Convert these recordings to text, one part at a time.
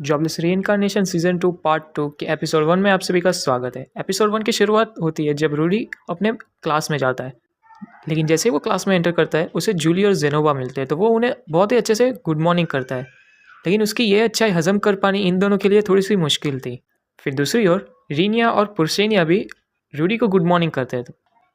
Jobless reincarnation season 2 part 2 के episode 1 में आप सभी का स्वागत है। एपिसोड 1 की शुरुआत होती है जब रूडी अपने क्लास में जाता है, लेकिन जैसे ही वो क्लास में एंटर करता है उसे जूली और जेनोवा मिलते हैं, तो वो उन्हें बहुत ही अच्छे से गुड मॉर्निंग करता है। लेकिन उसकी ये अच्छाई हजम कर पानी इन दोनों के लिए थोड़ी सी मुश्किल थी। फिर दूसरी ओर रीनिया और पुरसेनिया भी रूडी को गुड मॉर्निंग करते हैं,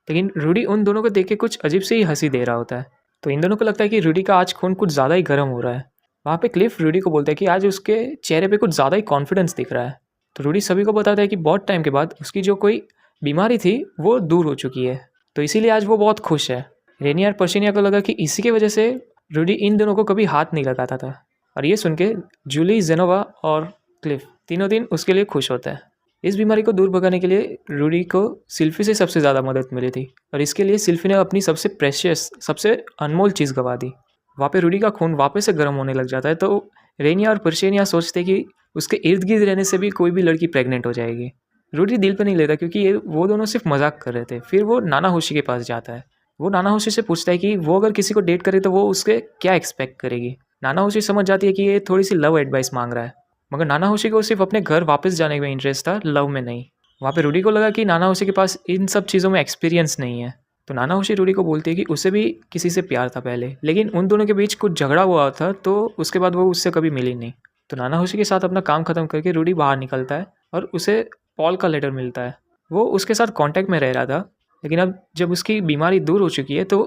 लेकिन रूडी उन दोनों को देख के कुछ अजीब सी हंसी दे रहा होता है। तो इन दोनों को लगता है कि रूडी का आज खून कुछ ज़्यादा ही गर्म हो रहा है। वहाँ पे क्लिफ रूडी को बोलता है कि आज उसके चेहरे पे कुछ ज़्यादा ही कॉन्फिडेंस दिख रहा है। तो रूडी सभी को बताता है कि बहुत टाइम के बाद उसकी जो कोई बीमारी थी वो दूर हो चुकी है, तो इसीलिए आज वो बहुत खुश है। रेनिया और पर्शिनिया को लगा कि इसी की वजह से रूडी इन दोनों को कभी हाथ नहीं लगाता था, और ये सुन के जूली, जेनोवा और क्लिफ तीनों दिन उसके लिए खुश होता है। इस बीमारी को दूर भगाने के लिए रूडी को सिल्फी से सबसे ज़्यादा मदद मिली थी, और इसके लिए सिल्फी ने अपनी सबसे प्रेशियस, सबसे अनमोल चीज़ गवा दी। वहाँ पे रूडी का खून वापस से गर्म होने लग जाता है, तो रेनिया और पर्शिनिया सोचते कि उसके इर्द गिर्द रहने से भी कोई भी लड़की प्रेग्नेंट हो जाएगी। रूडी दिल पे नहीं लेता क्योंकि ये वो दोनों सिर्फ मजाक कर रहे थे। फिर वो नाना होशी के पास जाता है। वो नाना होशी से पूछता है कि वो अगर किसी को डेट करे तो वो उसके क्या एक्सपेक्ट करेगी। नाना होशी समझ जाती है कि ये थोड़ी सी लव एडवाइस मांग रहा है, मगर नाना होशी को सिर्फ अपने घर वापस जाने में इंटरेस्ट था, लव में नहीं। वहाँ पे रूडी को लगा कि नाना होशी के पास इन सब चीज़ों में एक्सपीरियंस नहीं है, तो नाना होशी रूडी को बोलती है कि उसे भी किसी से प्यार था पहले, लेकिन उन दोनों के बीच कुछ झगड़ा हुआ था, तो उसके बाद वो उससे कभी मिली नहीं। तो नाना होशी के साथ अपना काम खत्म करके रूडी बाहर निकलता है और उसे पॉल का लेटर मिलता है। वो उसके साथ कांटेक्ट में रह रहा था, लेकिन अब जब उसकी बीमारी दूर हो चुकी है तो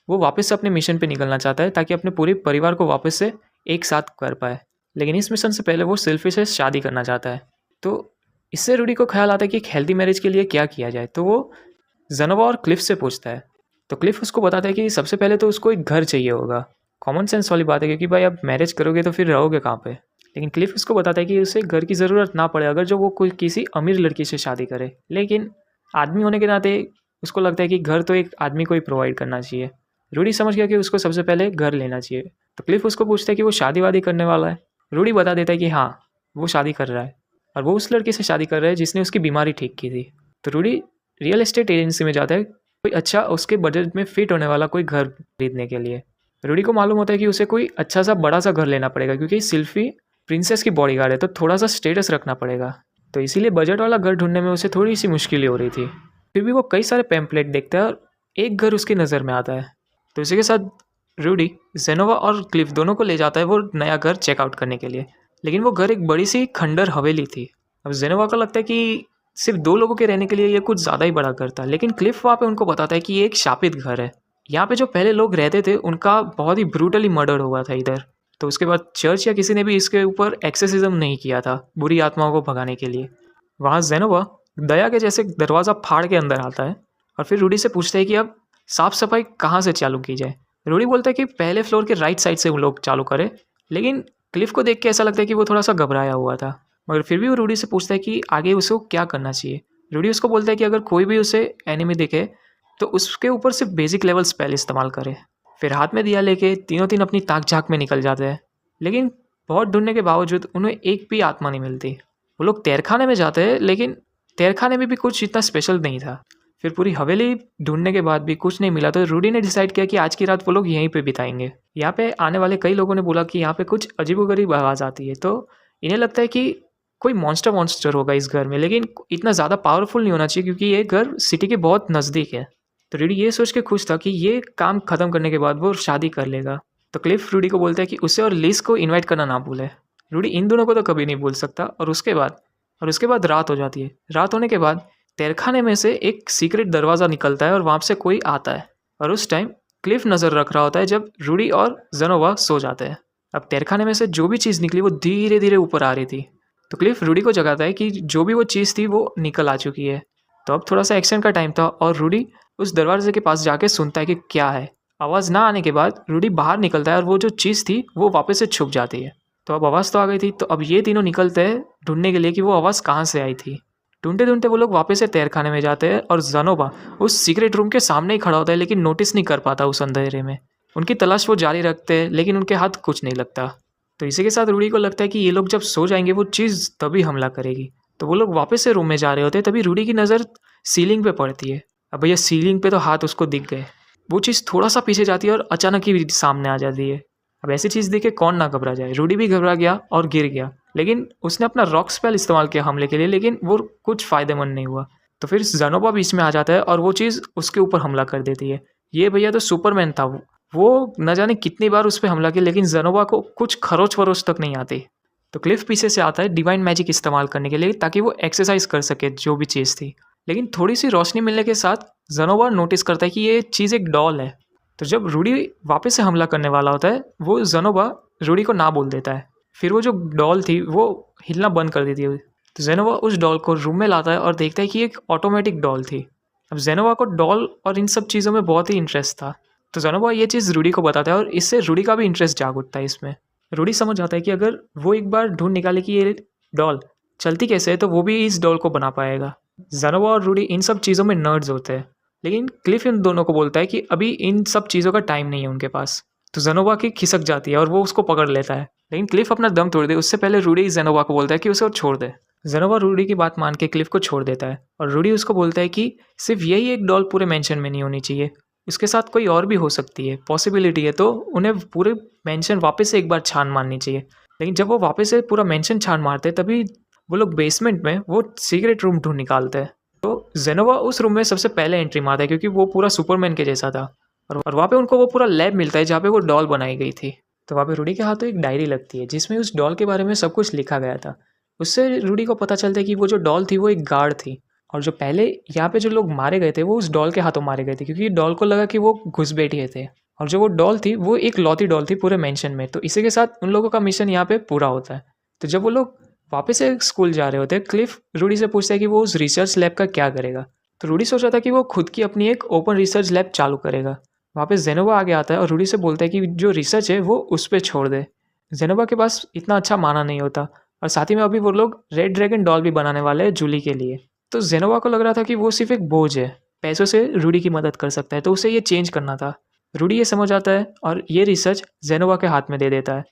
वो वापस से अपने मिशन पे निकलना चाहता है ताकि अपने पूरे परिवार को वापस से एक साथ कर पाए। लेकिन इस मिशन से पहले वो सेल्फी से शादी करना चाहता है। तो इससे रूडी को ख्याल आता है कि एक हेल्दी मैरिज के लिए क्या किया जाए, तो वो जेनोवा और क्लिफ से पूछता है। तो क्लिफ उसको बताता है कि सबसे पहले तो उसको एक घर चाहिए होगा। कॉमन सेंस वाली बात है, क्योंकि भाई अब मैरिज करोगे तो फिर रहोगे कहाँ पे। लेकिन क्लिफ उसको बताता है कि उसे घर की ज़रूरत ना पड़े अगर जो वो कोई किसी अमीर लड़की से शादी करे, लेकिन आदमी होने के नाते उसको लगता है कि घर तो एक आदमी को ही प्रोवाइड करना चाहिए। रूडी समझ गया कि उसको सबसे पहले घर लेना चाहिए। तो क्लिफ उसको पूछता है कि वो शादी वादी करने वाला है। रूडी बता देता है कि हाँ, वो शादी कर रहा है, और वो उस लड़की से शादी कर रहा है जिसने उसकी बीमारी ठीक की थी। तो रूडी रियल एस्टेट एजेंसी में जाता है कोई अच्छा उसके बजट में फिट होने वाला कोई घर खरीदने के लिए। रूडी को मालूम होता है कि उसे कोई अच्छा सा बड़ा सा घर लेना पड़ेगा, क्योंकि सिल्फी प्रिंसेस की बॉडीगार्ड है, तो थोड़ा सा स्टेटस रखना पड़ेगा। तो इसीलिए बजट वाला घर ढूंढने में उसे थोड़ी सी मुश्किल हो रही थी। फिर भी वो कई सारे पैम्पलेट देखता है और एक घर उसकी नज़र में आता है। तो इसी के साथ रूडी जेनोवा और क्लिफ दोनों को ले जाता है वो नया घर चेकआउट करने के लिए। लेकिन वो घर एक बड़ी सी खंडर हवेली थी। अब जेनोवा को लगता है कि सिर्फ 2 लोगों के रहने के लिए ये कुछ ज़्यादा ही बड़ा घर था, लेकिन क्लिफ वहाँ पे उनको बताता है कि ये एक शापित घर है। यहाँ पे जो पहले लोग रहते थे उनका बहुत ही ब्रूटली मर्डर हुआ था इधर। तो उसके बाद चर्च या किसी ने भी इसके ऊपर एक्सेसिज्म नहीं किया था बुरी आत्माओं को भगाने के लिए। वहाँ जेनोवा दया के जैसे दरवाज़ा फाड़ के अंदर आता है और फिर रूडी से पूछता है कि अब साफ़ सफाई कहाँ से चालू की जाए। रूडी बोलता है कि पहले फ्लोर के राइट साइड से वो लोग चालू करें, लेकिन क्लिफ को देख के ऐसा लगता है कि वो थोड़ा सा घबराया हुआ था, मगर फिर भी वो रूडी से पूछता है कि आगे उसको क्या करना चाहिए। रूडी उसको बोलता है कि अगर कोई भी उसे एनिमी दिखे तो उसके ऊपर सिर्फ बेसिक लेवल स्पेल इस्तेमाल करे। फिर हाथ में दिया लेके तीनों तीन अपनी ताक झाक में निकल जाते हैं, लेकिन बहुत ढूंढने के बावजूद उन्हें एक भी आत्मा नहीं मिलती। वो लोग तहखाने में जाते हैं, लेकिन तहखाने में भी कुछ इतना स्पेशल नहीं था। फिर पूरी हवेली ढूंढने के बाद भी कुछ नहीं मिला, तो रूडी ने डिसाइड किया कि आज की रात वो लोग यहीं पे बिताएंगे। यहाँ पे आने वाले कई लोगों ने बोला कि यहाँ पे कुछ अजीबोगरीब आवाज़ आती है, तो इन्हें लगता है कि कोई मॉन्स्टर होगा इस घर में, लेकिन इतना ज़्यादा पावरफुल नहीं होना चाहिए क्योंकि ये घर सिटी के बहुत नज़दीक है। तो रूडी ये सोच के खुश था कि ये काम ख़त्म करने के बाद वो शादी कर लेगा। तो क्लिफ रूडी को बोलता है कि उसे और लिस को इन्वाइट करना ना भूले। रूडी इन दोनों को तो कभी नहीं भूल सकता। और उसके बाद रात हो जाती है। रात होने के बाद तहखाने में से एक सीक्रेट दरवाज़ा निकलता है और वहाँ से कोई आता है, और उस टाइम क्लिफ नज़र रख रहा होता है जब रूडी और जेनोवा सो जाते हैं। अब तहखाने में से जो भी चीज़ निकली वो धीरे धीरे ऊपर आ रही थी। तो क्लिफ रूडी को जगाता है कि जो भी वो चीज़ थी वो निकल आ चुकी है। तो अब थोड़ा सा एक्शन का टाइम था और रूडी उस दरवाजे के पास जाके सुनता है कि क्या है। आवाज़ ना आने के बाद रूडी बाहर निकलता है और वो जो चीज़ थी वो वापस से छुप जाती है। तो अब आवाज़ तो आ गई थी, तो अब ये तीनों निकलते हैं ढूंढने के लिए कि वो आवाज़ कहाँ से आई थी। ढूंढते ढूंढते वो लोग वापस से तहखाने में जाते हैं और जेनोवा उस सीक्रेट रूम के सामने ही खड़ा होता है, लेकिन नोटिस नहीं कर पाता उस अंधेरे में। उनकी तलाश वो जारी रखते हैं, लेकिन उनके हाथ कुछ नहीं लगता। तो इसी के साथ रूडी को लगता है कि ये लोग जब सो जाएंगे वो चीज़ तभी हमला करेगी। तो वो लोग वापस से रूम में जा रहे होते हैं, तभी रूडी की नज़र सीलिंग पे पड़ती है। अब भैया सीलिंग पे तो हाथ उसको दिख गए। वो चीज़ थोड़ा सा पीछे जाती है और अचानक ही सामने आ जाती है। अब ऐसी चीज़ देख के कौन ना घबरा जाए। रूडी भी घबरा गया और गिर गया, लेकिन उसने अपना रॉक स्पेल इस्तेमाल किया हमले के लिए, लेकिन वो कुछ फ़ायदेमंद नहीं हुआ। तो फिर ज़ेनोबा बीच में आ जाता है और वो चीज़ उसके ऊपर हमला कर देती है। ये भैया तो सुपरमैन था, वो न जाने कितनी बार उस पे हमला किया, लेकिन ज़ेनोबा को कुछ खरोच-वरोच तक नहीं आती। तो क्लिफ पीछे से आता है डिवाइन मैजिक इस्तेमाल करने के लिए, ताकि वो एक्सरसाइज कर सके जो भी चीज़ थी। लेकिन थोड़ी सी रोशनी मिलने के साथ ज़ेनोबा नोटिस करता है कि ये चीज़ एक डॉल है। तो जब रूडी वापस से हमला करने वाला होता है, वो ज़ेनोबा रूडी को ना बोल देता है। फिर वो जो डॉल थी वो हिलना बंद कर देती है। तो ज़ेनोबा उस डॉल को रूम में लाता है और देखता है कि एक ऑटोमेटिक डॉल थी। अब ज़ेनोबा को डॉल और इन सब चीज़ों में बहुत ही इंटरेस्ट था। तो ज़ेनोबा ये चीज़ रूडी को बताता है और इससे रूडी का भी इंटरेस्ट जाग उठता है इसमें। रूडी समझ जाता है कि अगर वो एक बार ढूंढ निकाले कि ये डॉल चलती कैसे है, तो वो भी इस डॉल को बना पाएगा। ज़ेनोबा और रूडी इन सब चीज़ों में नर्ड्स होते हैं, लेकिन क्लिफ इन दोनों को बोलता है कि अभी इन सब चीज़ों का टाइम नहीं है उनके पास। तो ज़ेनोबा की खिसक जाती है और वो उसको पकड़ लेता है, लेकिन क्लिफ अपना दम तोड़ दे उससे पहले रूडी ज़ेनोबा को बोलता है कि उसे और छोड़ दे। ज़ेनोबा रूडी की बात मान के क्लिफ को छोड़ देता है और रूडी उसको बोलता है कि सिर्फ यही एक डॉल पूरे मेंशन में नहीं होनी चाहिए, उसके साथ कोई और भी हो सकती है, पॉसिबिलिटी है, तो उन्हें पूरे मेंशन वापस से एक बार छान मारनी चाहिए। लेकिन जब वो वापस से पूरा मेंशन छान मारते हैं, तभी वो लोग बेसमेंट में वो सीक्रेट रूम ढूंढ निकालते हैं। तो ज़ेनोबा उस रूम में सबसे पहले एंट्री मारता है, क्योंकि वो पूरा सुपरमैन के जैसा था। और वहाँ पे उनको वो पूरा लैब मिलता है जहाँ पे वो डॉल बनाई गई थी। तो वहाँ पे रूडी के हाथों एक डायरी लगती है जिसमें उस डॉल के बारे में सब कुछ लिखा गया था। उससे रूडी को पता चलता है कि वो जो डॉल थी वो एक गार्ड थी, और जो पहले यहाँ पे जो लोग मारे गए थे वो उस डॉल के हाथों मारे गए थे, क्योंकि डॉल को लगा कि वो घुसपैठिए थे। और जो वो डॉल थी वो एक लौती डॉल थी पूरे मेंशन में। तो इसी के साथ उन लोगों का मिशन यहाँ पे पूरा होता है। तो जब वो लोग वापस से स्कूल जा रहे होते हैं, क्लिफ रूडी से पूछता है कि वो उस रिसर्च लैब का क्या करेगा। तो रूडी सोच रहा था कि वो खुद की अपनी एक ओपन रिसर्च लैब चालू करेगा। वहाँ पे ज़ेनोबा आगे आता है और रूडी से बोलता है कि जो रिसर्च है वो उस पर छोड़ दे। ज़ेनोबा के पास इतना अच्छा माना नहीं होता, और साथ ही में अभी वो लोग रेड ड्रैगन डॉल भी बनाने वाले हैं जूली के लिए। तो ज़ेनोबा को लग रहा था कि वो सिर्फ एक बोझ है, पैसों से रूडी की मदद कर सकता है, तो उसे ये चेंज करना था। रूडी ये समझ आता है और ये रिसर्च ज़ेनोबा के हाथ में दे देता है।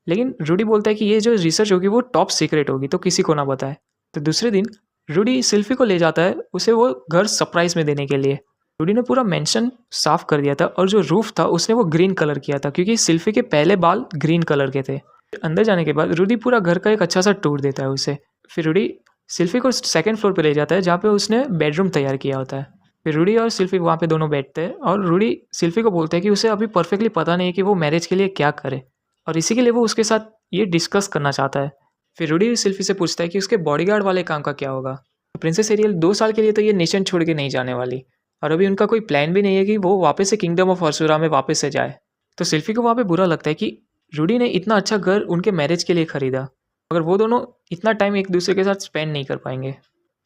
लेकिन रूडी बोलता है कि ये जो रिसर्च होगी वो टॉप सीक्रेट होगी, तो किसी को ना बताए। तो दूसरे दिन रूडी सिल्फी को ले जाता है उसे वो घर सरप्राइज में देने के लिए। रूडी ने पूरा मेंशन साफ कर दिया था, और जो रूफ था उसने वो ग्रीन कलर किया था, क्योंकि सिल्फी के पहले बाल ग्रीन कलर के थे। अंदर जाने के बाद रूडी पूरा घर का एक अच्छा सा टूर देता है उसे। फिर रूडी सिल्फी को सेकंड फ्लोर पे ले जाता है जहाँ पे उसने बेडरूम तैयार किया होता है। फिर रूडी और सिल्फी वहाँ पे दोनों बैठते हैं, और रूडी सिल्फी को बोलता है कि उसे अभी परफेक्टली पता नहीं है कि वो मैरिज के लिए क्या करे, और इसी के लिए वो उसके साथ ये डिस्कस करना चाहता है। फिर रूडी सिल्फी से पूछता है कि उसके बॉडीगार्ड वाले काम का क्या होगा। प्रिंसेस एरियल 2 साल के लिए तो ये नेशन छोड़ के नहीं जाने वाली, और अभी उनका कोई प्लान भी नहीं है कि वो वापस से किंगडम ऑफ अर्सुरा में वापस से जाए। तो सिल्फी को वहाँ पे बुरा लगता है कि रूडी ने इतना अच्छा घर उनके मैरिज के लिए खरीदा, मगर वो दोनों इतना टाइम एक दूसरे के साथ स्पेंड नहीं कर पाएंगे।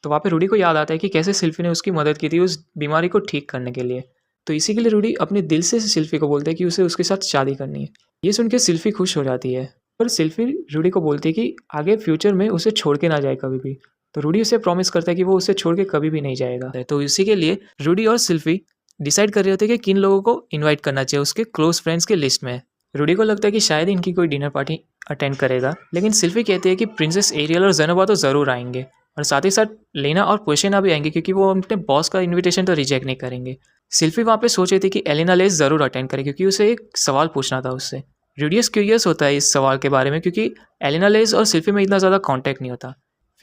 तो वहाँ पे रूडी को याद आता है कि कैसे सिल्फी ने उसकी मदद की थी उस बीमारी को ठीक करने के लिए। तो इसी के लिए रूडी अपने दिल से सिल्फी को बोलते हैं कि उसे उसके साथ शादी करनी है। ये सुन के सिल्फी खुश हो जाती है, पर सिल्फी रूडी को बोलती है कि आगे फ्यूचर में उसे छोड़ के ना जाए कभी भी। तो रूडी उसे प्रॉमिस करता है कि वो उसे छोड़ के कभी भी नहीं जाएगा। तो इसी के लिए रूडी और सिल्फी डिसाइड कर रहे होते हैं कि किन लोगों को इनवाइट करना चाहिए उसके क्लोज फ्रेंड्स के लिस्ट में। रूडी को लगता है कि शायद इनकी कोई डिनर पार्टी अटेंड करेगा, लेकिन सिल्फी कहती है कि प्रिंसेस एरियल और ज़ेनोबा तो ज़रूर आएंगे, और साथ ही साथ लेना और पोशेना भी आएंगे, क्योंकि वो अपने बॉस का इन्विटेशन तो रिजेक्ट नहीं करेंगे। सिल्फी वहाँ पे सोच रही थी कि एलिना लेस ज़रूर अटेंड करे, क्योंकि उसे एक सवाल पूछना था उससे। रूडियस क्यूरियस होता है इस सवाल के बारे में, क्योंकि एलिना लेस और सिल्फी में इतना ज़्यादा कॉन्टैक्ट नहीं होता।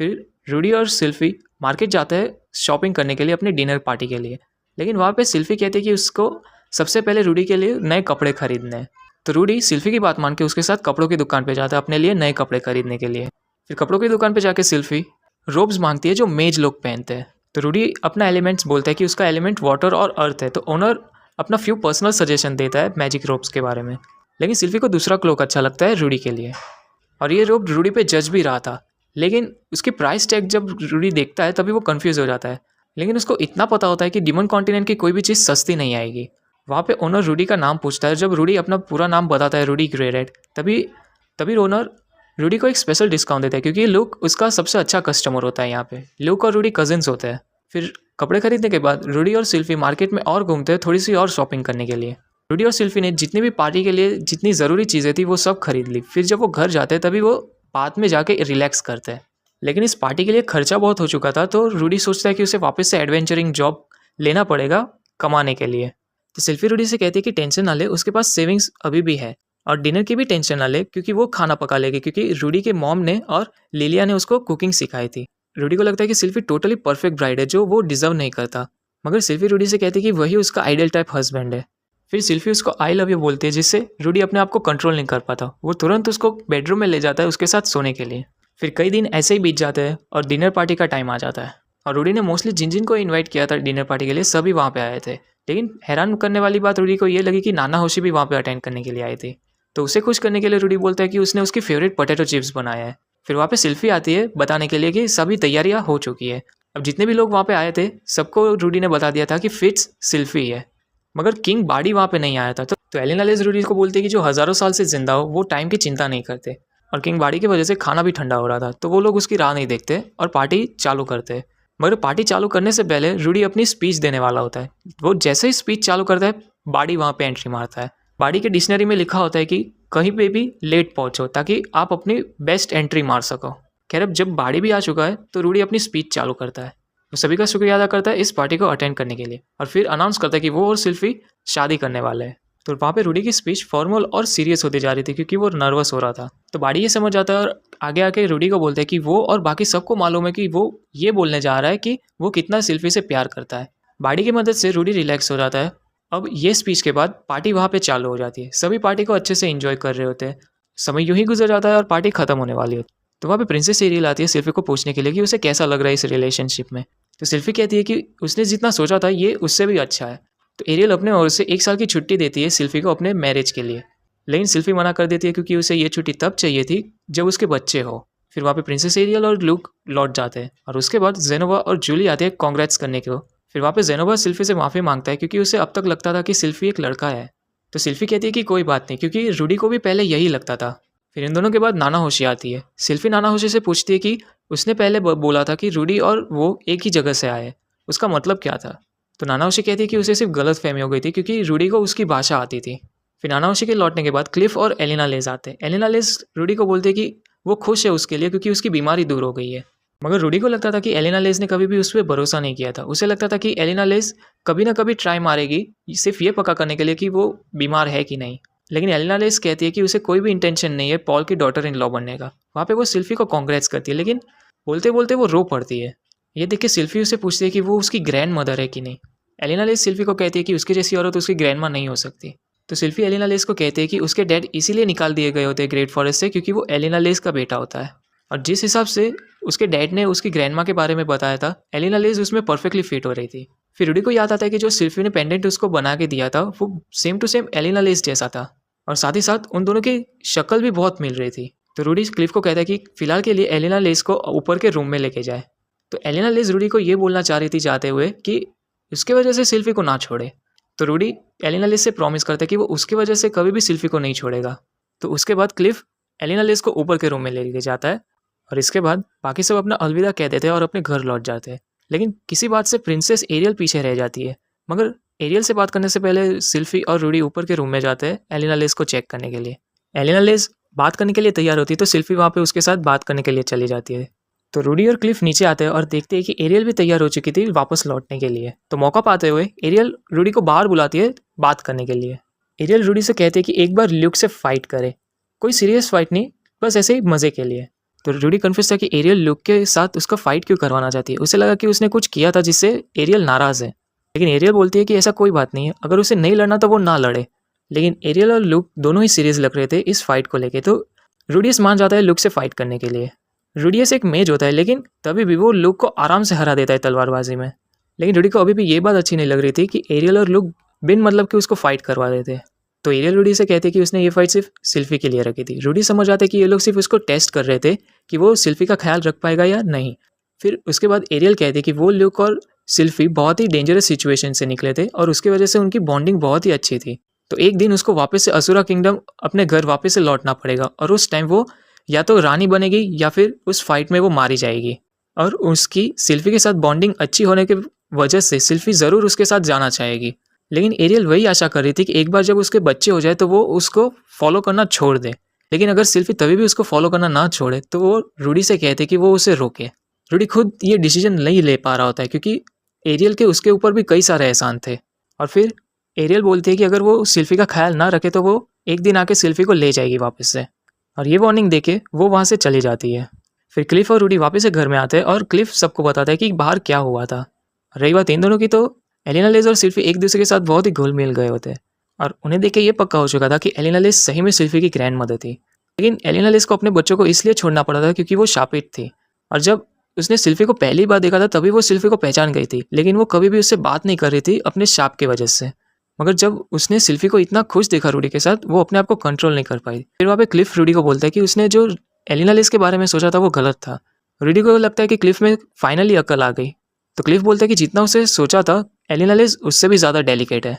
फिर रूडी और सिल्फी मार्केट जाते हैं शॉपिंग करने के लिए अपनी डिनर पार्टी के लिए, लेकिन वहाँ पे सिल्फी कहती है कि उसको सबसे पहले रूडी के लिए नए कपड़े खरीदने हैं। तो रूडी सिल्फी की बात मान के उसके साथ कपड़ों की दुकान पे जाता है अपने लिए नए कपड़े खरीदने के लिए। फिर कपड़ों की दुकान पे जाके सिल्फी रोब्स मांगती है जो मेज लोग पहनते हैं। तो रूडी अपना एलिमेंट्स बोलता है कि उसका एलिमेंट वाटर और अर्थ है, तो ओनर अपना फ्यू पर्सनल सजेशन देता है मैजिक रोब्स के बारे में। लेकिन सिल्फी को दूसरा क्लोक अच्छा लगता है रूडी के लिए, और ये रोब रूडी पे जज भी रहा था, लेकिन उसकी प्राइस टैग जब रूडी देखता है तभी वो कंफ्यूज हो जाता है। लेकिन उसको इतना पता होता है कि डिमन कॉन्टिनेंट की कोई भी चीज़ सस्ती नहीं आएगी। वहाँ पे ओनर रूडी का नाम पूछता है, जब रूडी अपना पूरा नाम बताता है रूडी ग्रेरेट, तभी ओनर रूडी को एक स्पेशल डिस्काउंट देता है, क्योंकि लुक उसका सबसे अच्छा कस्टमर होता है यहाँ पे। लुक और रूडी कजिन्स होते हैं। फिर कपड़े खरीदने के बाद रूडी और सिल्फी मार्केट में और घूमते हैं थोड़ी सी और शॉपिंग करने के लिए। रूडी और सिल्फी ने जितनी भी पार्टी के लिए जितनी ज़रूरी चीज़ें थी वो सब खरीद ली। फिर जब वो घर जाते हैं तभी वो बाद में जाके रिलैक्स करते हैं। लेकिन इस पार्टी के लिए खर्चा बहुत हो चुका था, तो रूडी सोचता है कि उसे वापस से एडवेंचरिंग जॉब लेना पड़ेगा कमाने के लिए। तो सिल्फी रूडी से कहती है कि टेंशन ना ले, उसके पास सेविंग्स अभी भी है, और डिनर की भी टेंशन ना ले क्योंकि वो खाना पका लेगी, क्योंकि रूडी के मॉम ने और लिलिया ने उसको कुकिंग सिखाई थी। रूडी को लगता है कि सिल्फी टोटली परफेक्ट ब्राइड है जो वो डिजर्व नहीं करता, मगर सिल्फी रूडी से कहती है कि वही उसका आइडियल टाइप हस्बैंड है। फिर सिल्फी उसको आई लव यू बोलती है, जिससे रूडी अपने आप को कंट्रोल नहीं कर पाता। वो तुरंत उसको बेडरूम में ले जाता है उसके साथ सोने के लिए। फिर कई दिन ऐसे ही बीत जाते हैं और डिनर पार्टी का टाइम आ जाता है। और रूडी ने मोस्टली जिन जिन को इन्वाइट किया था डिनर पार्टी के लिए सभी वहाँ पे आए थे, लेकिन हैरान करने वाली बात रूडी को ये लगी कि नाना होशी भी वहाँ पे अटेंड करने के लिए आई थी। तो उसे खुश करने के लिए रूडी बोलता है कि उसने उसकी फेवरेट पोटैटो चिप्स बनाया है। फिर वहाँ पे सिल्फी आती है बताने के लिए कि सभी तैयारियाँ हो चुकी है। अब जितने भी लोग वहाँ पे आए थे सबको रूडी ने बता दिया था कि फिट्स सिल्फी है, मगर किंग बाडी वहाँ पे नहीं आया था। तो एलिना लेज रूडी को बोलती है कि जो हज़ारों साल से जिंदा हो वो टाइम की चिंता नहीं करते, और किंग बाडी की वजह से खाना भी ठंडा हो रहा था तो वो लोग उसकी राह नहीं देखते और पार्टी चालू करते। मगर पार्टी चालू करने से पहले रूडी अपनी स्पीच देने वाला होता है। वो जैसे ही स्पीच चालू करता है बाडी वहाँ पे एंट्री मारता है। बाडी के डिक्शनरी में लिखा होता है कि कहीं पे भी लेट पहुंचो ताकि आप अपनी बेस्ट एंट्री मार सको। खैर अब जब बाडी भी आ चुका है तो रूडी अपनी स्पीच चालू करता है। वो सभी का शुक्रिया अदा करता है इस पार्टी को अटेंड करने के लिए, और फिर अनाउंस करता है कि वो और सिल्फी शादी करने वाले हैं। तो वहाँ पे रूडी की स्पीच फॉर्मल और सीरियस होती जा रही थी क्योंकि वो नर्वस हो रहा था। तो बाडी ये समझ जाता है और आगे आके रूडी को बोलता है कि वो और बाकी सबको मालूम है कि वो ये बोलने जा रहा है कि वो कितना सिल्फी से प्यार करता है। बाडी की मदद से रूडी रिलैक्स हो जाता है। अब ये स्पीच के बाद पार्टी वहाँ पे चालू हो जाती है। सभी पार्टी को अच्छे से एंजॉय कर रहे होते हैं। समय यूं ही गुजर जाता है और पार्टी खत्म होने वाली होती है। तो वहाँ पे प्रिंसेस एरियल आती है सिल्फी को पूछने के लिए कि उसे कैसा लग रहा है इस रिलेशनशिप में। तो सिल्फी कहती है कि उसने जितना सोचा था ये उससे भी अच्छा है। तो एरियल अपने ओर से 1 साल की छुट्टी देती है सिल्फी को अपने मैरिज के लिए, लेकिन सिल्फी मना कर देती है क्योंकि उसे ये छुट्टी तब चाहिए थी जब उसके बच्चे हो। फिर वहाँ पे प्रिंसेस एरियल और लुक लौट जाते हैं और उसके बाद जेनोवा और जूली आते हैं कांग्रेट्स करने को। फिर वहाँ पे जेनोवा सिल्फी से माफ़ी मांगता है क्योंकि उसे अब तक लगता था कि सिल्फी एक लड़का है। तो सिल्फी कहती है कि कोई बात नहीं, क्योंकि रूडी को भी पहले यही लगता था। फिर इन दोनों के बाद नाना होशी आती है। सिल्फी नाना होशी से पूछती है कि उसने पहले बोला था कि रूडी और वो एक ही जगह से आए, उसका मतलब क्या था। तो नाना होशी कहती है कि उसे सिर्फ गलत फहमी हो गई थी क्योंकि रूडी को उसकी भाषा आती थी। फिर नाना होशी के लौटने के बाद क्लिफ और एलिना लेज आते हैं। एलिना लेज रूडी को बोलते हैं कि वो खुश है उसके लिए क्योंकि उसकी बीमारी दूर हो गई है, मगर रूडी को लगता था कि एलिना लेज ने कभी भी उस पर भरोसा नहीं किया था। उसे लगता था कि एलिना लेज कभी ना कभी ट्राई मारेगी सिर्फ ये पक्का करने के लिए कि वो बीमार है कि नहीं। लेकिन एलिना लेज कहती है कि उसे कोई भी इंटेंशन नहीं है पॉल की डॉटर इन लॉ बनने का। वहाँ पे वो सिल्फी को कांग्रेट्स करती है, लेकिन बोलते बोलते वो रो पड़ती है। ये देख के सिल्फी उसे पूछती है कि वो उसकी ग्रैंड मदर है कि नहीं। एलिना लेज सिल्फी को कहती है कि उसकी जैसी औरत उसकी ग्रैंड माँ नहीं हो सकती। तो सिल्फी एलिना लेज को कहती है कि उसके डैड इसीलिए निकाल दिए गए होते हैं ग्रेट फॉरेस्ट से क्योंकि वो एलिना लेज का बेटा होता है, और जिस हिसाब से उसके डैड ने उसकी ग्रैंडमा के बारे में बताया था एलिना लेज उसमें परफेक्टली फिट हो रही थी। फिर रूडी को याद आता है कि जो सिल्फी ने पेंडेंट उसको बना के दिया था वो सेम टू सेम एलिना लेज जैसा था, और साथ ही साथ उन दोनों की शक्ल भी बहुत मिल रही थी। तो रूडी क्लिफ को कहता है कि फिलहाल के लिए एलिना लेज को ऊपर के रूम में लेके जाए। तो एलिना लेज रूडी को ये बोलना चाह रही थी जाते हुए कि उसके वजह से सिल्फी को ना छोड़े। तो रूडी एलिना लेज से प्रॉमिस करता है कि वो उसकी वजह से कभी भी सिल्फी को नहीं छोड़ेगा। तो उसके बाद क्लिफ एलिना लेज को ऊपर के रूम में लेके जाता है, और इसके बाद बाकी सब अपना अलविदा कह देते हैं और अपने घर लौट जाते हैं। लेकिन किसी बात से प्रिंसेस एरियल पीछे रह जाती है, मगर एरियल से बात करने से पहले सिल्फी और रूडी ऊपर के रूम में जाते हैं एलिना लेज को चेक करने के लिए। एलिना लेज बात करने के लिए तैयार होती है तो सिल्फी वहाँ पे उसके साथ बात करने के लिए चली जाती है। तो रूडी और क्लिफ नीचे आते हैं और देखते हैं कि एरियल भी तैयार हो चुकी थी वापस लौटने के लिए। तो मौका पाते हुए एरियल रूडी को बाहर बुलाती है बात करने के लिए। एरियल रूडी से कहते हैं कि एक बार ल्यूक से फाइट करे, कोई सीरियस फाइट नहीं, बस ऐसे ही मजे के लिए। तो रूडी कन्फ्यूज था कि एरियल ल्यूक के साथ उसका फाइट क्यों करवाना चाहती है। उसे लगा कि उसने कुछ किया था जिससे एरियल नाराज है, लेकिन एरियल बोलती है कि ऐसा कोई बात नहीं है, अगर उसे नहीं लड़ना तो वो ना लड़े। लेकिन एरियल और लुक दोनों ही सीरियस लग रहे थे इस फाइट को लेके, तो रूडियस मान जाता है लुक से फाइट करने के लिए। रूडियस एक मेज होता है, लेकिन तभी भी वो लुक को आराम से हरा देता है तलवारबाजी में। लेकिन रूडी को अभी भी ये बात अच्छी नहीं लग रही थी कि एरियल और लुक बिन मतलब कि उसको फाइट करवा देते। तो एरियल रूडी से कहते कि उसने ये फाइट सिर्फ सिल्फी के लिए रखी थी। रूडी समझ आते कि ये लोग सिर्फ उसको टेस्ट कर रहे थे कि वो सिल्फी का ख्याल रख पाएगा या नहीं। फिर उसके बाद एरियल कहते कि वो लुक और सिल्फी बहुत ही डेंजरस सिचुएशन से निकले थे और उसकी वजह से उनकी बॉन्डिंग बहुत ही अच्छी थी। तो एक दिन उसको वापस से असुरा किंगडम अपने घर वापस से लौटना पड़ेगा, और उस टाइम वो या तो रानी बनेगी या फिर उस फाइट में वो मारी जाएगी। और उसकी सिल्फी के साथ बॉन्डिंग अच्छी होने की वजह से सिल्फी ज़रूर उसके साथ जाना चाहेगी। लेकिन एरियल वही आशा कर रही थी कि एक बार जब उसके बच्चे हो जाए तो वो उसको फॉलो करना छोड़ दे। लेकिन अगर सिल्फी तभी भी उसको फॉलो करना ना छोड़े तो वो रूडी से कहते कि वो उसे रोके। रूडी खुद ये डिसीजन नहीं ले पा रहा होता है क्योंकि एरियल के उसके ऊपर भी कई सारे एहसान थे। और फिर एरियल बोलती है कि अगर वो सिल्फी का ख्याल ना रखे तो वो एक दिन आके सिल्फी को ले जाएगी वापस से, और ये वार्निंग देके वो वहाँ से चली जाती है। फिर क्लिफ और रूडी वापस से घर में आते हैं और क्लिफ सबको बताता है कि बाहर क्या हुआ था। रही बात इन दोनों की, तो एलिना लेज और सिल्फी एक दूसरे के साथ बहुत ही घुल मिल गए होते हैं, और उन्हें देख के ये पक्का हो चुका था कि एलिना लेज सही में सिल्फी की ग्रैंड मदर थी। लेकिन एलिना लेज को अपने बच्चों को इसलिए छोड़ना पड़ा था क्योंकि वो शापित थी, और जब उसने सिल्फी को पहली बार देखा था तभी वो सिल्फी को पहचान गई थी, लेकिन वो कभी भी उससे बात नहीं कर रही थी अपने शाप की वजह से। मगर जब उसने सिल्फी को इतना खुश देखा रूडी के साथ, वो अपने आप को कंट्रोल नहीं कर पाई। फिर वहाँ पे क्लिफ रूडी को बोलता है कि उसने जो एलिना लेज के बारे में सोचा था वो गलत था। रूडी को लगता है कि क्लिफ में फाइनली अक्ल आ गई, तो क्लिफ बोलता है कि जितना उसे सोचा था एलिना लेज उससे भी ज़्यादा डेलिकेट है,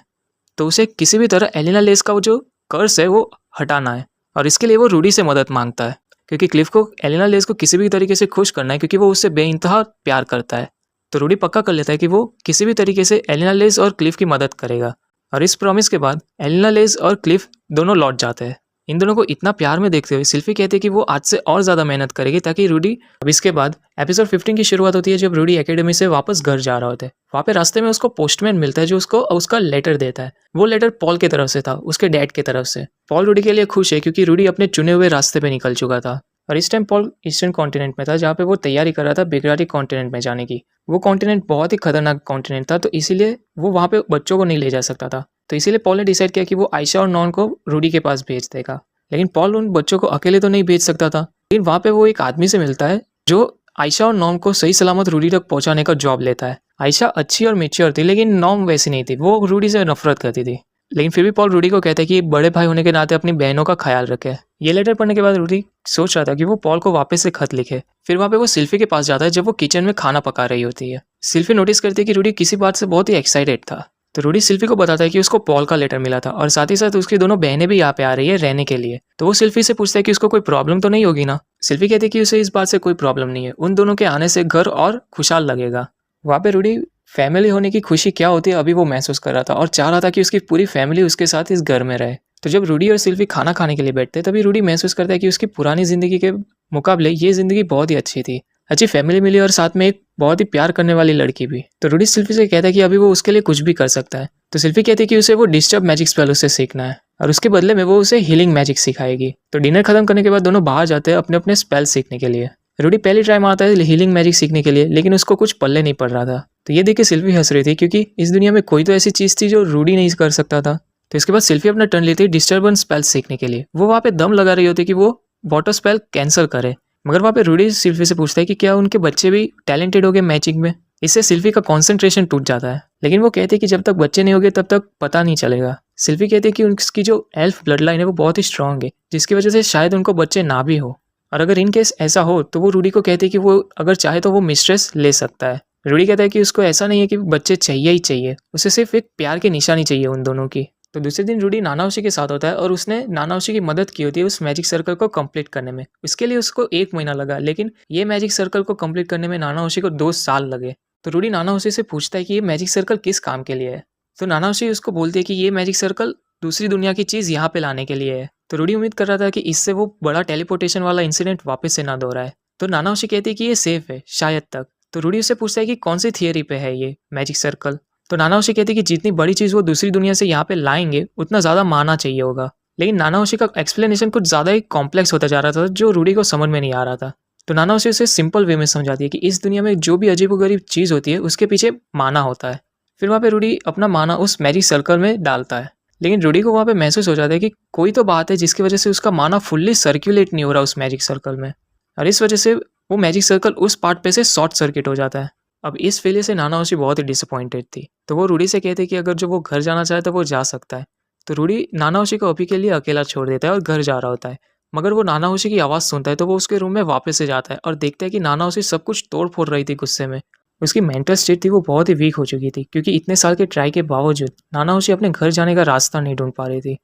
तो उसे किसी भी तरह एलिना लेज का वो जो कर्स है वो हटाना है, और इसके लिए वो रूडी से मदद मांगता है क्योंकि क्लिफ को एलिना लेज को किसी भी तरीके से खुश करना है क्योंकि वो उससे बेइंतहा प्यार करता है। तो रूडी पक्का कर लेता है कि वो किसी भी तरीके से एलिना लेज और क्लिफ की मदद करेगा, और इस प्रॉमिस के बाद एलिना लेज और क्लिफ दोनों लौट जाते हैं। इन दोनों को इतना प्यार में देखते हुए सिल्फी कहती है कि वो आज से और ज़्यादा मेहनत करेगी ताकि रूडी। अब इसके बाद एपिसोड 15 की शुरुआत होती है जब रूडी एकेडमी से वापस घर जा रहा होता है। वहाँ पे रास्ते में उसको पोस्टमैन मिलता है जो उसको उसका लेटर देता है। वो लेटर पॉल की तरफ से था, उसके डैड की तरफ से। पॉल रूडी के लिए खुश है क्योंकि रूडी अपने चुने हुए रास्ते पे निकल चुका था, और इस टाइम पॉल ईस्टर्न कॉन्टिनेंट में था जहाँ पे वो तैयारी कर रहा था बिगराटी कॉन्टिनेंट में जाने की। वो कॉन्टिनेंट बहुत ही खतरनाक कॉन्टिनेंट था, तो इसीलिए वो वहाँ पे बच्चों को नहीं ले जा सकता था। तो इसीलिए पॉल ने डिसाइड किया कि वो आयशा और नॉन को रूडी के पास भेज देगा। लेकिन पॉल उन बच्चों को अकेले तो नहीं भेज सकता था, लेकिन वहाँ पे वो एक आदमी से मिलता है जो आयशा और नॉम को सही सलामत रूडी तक पहुँचाने का जॉब लेता है। आयशा अच्छी और मेच्योर थी, लेकिन नॉम वैसी नहीं थी, वो रूडी से नफरत करती थी। लेकिन फिर भी पॉल रूडी को कहता है कि बड़े भाई होने के नाते अपनी बहनों का ख्याल रखे। ये लेटर पढ़ने के बाद रूडी सोच रहा था कि वो पॉल को वापस से खत लिखे। फिर वहाँ पे वो सिल्फी के पास जाता है जब वो किचन में खाना पका रही होती है। सिल्फी नोटिस करती है कि रूडी किसी बात से बहुत ही एक्साइटेड था, तो रूडी सिल्फी को बताता है कि उसको पॉल का लेटर मिला था, और साथ ही साथ उसकी दोनों बहनें भी यहाँ पे आ रही है रहने के लिए। तो वो सिल्फी से पूछता है कि उसको कोई प्रॉब्लम तो नहीं होगी ना। सिल्फी कहती है कि उसे इस बात से कोई प्रॉब्लम नहीं है, उन दोनों के आने से घर और खुशहाल लगेगा। वहाँ पे रूडी फैमिली होने की खुशी क्या होती है अभी वो महसूस कर रहा था, और चाह रहा था कि उसकी पूरी फैमिली उसके साथ इस घर में रहे। तो जब रूडी और सिल्फी खाना खाने के लिए बैठते हैं तभी रूडी महसूस करता है कि उसकी पुरानी जिंदगी के मुकाबले ये जिंदगी बहुत ही अच्छी थी। अच्छी फैमिली मिली और साथ में एक बहुत ही प्यार करने वाली लड़की भी। तो रूडी सिल्फी से कहता है कि अभी वो उसके लिए कुछ भी कर सकता है। तो सिल्फी कहती है कि उसे वो डिस्टर्ब मैजिक स्पेल उससे सीखना है, और उसके बदले में वो उसे हीलिंग मैजिक सिखाएगी। तो डिनर खत्म करने के बाद दोनों बाहर जाते हैं अपने अपने स्पेल सीखने के लिए। रूडी पहली ट्राई मारता है हीलिंग मैजिक सीखने के लिए, लेकिन उसको कुछ पल्ले नहीं पड़ रहा था। तो ये देख के सिल्फी हंस रही थी क्योंकि इस दुनिया में कोई तो ऐसी चीज थी जो रूडी नहीं कर सकता था। तो इसके बाद सिल्फी अपना टर्न लेती है डिस्टर्बेंस स्पेल सीखने के लिए। वो वहाँ पे दम लगा रही होती कि वो वाटर स्पेल कैंसिल करे, मगर वहाँ पे रूडी सिल्फी से पूछता है कि क्या उनके बच्चे भी टैलेंटेड हो गए मैजिक में। इससे सिल्फी का कॉन्सेंट्रेशन टूट जाता है, लेकिन वो कहते हैं कि जब तक बच्चे नहीं होंगे तब तक पता नहीं चलेगा। सिल्फी कहती है कि उनकी जो एल्फ ब्लड लाइन है वो बहुत ही स्ट्रांग है, जिसकी वजह से शायद उनको बच्चे ना भी हो, और अगर इन केस ऐसा हो तो वो रूडी को कहते हैं कि वो अगर चाहे तो वो मिस्ट्रेस ले सकता है। रूडी कहता है कि उसको ऐसा नहीं है कि बच्चे चाहिए ही चाहिए, उसे सिर्फ एक प्यार की निशानी चाहिए उन दोनों की। तो दूसरे दिन रूडी नानाओशी के साथ होता है और उसने नानाओशी की मदद की होती है उस मैजिक सर्कल को कंप्लीट करने में। उसके लिए उसको 1 महीना लगा, लेकिन ये मैजिक सर्कल को कंप्लीट करने में नानाओशी को 2 साल लगे। तो रूडी नानाओशी से पूछता है कि ये मैजिक सर्कल किस काम के लिए है। तो नानाओशी उसको बोलती है कि ये मैजिक सर्कल दूसरी दुनिया की चीज़ यहाँ पे लाने के लिए है। तो रूडी उम्मीद कर रहा था कि इससे वो बड़ा टेलीपोर्टेशन वाला इंसिडेंट वापस से ना दोहराए। तो नानाओशी कहती है कि ये सेफ है शायद तक। तो रूडी उससे पूछता है कि कौन सी थियरी पे है ये मैजिक सर्कल। तो नानाओशी कहती है कि जितनी बड़ी चीज़ वो दूसरी दुनिया से यहाँ पे लाएंगे उतना ज़्यादा माना चाहिए होगा। लेकिन नानाओशी का एक्सप्लेनेशन कुछ ज़्यादा ही कॉम्प्लेक्स होता जा रहा था जो रूडी को समझ में नहीं आ रहा था। तो नानाओशी उसे सिंपल वे में समझाती है कि इस दुनिया में जो भी अजीबोगरीब चीज़ होती है उसके पीछे माना होता है। फिर वहाँ पे रूडी अपना माना उस मैजिक सर्कल में डालता है, लेकिन रूडी को वहाँ पे महसूस हो जाता है कि कोई तो बात है जिसकी वजह से उसका माना फुल्ली सर्कुलेट नहीं हो रहा उस मैजिक सर्कल में, और इस वजह से वो मैजिक सर्कल उस पार्ट पे से शॉर्ट सर्किट हो जाता है। अब इस फेलियर से नानाओशी बहुत ही डिसअपॉइंटेड थी, तो वो रूडी से कहते कि अगर जो वो घर जाना चाहे तो वो जा सकता है। तो रूडी नानाओशी को अभी के लिए अकेला छोड़ देता है और घर जा रहा होता है, मगर वो नानाओशी की आवाज़ सुनता है तो वो उसके रूम में वापस से जाता है और देखता है कि नानाओशी सब कुछ तोड़ फोड़ रही थी गुस्से में। उसकी मेंटल स्टेट थी वो बहुत ही वीक हो चुकी थी क्योंकि इतने साल के ट्राई के बावजूद नानाओशी अपने घर जाने का रास्ता नहीं ढूंढ पा रही थी।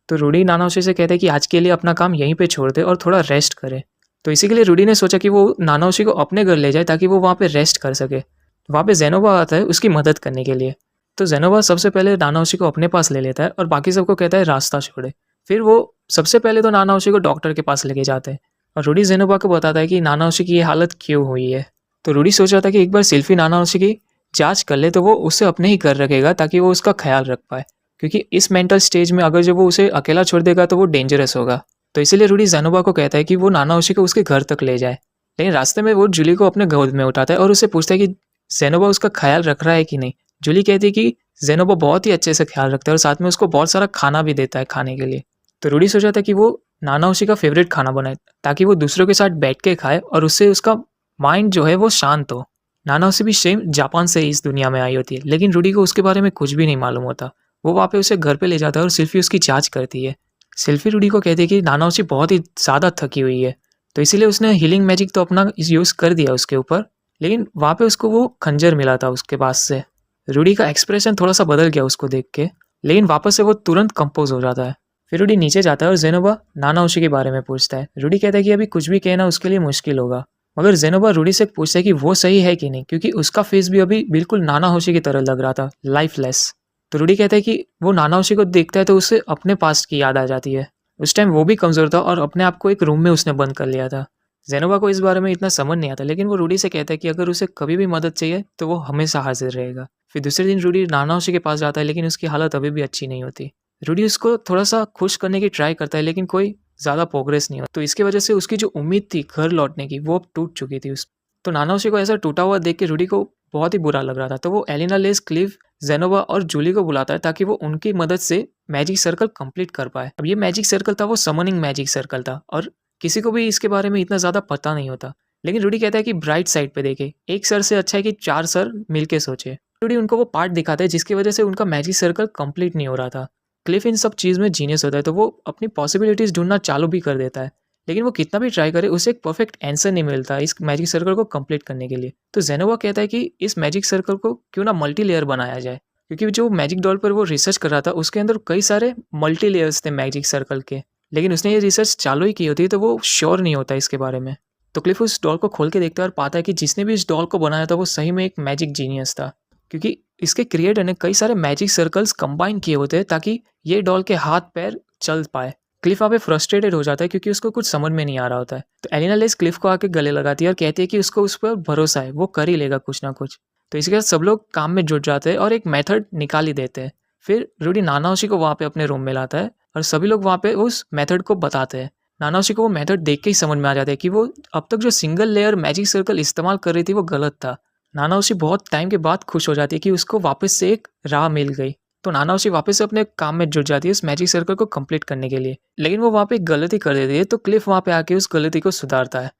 तो रूडी नानाओशी से कहते हैं कि आज के लिए अपना काम यहीं पे छोड़ दे और थोड़ा रेस्ट करे। तो इसी के लिए रूडी ने सोचा कि वो नानाओशी को अपने घर ले जाए ताकि वो वहाँ पे रेस्ट कर सके। वहाँ पे जेनोबा आता है उसकी मदद करने के लिए। तो जेनोबा सबसे पहले नानाओशी को अपने पास ले लेता है और बाकी सबको कहता है रास्ता छोड़े। फिर वो सबसे पहले तो नानाओशी को डॉक्टर के पास लेके जाते हैं और रूडी जेनोबा को बताता है कि नानाओशी की ये हालत क्यों हुई है। तो रूडी सोच रहा था कि एक बार सिल्फी नानाओशी की जांच कर ले तो वो उसे अपने ही घर रखेगा ताकि वो उसका ख्याल रख पाए, क्योंकि इस मेंटल स्टेज में अगर जब वो उसे अकेला छोड़ देगा तो वो डेंजरस होगा। तो इसीलिए रूडी जेनोबा को कहता है कि वो नानाओशी को उसके घर तक ले जाए। लेकिन रास्ते में वो जूली को अपने गोद में उठाता है और उससे पूछता है कि जेनोबा उसका ख्याल रख रहा है कि नहीं। जूली कहती है कि जेनोबा बहुत ही अच्छे से ख्याल रखता है और साथ में उसको बहुत सारा खाना भी देता है खाने के लिए। तो रूडी सोचा था कि वो नानाओशी का फेवरेट खाना बनाए ताकि वो दूसरों के साथ बैठ के खाए और उससे उसका माइंड जो है वो शांत हो। नानाओशी भी सेम जापान से इस दुनिया में आई होती है, लेकिन रूडी को उसके बारे में कुछ भी नहीं मालूम होता। वो वहाँ पे उसे घर पे ले जाता है और सिल्फी उसकी जांच करती है। सिल्फी रूडी को कहती है कि नानाओशी बहुत ही ज़्यादा थकी हुई है, तो इसीलिए उसने हीलिंग मैजिक तो अपना यूज़ कर दिया उसके ऊपर, लेकिन वहाँ पे उसको वो खंजर मिला था उसके पास से। रूडी का एक्सप्रेशन थोड़ा सा बदल गया उसको देख के, लेकिन वापस से वो तुरंत कंपोज हो जाता है। फिर रूडी नीचे जाता है और जेनोबा नानाओशी के बारे में पूछता है। रूडी कहता है कि अभी कुछ भी कहना उसके लिए मुश्किल होगा, मगर जेनोबा रूडी से पूछता है कि वो सही है कि नहीं, क्योंकि उसका फेस भी अभी बिल्कुल नानाओशी की तरह लग रहा था, लाइफलेस। तो रूडी कहता है कि वो नानाओशी को देखता है तो उसे अपने पास्ट की याद आ जाती है। उस टाइम वो भी कमज़ोर था और अपने आप को एक रूम में उसने बंद कर लिया था। जेनोबा को इस बारे में इतना समझ नहीं आता, लेकिन वो रूडी से कहता है कि अगर उसे कभी भी मदद चाहिए तो वो हमेशा हाजिर रहेगा। फिर दूसरे दिन रूडी नानाओशी के पास जाता है, लेकिन उसकी हालत अभी भी अच्छी नहीं होती। रूडी उसको थोड़ा सा खुश करने की ट्राई करता है, लेकिन कोई ज़्यादा प्रोग्रेस नहीं हो। तो इसकी वजह से उसकी जो उम्मीद थी घर लौटने की वो अब टूट चुकी थी। तो नानाओशी को ऐसा टूटा हुआ देख के रूडी को बहुत ही बुरा लग रहा था। तो वो एलिना लेस, क्लिफ, जेनोबा और जूली को बुलाता है ताकि वो उनकी मदद से मैजिक सर्कल कंप्लीट कर पाए। अब ये मैजिक सर्कल था वो समनिंग मैजिक सर्कल था और किसी को भी इसके बारे में इतना ज़्यादा पता नहीं होता। लेकिन रूडी कहता है कि ब्राइट साइड पे देखे, एक सर से अच्छा है कि 4 सर मिलके सोचे। रूडी उनको वो पार्ट दिखाता है जिसकी वजह से उनका मैजिक सर्कल कंप्लीट नहीं हो रहा था। क्लिफ इन सब चीज़ में जीनियस होता है, तो वो अपनी पॉसिबिलिटीज़ ढूंढना चालू भी कर देता है, लेकिन वो कितना भी ट्राई करे उसे एक परफेक्ट आंसर नहीं मिलता इस मैजिक सर्कल को कंप्लीट करने के लिए। तो जेनोवा कहता है कि इस मैजिक सर्कल को क्यों ना मल्टी लेयर बनाया जाए, क्योंकि जो मैजिक डॉल पर वो रिसर्च कर रहा था उसके अंदर कई सारे मल्टी लेयर्स थे मैजिक सर्कल के, लेकिन उसने ये रिसर्च चालू ही की होती तो वो श्योर नहीं होता इसके बारे में। तो क्लिफ उस डॉल को खोल के देखता है और पाता है कि जिसने भी इस डॉल को बनाया था वो सही में एक मैजिक जीनियस था, क्योंकि इसके क्रिएटर ने कई सारे मैजिक सर्कल्स कंबाइन किए होते हैं ताकि ये डॉल के हाथ पैर चल पाए। क्लिफ वहाँ पे फ्रस्ट्रेटेड हो जाता है क्योंकि उसको कुछ समझ में नहीं आ रहा होता है। तो एलिना लेस क्लिफ को आके गले लगाती है और कहती है कि उसको उस पर भरोसा है, वो कर ही लेगा कुछ ना कुछ। तो इसके बाद सब लोग काम में जुट जाते हैं और एक मेथड निकाल ही देते हैं। फिर रूडी नानाओशी को वहाँ पे अपने रूम में लाता है और सभी लोग वहाँ पे उस मेथड को बताते हैं। नानाओशी को वो मेथड देख के ही समझ में आ जाता है कि वो अब तक जो सिंगल लेयर मैजिक सर्कल इस्तेमाल कर रही थी वो गलत था। नानाओशी बहुत टाइम के बाद खुश हो जाती है कि उसको वापस से एक राह मिल गई। तो नानाओशी वापस से अपने काम में जुट जाती है उस मैजिक सर्कल को कंप्लीट करने के लिए, लेकिन वो वहाँ पे एक गलती कर देती है। तो क्लिफ वहाँ पे आके उस गलती को सुधारता है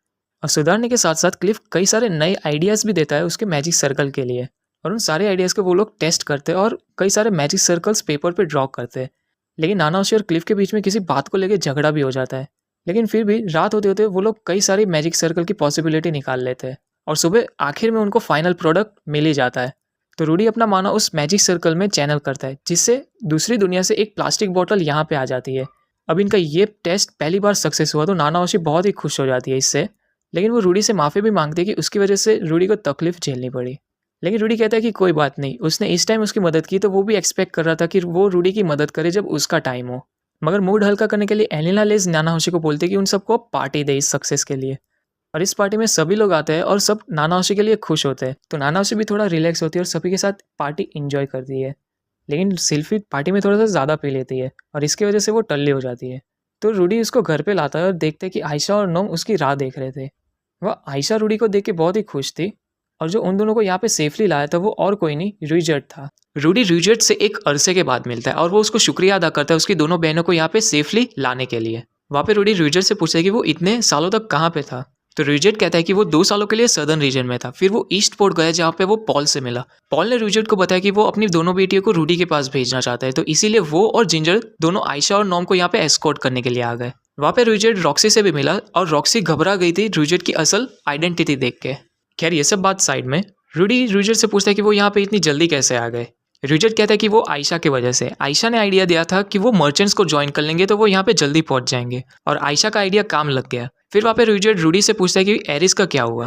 और सुधारने के साथ साथ क्लिफ कई सारे नए आइडियाज़ भी देता है उसके मैजिक सर्कल के लिए, और उन सारे आइडियाज़ को वो लोग टेस्ट करते हैं और कई सारे मैजिक सर्कल्स पेपर पर ड्रॉ करते हैं। लेकिन नानाओशी और क्लिफ के बीच में किसी बात को लेकर झगड़ा भी हो जाता है, लेकिन फिर भी रात होते होते वो लोग कई सारी मैजिक सर्कल की पॉसिबिलिटी निकाल लेते हैं और सुबह आखिर में उनको फाइनल प्रोडक्ट मिल ही जाता है। तो रूडी अपना माना उस मैजिक सर्कल में चैनल करता है, जिससे दूसरी दुनिया से एक प्लास्टिक बोतल यहाँ पे आ जाती है। अब इनका ये टेस्ट पहली बार सक्सेस हुआ तो नानाओशी बहुत ही खुश हो जाती है इससे, लेकिन वो रूडी से माफ़ी भी मांगती है कि उसकी वजह से रूडी को तकलीफ झेलनी पड़ी। लेकिन रूडी कहता है कि कोई बात नहीं, उसने इस टाइम उसकी मदद की तो वो भी एक्सपेक्ट कर रहा था कि वो रूडी की मदद करे जब उसका टाइम हो। मगर मूड हल्का करने के लिए एलिना लेस नानाओशी को बोलती है कि उन सबको पार्टी दे इस सक्सेस के लिए, और इस पार्टी में सभी लोग आते हैं और सब नानाओशी के लिए खुश होते हैं। तो नानाओशी भी थोड़ा रिलैक्स होती है और सभी के साथ पार्टी इंजॉय करती है, लेकिन सिल्फी पार्टी में थोड़ा सा ज़्यादा पी लेती है और इसकी वजह से वो टल्ली हो जाती है। तो रूडी उसको घर पे लाता है और देखते हैं कि आयशा और नोम उसकी राह देख रहे थे। वह आयशा रूडी को देख के बहुत ही खुश थी, और जो उन दोनों को यहाँ पे सेफली लाया था वो और कोई नहीं, रुइजर्ट था। रूडी रुइजर्ट से एक अरसे के बाद मिलता है और वो उसको शुक्रिया अदा करता है उसकी दोनों बहनों को यहाँ पे सेफली लाने के लिए। वहाँ पे रूडी रुइजर्ट से पूछता है कि वो इतने सालों तक कहाँ पे था। तो रुइजर्ट कहता है कि वो 2 सालों के लिए सदर्न रीजन में था, फिर वो ईस्ट पोर्ट गया जहाँ पे वो पॉल से मिला। पॉल ने रुइजर्ट को बताया कि वो अपनी दोनों बेटियों को रूडी के पास भेजना चाहता है, तो इसीलिए वो और जिंजर दोनों आयशा और नॉम को यहाँ पे एस्कॉर्ट करने के लिए आ गए। वहाँ पे रुइजर्ट रॉक्सी से भी मिला और रॉक्सी घबरा गई थी रुइजर्ट की असल आइडेंटिटी देख के। खैर ये सब बात साइड में, रूडी रुइजर्ट से पूछता है कि वो यहाँ पे इतनी जल्दी कैसे आ गए। रुइजर्ट कहता है कि वो आयशा की वजह से, आयशा ने आइडिया दिया था कि वो मर्चेंट्स को ज्वाइन कर लेंगे तो वो यहाँ पे जल्दी पहुंच जाएंगे, और आयशा का आइडिया काम लग गया। फिर वहाँ पे रुइजर्ट रूडी से पूछता है कि एरिस का क्या हुआ।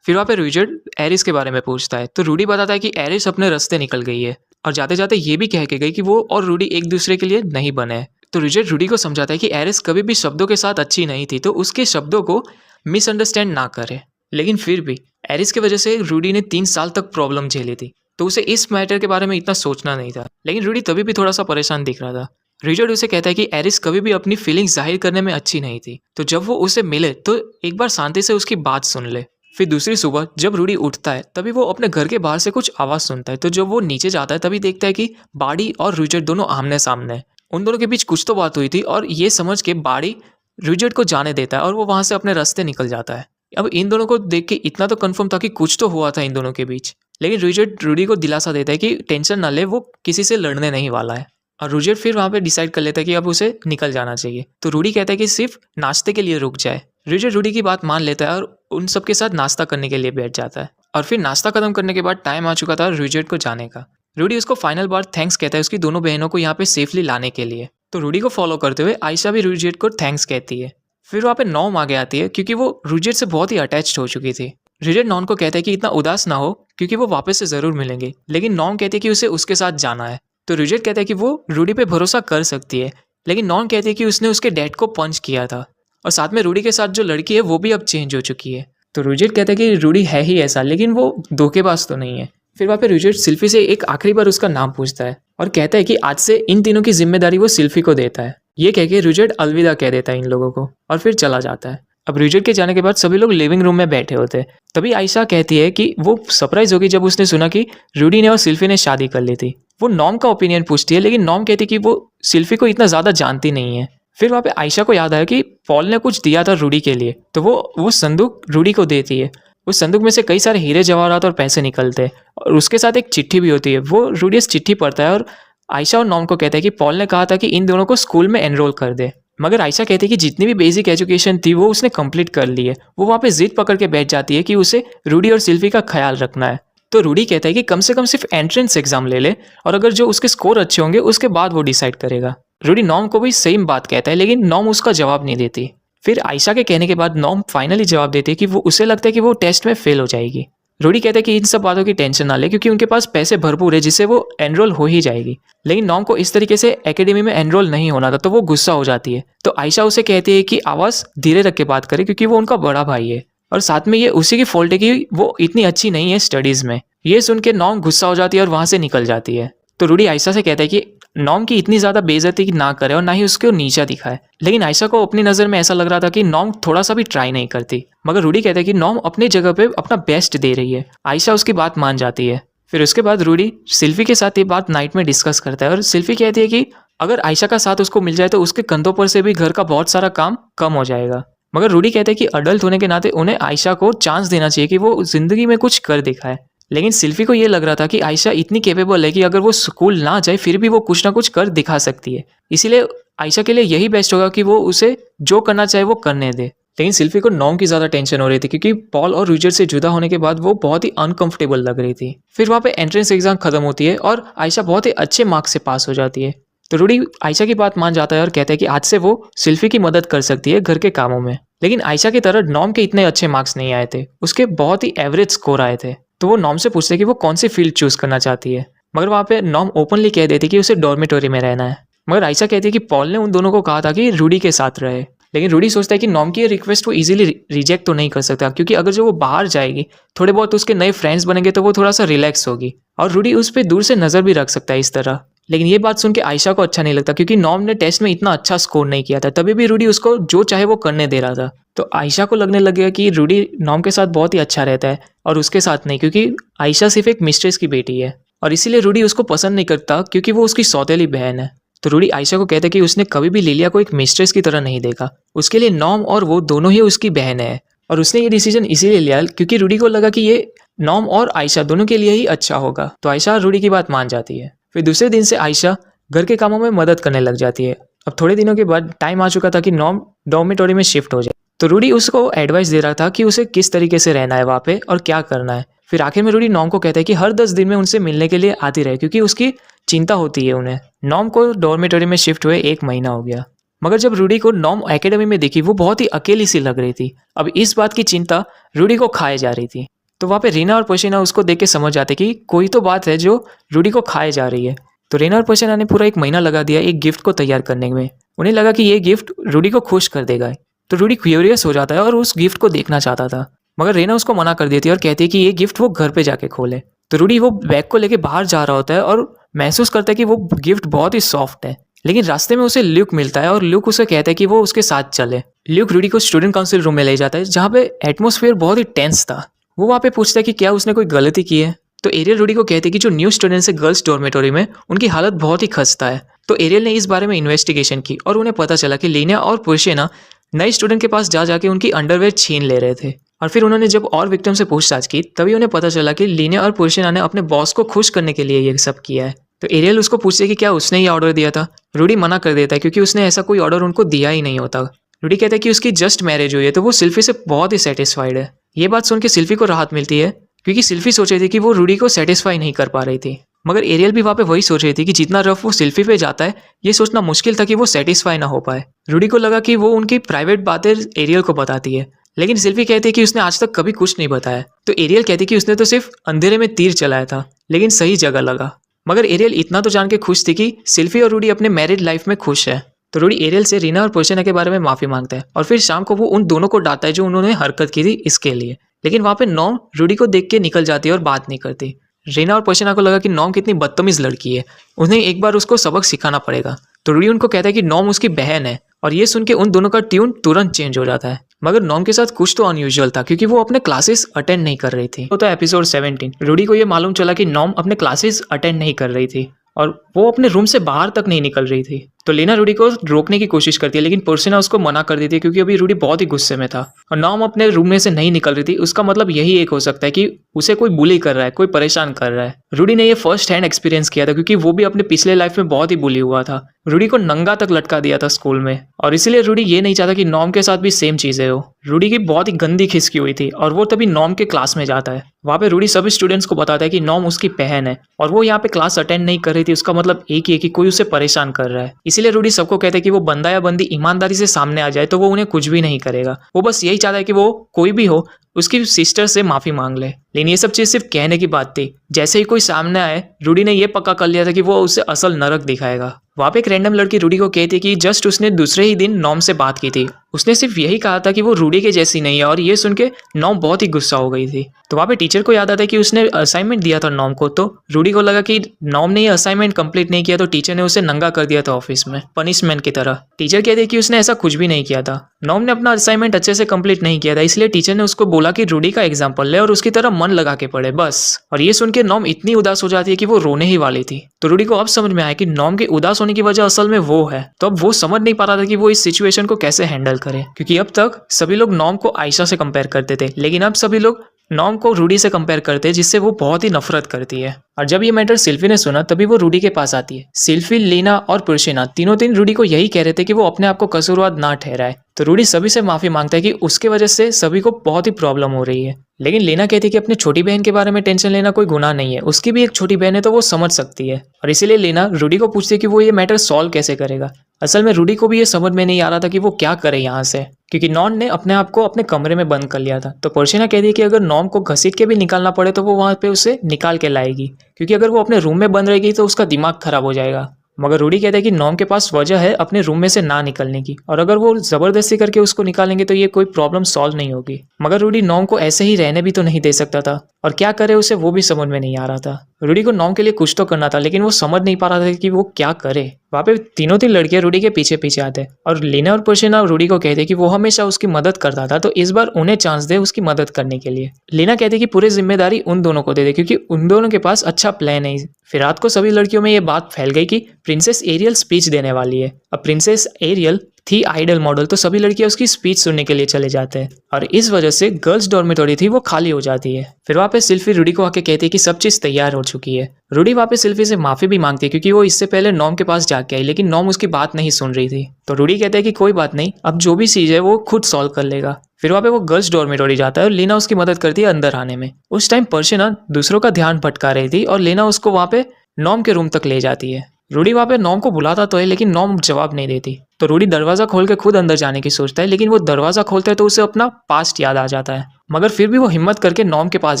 फिर वहाँ पे रुइजर्ट एरिस के बारे में पूछता है, तो रूडी बताता है कि एरिस अपने रास्ते निकल गई है और जाते जाते ये भी कह के गई कि वो और रूडी एक दूसरे के लिए नहीं बने। तो रुइजर्ट रूडी को समझाता है कि एरिस कभी भी शब्दों के साथ अच्छी नहीं थी, तो उसके शब्दों को मिसअंडरस्टैंड ना करे। लेकिन फिर भी एरिस की वजह से रूडी ने 3 साल तक प्रॉब्लम झेली थी, तो उसे इस मैटर के बारे में इतना सोचना नहीं था। लेकिन रूडी तभी भी थोड़ा सा परेशान दिख रहा था। रिचर्ड उसे कहता है कि एरिस कभी भी अपनी फीलिंग्स जाहिर करने में अच्छी नहीं थी, तो जब वो उसे मिले तो एक बार शांति से उसकी बात सुन ले। फिर दूसरी सुबह जब रूडी उठता है तभी वो अपने घर के बाहर से कुछ आवाज सुनता है। तो जब वो नीचे जाता है तभी देखता है कि बाड़ी और रिचर्ड दोनों आमने सामने हैं। उन दोनों के बीच कुछ तो बात हुई थी और ये समझ के बाड़ी रिचर्ड को जाने देता है और वो वहां से अपने रास्ते निकल जाता है। अब इन दोनों को देख के इतना तो कंफर्म था कि कुछ तो हुआ था इन दोनों के बीच। लेकिन रिचर्ड रूडी को दिलासा देता है कि टेंशन ना ले, वो किसी से लड़ने नहीं वाला है। और रिचर्ड फिर वहां पे डिसाइड कर लेता है कि अब उसे निकल जाना चाहिए। तो रूडी कहता है कि सिर्फ नाश्ते के लिए रुक जाए। रिचर्ड रूडी की बात मान लेता है और उन सबके साथ नाश्ता करने के लिए बैठ जाता है। और फिर नाश्ता खत्म करने के बाद टाइम आ चुका था रिचर्ड को जाने का। रूडी उसको फाइनल बार थैंक्स कहता है उसकी दोनों बहनों को यहाँ पे सेफली लाने के लिए। तो रूडी को फॉलो करते हुए आयशा भी रिचर्ड को थैंक्स कहती है। फिर वहाँ पे नॉम आगे आती है क्योंकि वो रिचर्ड से बहुत ही अटैच्ड हो चुकी थी। रिचर्ड नॉन को कहता है कि इतना उदास ना हो क्योंकि वो वापस से जरूर मिलेंगे। लेकिन नॉम कहती है कि उसे उसके साथ जाना है। तो रिचर्ड कहता है कि वो रूडी पे भरोसा कर सकती है। लेकिन नॉन कहती है कि उसने उसके डैड को पंच किया था और साथ में रूडी के साथ जो लड़की है वो भी अब चेंज हो चुकी है। तो रिचर्ड कहता है कि रूडी है ही ऐसा, लेकिन वो धोखेबाज तो नहीं है। फिर वहाँ पे रिचर्ड सिल्फी से एक आखिरी बार उसका नाम पूछता है और कहता है कि आज से इन तीनों की जिम्मेदारी वो सिल्फी को देता है। ये कह के रिचर्ड अलविदा कह देता है इन लोगों को और फिर चला जाता है। अब रिचर्ड के जाने के बाद सभी लोग लिविंग रूम में बैठे होते हैं। तभी आयशा कहती है कि वो सरप्राइज होगी जब उसने सुना कि रूडी ने और सिल्फी ने शादी कर ली थी। वो नॉम का ओपिनियन पूछती है, लेकिन नॉम कहती है कि वो सिल्फी को इतना ज्यादा जानती नहीं है। फिर वहाँ पे आयशा को याद आया कि पॉल ने कुछ दिया था रूडी के लिए, तो वो संदूक रूडी को देती है। उस संदूक में से कई सारे हीरे जवाहरात और पैसे निकलते हैं और उसके साथ एक चिट्ठी भी होती है। वो रूडी इस चिट्ठी पढ़ता है और आयशा और नॉम को कहता है कि पॉल ने कहा था कि इन दोनों को स्कूल में एनरोल कर दे। मगर आयशा कहती है कि जितनी भी बेसिक एजुकेशन थी वो उसने कंप्लीट कर ली है। वो वहाँ पे जिद पकड़ के बैठ जाती है कि उसे रूडी और सिल्फी का ख्याल रखना है। तो रूडी कहता है कि कम से कम सिर्फ एंट्रेंस एग्जाम ले ले और अगर जो उसके स्कोर अच्छे होंगे उसके बाद वो डिसाइड करेगा। रूडी नॉम को भी सेम बात कहता है, लेकिन नॉम उसका जवाब नहीं देती। फिर आयशा के कहने के बाद नॉम फाइनली जवाब देती है कि वो उसे लगता है कि वो टेस्ट में फेल हो जाएगी। रूडी कहते हैं कि इन सब बातों की टेंशन ना ले क्योंकि उनके पास पैसे भरपूर है जिससे वो एनरोल हो ही जाएगी। लेकिन नॉम को इस तरीके से एकेडमी में एनरोल नहीं होना था, तो वो गुस्सा हो जाती है। तो आयशा उसे कहती है कि आवाज़ धीरे रख के बात करे क्योंकि वो उनका बड़ा भाई है और साथ में ये उसी की फॉल्ट है कि वो इतनी अच्छी नहीं है स्टडीज़ में। ये सुन के नॉम गुस्सा हो जाती है और वहाँ से निकल जाती है। तो रूडी आयशा से कहता है कि नॉम की इतनी ज़्यादा बेइज्जती ना करे और ना ही उसको नीचा दिखाए। लेकिन आयशा को अपनी नज़र में ऐसा लग रहा था कि नॉम थोड़ा सा भी ट्राई नहीं करती। मगर रूडी कहता है कि नॉम अपनी जगह पे अपना बेस्ट दे रही है। आयशा उसकी बात मान जाती है। फिर उसके बाद रूडी सिल्फी के साथ ये बात नाइट में डिस्कस करता है और सिल्फी कहती है कि अगर आयशा का साथ उसको मिल जाए तो उसके कंधों पर से भी घर का बहुत सारा काम कम हो जाएगा। मगर रूडी कहते हैं कि अडल्ट होने के नाते उन्हें आयशा को चांस देना चाहिए कि वो जिंदगी में कुछ कर दिखाए। लेकिन सिल्फी को ये लग रहा था कि आयशा इतनी कैपेबल है कि अगर वो स्कूल ना जाए फिर भी वो कुछ ना कुछ कर दिखा सकती है। इसीलिए आयशा के लिए यही बेस्ट होगा कि वो उसे जो करना चाहे वो करने दे। लेकिन सिल्फी को नॉम की ज़्यादा टेंशन हो रही थी क्योंकि पॉल और रिचर्ड से जुदा होने के बाद वो बहुत ही अनकंफर्टेबल लग रही थी। फिर वहाँ पे एंट्रेंस एग्जाम खत्म होती है और आयशा बहुत ही अच्छे मार्क्स से पास हो जाती है। तो रूडी आयशा की बात मान जाता है और कहता है कि आज से वो सिल्फी की मदद कर सकती है घर के कामों में। लेकिन आयशा की तरह नॉम के इतने अच्छे मार्क्स नहीं आए थे, उसके बहुत ही एवरेज स्कोर आए थे। तो वो नॉम से पूछते कि वो कौन सी फील्ड चूज करना चाहती है। मगर वहाँ पे नॉम ओपनली कह देती कि उसे डॉर्मेटोरी में रहना है। मगर आयशा कहती है कि पॉल ने उन दोनों को कहा था कि रूडी के साथ रहे। लेकिन रूडी सोचता है कि नॉम की ये रिक्वेस्ट वो इजीली रिजेक्ट तो नहीं कर सकता क्योंकि अगर जो वो बाहर जाएगी थोड़े बहुत उसके नए फ्रेंड्स बनेंगे तो वो थोड़ा सा रिलैक्स होगी और रूडी उस पर दूर से नजर भी रख सकता है इस तरह। लेकिन ये बात सुन के आयशा को अच्छा नहीं लगता क्योंकि नॉम ने टेस्ट में इतना अच्छा स्कोर नहीं किया था, तभी भी रूडी उसको जो चाहे वो करने दे रहा था। तो आयशा को लगने लग गया कि रूडी नॉम के साथ बहुत ही अच्छा रहता है और उसके साथ नहीं, क्योंकि आयशा सिर्फ एक मिस्ट्रेस की बेटी है और इसीलिए रूडी उसको पसंद नहीं करता क्योंकि वो उसकी सौतेली बहन है। तो रूडी आयशा को कहता है कि उसने कभी भी लिलिया को एक मिस्ट्रेस की तरह नहीं देखा, उसके लिए नॉम और वो दोनों ही उसकी बहन है और उसने ये डिसीजन इसीलिए लिया क्योंकि रूडी को लगा कि ये नॉम और आयशा दोनों के लिए ही अच्छा होगा। तो आयशा रूडी की बात मान जाती है। फिर दूसरे दिन से आयशा घर के कामों में मदद करने लग जाती है। अब थोड़े दिनों के बाद टाइम आ चुका था कि नॉम डॉर्मेटोरी में शिफ्ट हो जाए। तो रूडी उसको एडवाइस दे रहा था कि उसे किस तरीके से रहना है वहाँ पे और क्या करना है। फिर आखिर में रूडी नॉम को कहता है कि हर 10 दिन में उनसे मिलने के लिए आती रहे क्योंकि उसकी चिंता होती है उन्हें। नॉम को डॉर्मेटोरी में शिफ्ट हुए 1 महीना हो गया, मगर जब रूडी को नॉम एकेडमी में देखी वो बहुत ही अकेली सी लग रही थी। अब इस बात की चिंता रूडी को खाए जा रही थी। तो वहाँ पे रीना और पशीना उसको देख के समझ जाते कि कोई तो बात है जो रूडी को खाए जा रही है। तो रीना और पशीना ने पूरा 1 महीना लगा दिया एक गिफ्ट को तैयार करने में। उन्हें लगा कि ये गिफ्ट रूडी को खुश कर देगा। तो रूडी क्यूरियस हो जाता है और उस गिफ्ट को देखना चाहता था, मगर रीना उसको मना कर देती है और कहती है कि ये गिफ्ट वो घर पे जाके खोले। तो रूडी वो बैग को लेके बाहर जा रहा होता है और महसूस करता है कि वो गिफ्ट बहुत ही सॉफ्ट है। लेकिन रास्ते में उसे ल्यूक मिलता है और ल्यूक उसे कहता है कि वो उसके साथ चले। ल्यूक रूडी को स्टूडेंट काउंसिल रूम में ले जाता है जहाँ पे एटमॉस्फेयर बहुत ही टेंस था। वो वहाँ पे पूछता है कि क्या उसने कोई गलती की है। तो एरियल रूडी को कहते हैं कि जो न्यू स्टूडेंट्स है गर्ल्स डॉर्मेटोरी में, उनकी हालत बहुत ही खस्ता है। तो एरियल ने इस बारे में इन्वेस्टिगेशन की और उन्हें पता चला कि लीना और पुरुषेना नए स्टूडेंट के पास जा जाके उनकी अंडरवेयर छीन ले रहे थे। और फिर उन्होंने जब और विक्टिम से पूछताछ की तभी उन्हें पता चला कि लीना और पुरुषेना ने अपने बॉस को खुश करने के लिए ये सब किया है। तो एरियल उसको पूछते कि क्या उसने ये ऑर्डर दिया था। रूडी मना कर देता है क्योंकि उसने ऐसा कोई ऑर्डर उनको दिया ही नहीं होता। रूडी कहता है कि उसकी जस्ट मैरिज हुई है तो वो सिल्फी से बहुत ही सेटिस्फाइड है। ये बात सुन के सिल्फी को राहत मिलती है क्योंकि सिल्फी सोच रही थी कि वो रूडी को सेटिस्फाई नहीं कर पा रही थी। मगर एरियल भी वहाँ पे वही सोच रही थी कि जितना रफ वो सिल्फी पे जाता है ये सोचना मुश्किल था कि वो सेटिस्फाई ना हो पाए। रूडी को लगा कि वो उनकी प्राइवेट बातें एरियल को बताती है, लेकिन सिल्फी कहती है कि उसने आज तक कभी कुछ नहीं बताया। तो एरियल कहती है कि उसने तो सिर्फ अंधेरे में तीर चलाया था लेकिन सही जगह लगा। मगर एरियल इतना तो जान के खुश थी कि सिल्फी और रूडी अपने मैरिड लाइफ में खुश है। तो रूडी एरियल से रीना और पुरुषेना के बारे में माफी मांगता है और फिर शाम को वो उन दोनों को डांटता है जो उन्होंने हरकत की थी इसके लिए। लेकिन वहाँ पे नॉम रूडी को देख के निकल जाती है और बात नहीं करती। रीना और पुरुषेना को लगा कि नॉम कितनी बदतमीज लड़की है, उन्हें एक बार उसको सबक सिखाना पड़ेगा। तो रूडी उनको कहता है कि नॉम उसकी बहन है और ये सुन के उन दोनों का ट्यून तुरंत चेंज हो जाता है। मगर नॉम के साथ कुछ तो अनयूजुअल था क्योंकि वो अपने क्लासेस अटेंड नहीं कर रही थी। तो एपिसोड 17 रूडी को ये मालूम चला कि नॉम अपने क्लासेस अटेंड नहीं कर रही थी और वो अपने रूम से बाहर तक नहीं निकल रही थी। तो लीना रूडी को रोकने की कोशिश करती है लेकिन पुरुषेना उसको मना कर देती है क्योंकि अभी रूडी बहुत ही गुस्से में था और नॉम अपने रूम में से नहीं निकल रही थी। उसका मतलब यही एक हो सकता है कि उसे कोई बुली कर रहा है, कोई परेशान कर रहा है। रूडी ने ये फर्स्ट हैंड एक्सपीरियंस किया था क्योंकि वो भी अपने पिछले लाइफ में बहुत ही बुली हुआ था। रूडी को नंगा तक लटका दिया था स्कूल में और इसीलिए रूडी ये नहीं चाहता कि नॉम के साथ भी सेम चीजें हो। रूडी की बहुत ही गंदी खिसकी हुई थी और वो तभी नॉम के क्लास में जाता है। वहाँ पे रूडी सभी स्टूडेंट्स को बताता है कि नॉम उसकी बहन है और वो यहाँ पे क्लास अटेंड नहीं कर रही थी। उसका मतलब एक ही है कि कोई उसे परेशान कर रहा है। इसीलिए रूडी सबको कहता है कि वो बंदा या बंदी ईमानदारी से सामने आ जाए तो वो उन्हें कुछ भी नहीं करेगा। वो बस यही चाहता है कि वो कोई भी हो उसकी सिस्टर से माफी मांग ले। लेकिन ये सब चीज सिर्फ कहने की बात थी। जैसे ही कोई सामने आए रूडी ने ये पक्का कर लिया था कि वो उसे असल नरक दिखाएगा। वहाँ पे एक रैंडम लड़की रूडी को कहती है कि जस्ट उसने दूसरे ही दिन नॉम से बात की थी। उसने सिर्फ यही कहा था कि वो रूडी के जैसी नहीं है और ये सुन के नॉम बहुत ही गुस्सा हो गई थी। तो वहाँ पे टीचर को याद आता है कि उसने असाइनमेंट दिया था नॉम को। तो रूडी को लगा कि नॉम ने ये असाइनमेंट कंप्लीट नहीं किया तो टीचर ने उसे नंगा कर दिया था ऑफिस में पनिशमेंट की तरह। टीचर कहती है कि उसने ऐसा कुछ भी नहीं किया था। नॉम ने अपना असाइनमेंट अच्छे से कंप्लीट नहीं किया था इसलिए टीचर ने उसको बोला कि रूडी का एग्जाम्पल ले और उसकी तरह मन लगा के पढ़े बस। और ये सुन के नॉम इतनी उदास हो जाती है कि वो रोने ही वाली थी। तो रूडी को अब समझ में आया कि नॉम के उदास होने की वजह असल में वो है। तो अब वो समझ नहीं पा रहा था कि वो इस सिचुएशन को कैसे हैंडल करे क्योंकि अब तक सभी लोग नॉम को आयशा से कंपेयर करते थे लेकिन अब सभी लोग नॉम को रूडी से कंपेयर करते हैं जिससे वो बहुत ही नफरत करती है। और जब ये मैटर सिल्फी ने सुना तभी वो रूडी के पास आती है। सिल्फी, लीना और पुरुषेना तीनों दिन रूडी को यही कह रहे थे कि वो अपने आप को कसूरवार ना ठहराए। तो रूडी सभी से माफी मांगता है कि उसके वजह से सभी को बहुत ही प्रॉब्लम हो रही है। लेकिन लीना कहती है कि अपनी छोटी बहन के बारे में टेंशन लेना कोई गुनाह नहीं है, उसकी भी एक छोटी बहन है तो वो समझ सकती है। और इसीलिए लीना रूडी को पूछती है कि वो ये मैटर सॉल्व कैसे करेगा। असल में रूडी को भी ये समझ में नहीं आ रहा था कि वो क्या करे यहाँ से क्योंकि नॉन ने अपने आप को अपने कमरे में बंद कर लिया था। तो पुरुषेना कहती है कि अगर नॉम को घसीट के भी निकालना पड़े तो वो वहाँ पे उसे निकाल के लाएगी क्योंकि अगर वो अपने रूम में बंद रहेगी तो उसका दिमाग खराब हो जाएगा। मगर रूडी कहता है कि नॉम के पास वजह है अपने रूम में से ना निकलने की और अगर वो जबरदस्ती करके उसको निकालेंगे तो ये कोई प्रॉब्लम सॉल्व नहीं होगी। मगर रूडी नॉम को ऐसे ही रहने भी तो नहीं दे सकता था और क्या करे उसे वो भी समझ में नहीं आ रहा था। रूडी को नॉम के लिए कुछ तो करना था लेकिन वो समझ नहीं पा रहा था कि वो क्या करे। वहाँ पे तीनों तीन लड़कियां रूडी के पीछे पीछे आते और लीना और पुरुषेना रूडी को कहते कि वो हमेशा उसकी मदद करता था तो इस बार उन्हें चांस दे उसकी मदद करने के लिए। लीना कहती कि पूरी जिम्मेदारी उन दोनों को दे दे क्योंकि उन दोनों के पास अच्छा प्लान है। फिर रात को सभी लड़कियों में ये बात फैल गई कि प्रिंसेस एरियल स्पीच देने वाली है। अब प्रिंसेस एरियल थी आइडल मॉडल तो सभी लड़कियां उसकी स्पीच सुनने के लिए चले जाते हैं और इस वजह से गर्ल्स डॉर्मेटोरी थी वो खाली हो जाती है। फिर वहाँ पे सिल्फी रूडी को आके कहती है कि सब चीज तैयार हो चुकी है। रूडी वहाँ पे सिल्फी से माफी भी मांगती है क्योंकि वो इससे पहले नॉम के पास जाके आई लेकिन नॉम उसकी बात नहीं सुन रही थी। तो रूडी कहता है कि कोई बात नहीं, अब जो भी चीज है वो खुद सॉल्व कर लेगा। फिर वहाँ पे वो गर्ल्स डॉर्मेटोरी जाता है और लीना उसकी मदद करती है अंदर आने में। उस टाइम पुरुषेना दूसरों का ध्यान भटका रही थी और लीना उसको वहाँ पे नॉम के रूम तक ले जाती है। रूडी वहाँ पे नॉम को बुलाता तो है लेकिन नॉम जवाब नहीं देती। तो रूडी दरवाजा खोल के खुद अंदर जाने की सोचता है लेकिन वो दरवाजा खोलता है तो उसे अपना पास्ट याद आ जाता है। मगर फिर भी वो हिम्मत करके नॉम के पास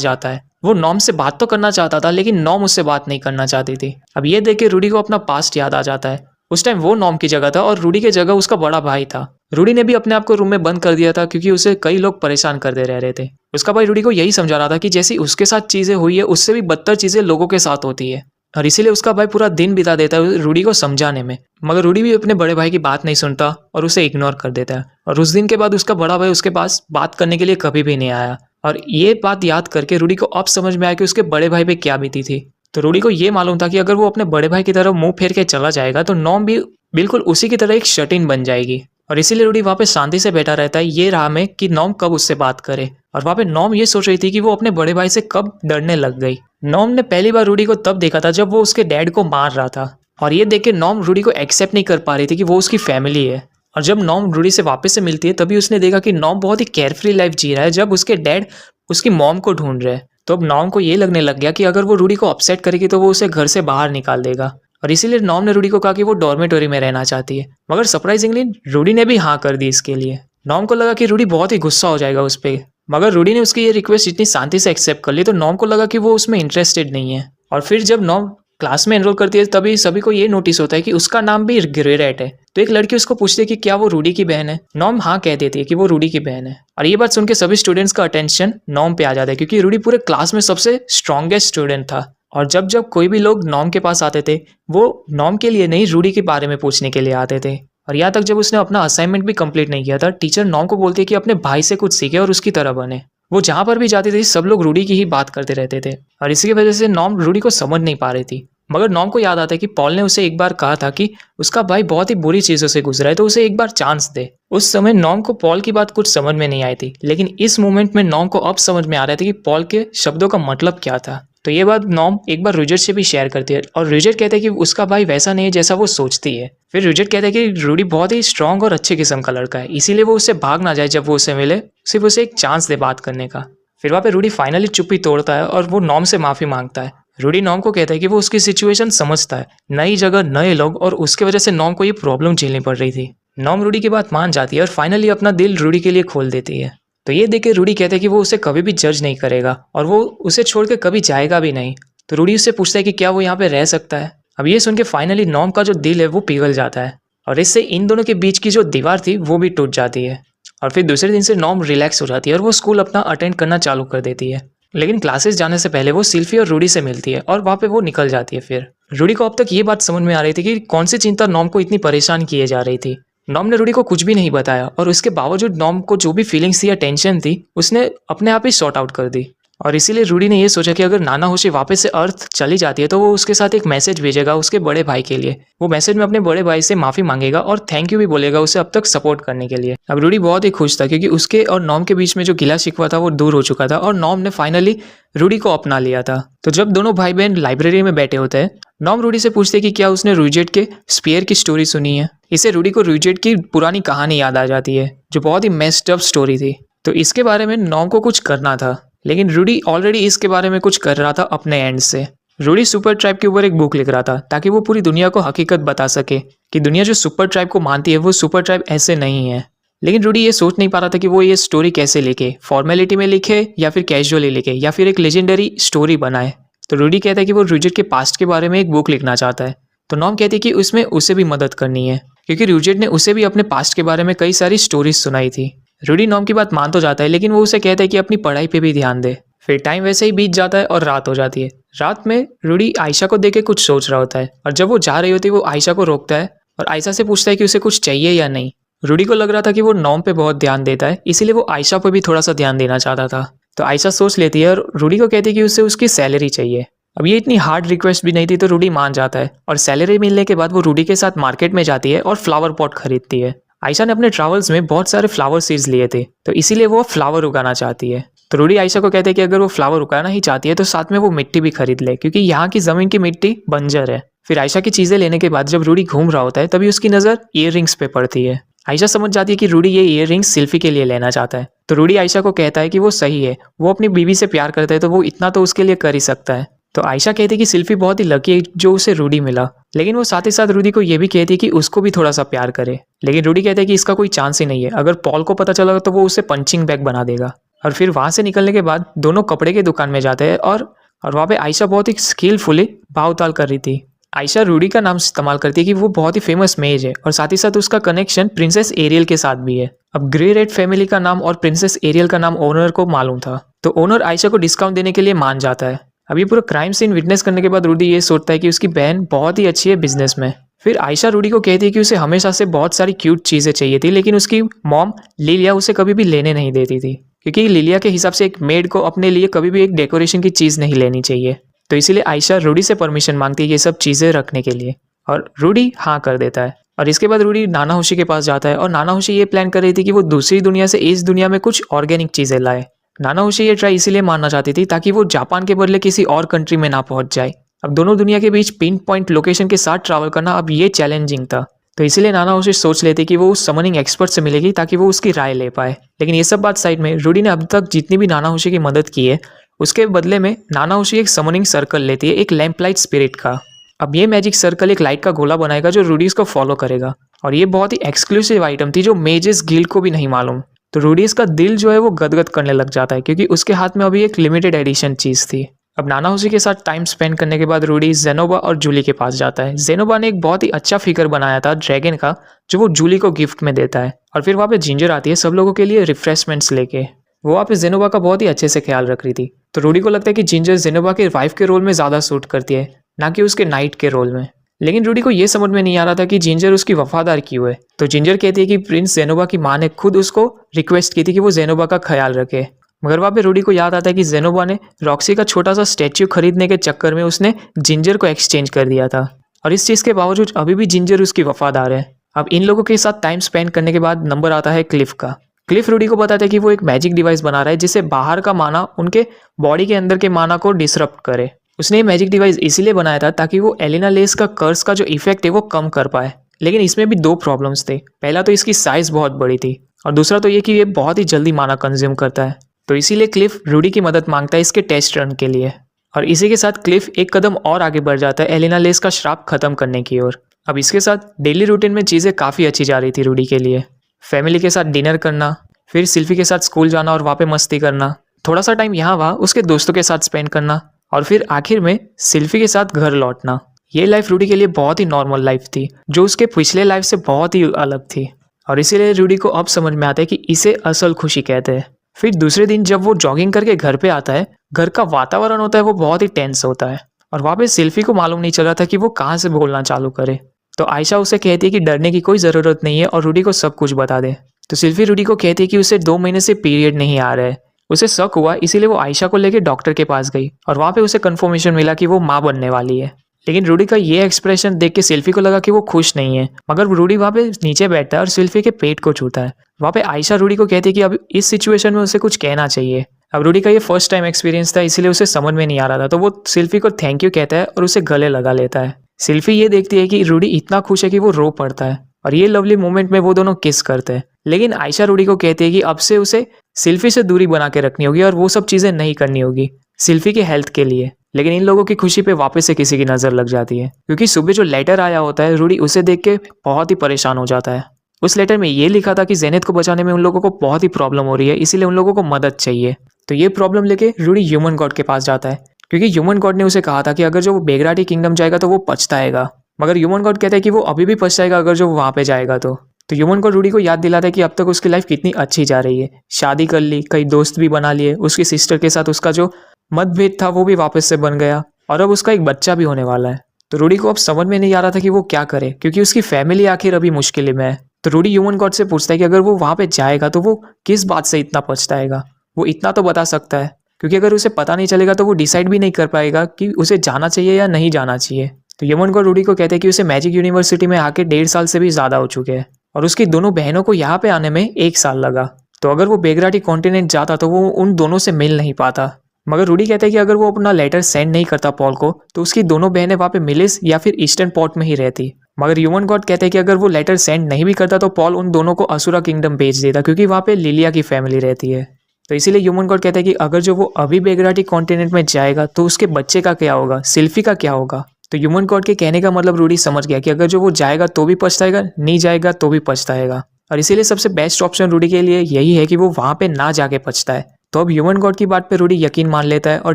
जाता है। वो नॉम से बात तो करना चाहता था लेकिन नॉम उससे बात नहीं करना चाहती थी। अब ये देख के रूडी को अपना पास्ट याद आ जाता है। उस टाइम वो नॉम की जगह था और रूडी की जगह उसका बड़ा भाई था। रूडी ने भी अपने आप को रूम में बंद कर दिया था क्योंकि उसे कई लोग परेशान करते रह रहे थे। उसका भाई रूडी को यही समझा रहा था कि जैसी उसके साथ चीजें हुई है उससे भी बदतर चीजें लोगों के साथ होती है, और इसीलिए उसका भाई पूरा दिन बिता देता है रूडी को समझाने में। मगर रूडी भी अपने बड़े भाई की बात नहीं सुनता और उसे इग्नोर कर देता है, और उस दिन के बाद उसका बड़ा भाई उसके पास बात करने के लिए कभी भी नहीं आया। और ये बात याद करके रूडी को अब समझ में आया कि उसके बड़े भाई पे क्या बीती थी। तो रूडी को ये मालूम था कि अगर वो अपने बड़े भाई की तरफ मुंह फेर के चला जाएगा तो नॉम भी बिल्कुल उसी की तरह एक शट-इन बन जाएगी, और इसीलिए रूडी वहाँ पे शांति से बैठा रहता है ये राह में कि नॉम कब उससे बात करे। और वहाँ पे नॉम ये सोच रही थी कि वो अपने बड़े भाई से कब डरने लग गई। नॉम ने पहली बार रूडी को तब देखा था जब वो उसके डैड को मार रहा था, और ये देख के नॉम रूडी को एक्सेप्ट नहीं कर पा रही थी कि वो उसकी फैमिली है। और जब नॉम रूडी से वापस से मिलती है तभी उसने देखा कि नॉम बहुत ही केयरफ्री लाइफ जी रहा है जब उसके डैड उसकी मॉम को ढूंढ रहे हैं। तो अब नॉम को ये लगने लग गया कि अगर वो रूडी को अपसेट करेगी तो वो उसे घर से बाहर निकाल देगा, और इसीलिए नॉम ने रूडी को कहा कि वो डॉर्मेटोरी में रहना चाहती है। मगर सरप्राइजिंगली रूडी ने भी हाँ कर दी इसके लिए। नॉम को लगा कि रूडी बहुत ही गुस्सा हो जाएगा उस पर, मगर रूडी ने उसकी ये रिक्वेस्ट इतनी शांति से एक्सेप्ट कर ली तो नॉम को लगा कि वो उसमें इंटरेस्टेड नहीं है। और फिर जब नॉम क्लास में एनरोल करती है तभी सभी को ये नोटिस होता है कि उसका नाम भी ग्रेरेट है। तो एक लड़की उसको पूछती है कि क्या वो रूडी की बहन है। नॉम हाँ कह देती है कि वो रूडी की बहन है, और ये बात सुन के सभी स्टूडेंट्स का अटेंशन नॉम पे आ जाता है क्योंकि रूडी पूरे क्लास में सबसे स्ट्रॉन्गेस्ट स्टूडेंट था। और जब जब कोई भी लोग नॉम के पास आते थे वो नॉम के लिए नहीं रूडी के बारे में पूछने के लिए आते थे। और यहाँ तक जब उसने अपना असाइनमेंट भी कंप्लीट नहीं किया था टीचर नॉम को बोलती है कि अपने भाई से कुछ सीखे और उसकी तरह बने। वो जहाँ पर भी जाती थी सब लोग रूडी की ही बात करते रहते थे, और इसी की वजह से नॉम रूडी को समझ नहीं पा रही थी। मगर नॉम को याद आता है कि पॉल ने उसे एक बार कहा था कि उसका भाई बहुत ही बुरी चीजों से गुजरा है तो उसे एक बार चांस दे। उस समय नॉम को पॉल की बात कुछ समझ में नहीं आई थी, लेकिन इस मोमेंट में नॉम को अब समझ में आ रहा था कि पॉल के शब्दों का मतलब क्या था। तो ये बात नॉम एक बार रिचर्ड से भी शेयर करती है, और रिचर्ड कहता है कि उसका भाई वैसा नहीं है जैसा वो सोचती है। फिर रिचर्ड कहता है कि रूडी बहुत ही स्ट्रांग और अच्छे किस्म का लड़का है, इसीलिए वो उससे भाग ना जाए जब वो उसे मिले, सिर्फ उसे एक चांस दे बात करने का। फिर वहाँ पे रूडी फाइनली चुप्पी तोड़ता है और वो नॉम से माफी मांगता है। रूडी नॉम को कहता है कि वो उसकी सिचुएशन समझता है, नई जगह नए लोग, और उसके वजह से नॉम को ये प्रॉब्लम झेलनी पड़ रही थी। नॉम रूडी की बात मान जाती है और फाइनली अपना दिल रूडी के लिए खोल देती है। तो ये देख के रूडी कहता है कि वो उसे कभी भी जज नहीं करेगा और वो उसे छोड़ के कभी जाएगा भी नहीं। तो रूडी उससे पूछता है कि क्या वो यहाँ पे रह सकता है। अब ये सुन के फाइनली नॉम का जो दिल है वो पिघल जाता है, और इससे इन दोनों के बीच की जो दीवार थी वो भी टूट जाती है। और फिर दूसरे दिन से नॉम रिलैक्स हो जाती है और वो स्कूल अपना अटेंड करना चालू कर देती है। लेकिन क्लासेस जाने से पहले वो सिल्फी और रूडी से मिलती है और वहाँ पे वो निकल जाती है। फिर रूडी को अब तक ये बात समझ में आ रही थी कि कौन सी चिंता नॉम को इतनी परेशान किए जा रही थी। नॉम ने रूडी को कुछ भी नहीं बताया, और उसके बावजूद नॉम को जो भी फीलिंग्स थी या टेंशन थी उसने अपने आप ही सॉर्ट आउट कर दी। और इसीलिए रूडी ने ये सोचा कि अगर नाना होशी वापस से अर्थ चली जाती है तो वो उसके साथ एक मैसेज भेजेगा उसके बड़े भाई के लिए। वो मैसेज में अपने बड़े भाई से माफी मांगेगा और थैंक यू भी बोलेगा उसे अब तक सपोर्ट करने के लिए। अब रूडी बहुत ही खुश था क्योंकि उसके और नॉम के बीच में जो गिला शिकवा था वो दूर हो चुका था और नॉम ने फाइनली रूडी को अपना लिया था। तो जब दोनों भाई बहन लाइब्रेरी में बैठे होते हैं, नॉम रूडी से पूछते कि क्या उसने रूजेट के स्पेयर की स्टोरी सुनी है। इससे रूडी को रूजेट की पुरानी कहानी याद आ जाती है जो बहुत ही मेस्ड अप स्टोरी थी। तो इसके बारे में नॉम को कुछ करना था, लेकिन रूडी ऑलरेडी इसके बारे में कुछ कर रहा था अपने एंड से। रूडी सुपर ट्राइब के ऊपर एक बुक लिख रहा था ताकि वो पूरी दुनिया को हकीकत बता सके कि दुनिया जो सुपर ट्राइब को मानती है वो सुपर ट्राइब ऐसे नहीं है। लेकिन रूडी ये सोच नहीं पा रहा था कि वो ये स्टोरी कैसे लिखे, फॉर्मेलिटी में लिखे या फिर कैजुअली लिखे या फिर एक लेजेंडरी स्टोरी बनाए। तो रूडी कहता है कि वो रूजेट के पास्ट के बारे में एक बुक लिखना चाहता है। तो नॉम कहती है कि उसमें उसे भी मदद करनी है क्योंकि रूजेट ने उसे भी अपने पास्ट के बारे में कई सारी स्टोरीज सुनाई थी। रूडी नॉम की बात मान तो जाता है, लेकिन वो उसे कहता है कि अपनी पढ़ाई पे भी ध्यान दे। फिर टाइम वैसे ही बीत जाता है और रात हो जाती है। रात में रूडी आयशा को देख के कुछ सोच रहा होता है, और जब वो जा रही होती है वो आयशा को रोकता है और आयशा से पूछता है कि उसे कुछ चाहिए या नहीं। रूडी को लग रहा था कि वो नॉम पे बहुत ध्यान देता है, इसीलिए वो आयशा पे भी थोड़ा सा ध्यान देना चाहता था। तो आयशा सोच लेती है और रूडी को कहती है कि उसे उसकी सैलरी चाहिए। अब ये इतनी हार्ड रिक्वेस्ट भी नहीं थी तो रूडी मान जाता है, और सैलरी मिलने के बाद वो रूडी के साथ मार्केट में जाती है और फ्लावर पॉट खरीदती है। आयशा ने अपने ट्रैवल्स में बहुत सारे फ्लावर सीड्स लिए थे, तो इसीलिए वो फ्लावर उगाना चाहती है। तो रूडी आयशा को कहते हैं कि अगर वो फ्लावर उगाना ही चाहती है तो साथ में वो मिट्टी भी खरीद ले क्योंकि यहाँ की जमीन की मिट्टी बंजर है। फिर आयशा की चीजें लेने के बाद जब रूडी घूम रहा होता है तभी उसकी नजर ईयररिंग्स पे पड़ती है। आयशा समझ जाती है कि रूडी ये ईयररिंग्स सिल्फी के लिए लेना चाहता है। तो रूडी आयशा को कहता है कि वो सही है, वो अपनी बीवी से प्यार करता है तो वो इतना तो उसके लिए कर ही सकता है। तो आयशा कहती है कि सिल्फी बहुत ही लकी है जो उसे रूडी मिला, लेकिन वो साथ ही साथ रूडी को ये भी कहती है कि उसको भी थोड़ा सा प्यार करे। लेकिन रूडी कहता है कि इसका कोई चांस ही नहीं है, अगर पॉल को पता चला तो वो उसे पंचिंग बैग बना देगा। और फिर वहां से निकलने के बाद दोनों कपड़े की दुकान में जाते हैं और वहाँ पे आयशा बहुत ही स्किलफुली भाव ताल कर रही थी। आयशा रूडी का नाम इस्तेमाल करती है कि वो बहुत ही फेमस मेज है और साथ ही साथ उसका कनेक्शन प्रिंसेस एरियल के साथ भी है। अब ग्रे रेड फैमिली का नाम और प्रिंसेस एरियल का नाम ओनर को मालूम था, तो ओनर आयशा को डिस्काउंट देने के लिए मान जाता है। अब ये पूरा क्राइम सीन विटनेस करने के बाद रूडी ये सोचता है कि उसकी बहन बहुत ही अच्छी है बिजनेस में। फिर आयशा रूडी को कहती है कि उसे हमेशा से बहुत सारी क्यूट चीजें चाहिए थी, लेकिन उसकी मॉम लिलिया उसे कभी भी लेने नहीं देती थी, क्योंकि लिलिया के हिसाब से एक मेड को अपने लिए कभी भी एक डेकोरेशन की चीज नहीं लेनी चाहिए। तो इसीलिए आयशा रूडी से परमिशन मांगती है ये सब चीजें रखने के लिए, और रूडी हाँ कर देता है। और इसके बाद रूडी नाना होशी के पास जाता है और नाना होशी ये प्लान कर रही थी कि वो दूसरी दुनिया से इस दुनिया में कुछ ऑर्गेनिक चीजें लाए। नाना होशी ये ट्राई इसीलिए मारना चाहती थी ताकि वो जापान के बदले किसी और कंट्री में ना पहुंच जाए। अब दोनों दुनिया के बीच पिन पॉइंट लोकेशन के साथ ट्रैवल करना अब ये चैलेंजिंग था, तो इसीलिए नाना होशी सोच लेती कि वो उस समनिंग एक्सपर्ट से मिलेगी ताकि वो उसकी राय ले पाए। लेकिन ये सब बात साइड में, रूडी ने अब तक जितनी भी नाना होशी की मदद की है उसके बदले में नाना होशी एक समनिंग सर्कल लेती है, एक लैंप लाइट स्पिरिट का। अब ये मैजिक सर्कल एक लाइट का गोला बनाएगा जो रूडीज को फॉलो करेगा, और ये बहुत ही एक्सक्लूसिव आइटम थी जो मेजेस गिल्ड को भी नहीं मालूम। तो रूडीज का दिल जो है वो गदगद करने लग जाता है, क्योंकि उसके हाथ में अभी एक लिमिटेड एडिशन चीज थी। अब नाना होशी के साथ टाइम स्पेंड करने के बाद रूडी जेनोबा और जूली के पास जाता है। जेनोबा ने एक बहुत ही अच्छा फिगर बनाया था ड्रैगन का, जो वो जूली को गिफ्ट में देता है। और फिर वहाँ पे जिंजर आती है सब लोगों के लिए रिफ्रेशमेंट्स लेके। वो वहाँ पे जेनोबा का बहुत ही अच्छे से ख्याल रख रही थी। तो रूडी को लगता है कि जिंजर जेनोबा के वाइफ के रोल में ज़्यादा सूट करती है, ना कि उसके नाइट के रोल में। लेकिन रूडी को ये समझ में नहीं आ रहा था कि जिंजर उसकी वफादार क्यों है। तो जिंजर कहती है कि प्रिंस जेनोबा की माँ ने खुद उसको रिक्वेस्ट की थी कि वो जेनोबा का ख्याल रखे। मगर वहाँ पे रूडी को याद आता है कि जेनोबा ने रॉक्सी का छोटा सा स्टैच्यू खरीदने के चक्कर में उसने जिंजर को एक्सचेंज कर दिया था, और इस चीज़ के बावजूद अभी भी जिंजर उसकी वफादार है। अब इन लोगों के साथ टाइम स्पेंड करने के बाद नंबर आता है क्लिफ का। क्लिफ रूडी को बताता है कि वो एक मैजिक डिवाइस बना रहा है जिससे बाहर का माना उनके बॉडी के अंदर के माना को डिसरप्ट करे। उसने ये मैजिक डिवाइस इसीलिए बनाया था ताकि वो एलिना लेस का कर्स का जो इफेक्ट है वो कम कर पाए। लेकिन इसमें भी दो प्रॉब्लम्स थे। पहला तो इसकी साइज बहुत बड़ी थी, और दूसरा तो ये कि ये बहुत ही जल्दी माना कंज्यूम करता है। तो इसीलिए क्लिफ रूडी की मदद मांगता है इसके टेस्ट रन के लिए। और इसी के साथ क्लिफ एक कदम और आगे बढ़ जाता है एलिना लेस का श्राप खत्म करने की ओर। अब इसके साथ डेली रूटीन में चीज़ें काफ़ी अच्छी जा रही थी रूडी के लिए। फैमिली के साथ डिनर करना, फिर सिल्फी के साथ स्कूल जाना और वहाँ पे मस्ती करना, थोड़ा सा टाइम यहाँ वहाँ उसके दोस्तों के साथ स्पेंड करना, और फिर आखिर में सिल्फी के साथ घर लौटना। ये लाइफ रूडी के लिए बहुत ही नॉर्मल लाइफ थी, जो उसके पिछले लाइफ से बहुत ही अलग थी। और इसीलिए रूडी को अब समझ में आता है कि इसे असल खुशी कहते हैं। फिर दूसरे दिन जब वो जॉगिंग करके घर पे आता है, घर का वातावरण होता है वो बहुत ही टेंस होता है, और वहाँ पे सिल्फी को मालूम नहीं चल रहा था कि वो कहाँ से बोलना चालू करे। तो आयशा उसे कहती है कि डरने की कोई ज़रूरत नहीं है और रूडी को सब कुछ बता दे। तो सिल्फी रूडी को कहती है कि उसे 2 महीने से पीरियड नहीं आ रहा है। उसे शक हुआ, इसीलिए वो आयशा को लेकर डॉक्टर के पास गई, और वहाँ पे उसे कंफर्मेशन मिला कि वो माँ बनने वाली है। लेकिन रूडी का ये एक्सप्रेशन देख के सिल्फी को लगा कि वो खुश नहीं है। मगर रूडी वहाँ पे नीचे बैठता है और सिल्फी के पेट को छूता है। वहाँ पे आयशा रूडी को कहती है कि अब इस सिचुएशन में उसे कुछ कहना चाहिए। अब रूडी का ये फर्स्ट टाइम एक्सपीरियंस था, इसीलिए उसे समझ में नहीं आ रहा था, तो वो सिल्फी को थैंक यू कहता है और उसे गले लगा लेता है। सिल्फी ये देखती है कि रूडी इतना खुश है कि वो रो पड़ता है, और ये लवली मोमेंट में वो दोनों किस करते हैं। लेकिन आयशा रूडी को कहती है कि अब से उसे सिल्फी से दूरी बना के रखनी होगी और वो सब चीज़ें नहीं करनी होगी सिल्फी के हेल्थ के लिए। लेकिन इन लोगों की खुशी पे वापस से किसी की नज़र लग जाती है, क्योंकि सुबह जो लेटर आया होता है रूडी उसे देख के बहुत ही परेशान हो जाता है। उस लेटर में ये लिखा था कि जेनेथ को बचाने में उन लोगों को बहुत ही प्रॉब्लम हो रही है, इसीलिए उन लोगों को मदद चाहिए। तो ये प्रॉब्लम लेके रूडी ह्यूमन गॉड के पास जाता है, क्योंकि ह्यूमन गॉड ने उसे कहा था कि अगर जो वो बेगराटी किंगडम जाएगा तो वो पछताएगा। मगर ह्यूमन गॉड कहता है कि वो अभी भी पछताएगा अगर जो वहाँ पे जाएगा तो ह्यूमन गॉड रूडी को याद दिलाता है कि अब तक उसकी लाइफ कितनी अच्छी जा रही है। शादी कर ली, कई दोस्त भी बना लिए, उसकी सिस्टर के साथ उसका जो मतभेद था वो भी वापस से बन गया, और अब उसका एक बच्चा भी होने वाला है। तो रूडी को अब समझ में नहीं आ रहा था कि वो क्या करे, क्योंकि उसकी फैमिली आखिर अभी मुश्किल में है। तो रूडी ह्यूमन गॉड से पूछता है कि अगर वो वहाँ पे जाएगा तो वो किस बात से इतना पछताएगा। वो इतना तो बता सकता है, क्योंकि अगर उसे पता नहीं चलेगा तो वो डिसाइड भी नहीं कर पाएगा कि उसे जाना चाहिए या नहीं जाना चाहिए। तो ह्यूमन गॉड रूडी को कहते हैं कि उसे मैजिक यूनिवर्सिटी में आके 1.5 साल से भी ज़्यादा हो चुके हैं, और उसकी दोनों बहनों को यहाँ पे आने में 1 साल लगा। तो अगर वो बेगराटी कॉन्टिनेंट जाता तो वो उन दोनों से मिल नहीं पाता। मगर रूडी कहता है कि अगर वो अपना लेटर सेंड नहीं करता पॉल को, तो उसकी दोनों बहनें वहाँ पे मिलिस या फिर ईस्टर्न पोर्ट में ही रहती। मगर ह्यूमन गॉड कहते हैं कि अगर वो लेटर सेंड नहीं भी करता तो पॉल उन दोनों को असुरा किंगडम भेज देता, क्योंकि वहाँ पे लिलिया की फैमिली रहती है। तो इसीलिए ह्यूमन गॉड कहता है कि अगर जो वो अभी बेगराटी कॉन्टिनेंट में जाएगा तो उसके बच्चे का क्या होगा, सिल्फी का क्या होगा। तो ह्यूमन गॉड के कहने का मतलब रूडी समझ गया कि अगर जो वो जाएगा तो भी पछताएगा, नहीं जाएगा तो भी पछताएगा, और इसीलिए सबसे बेस्ट ऑप्शन रूडी के लिए यही है कि वो वहाँ पे ना जाके पछताए। तो अब ह्यूमन गॉड की बात पे रूडी यकीन मान लेता है और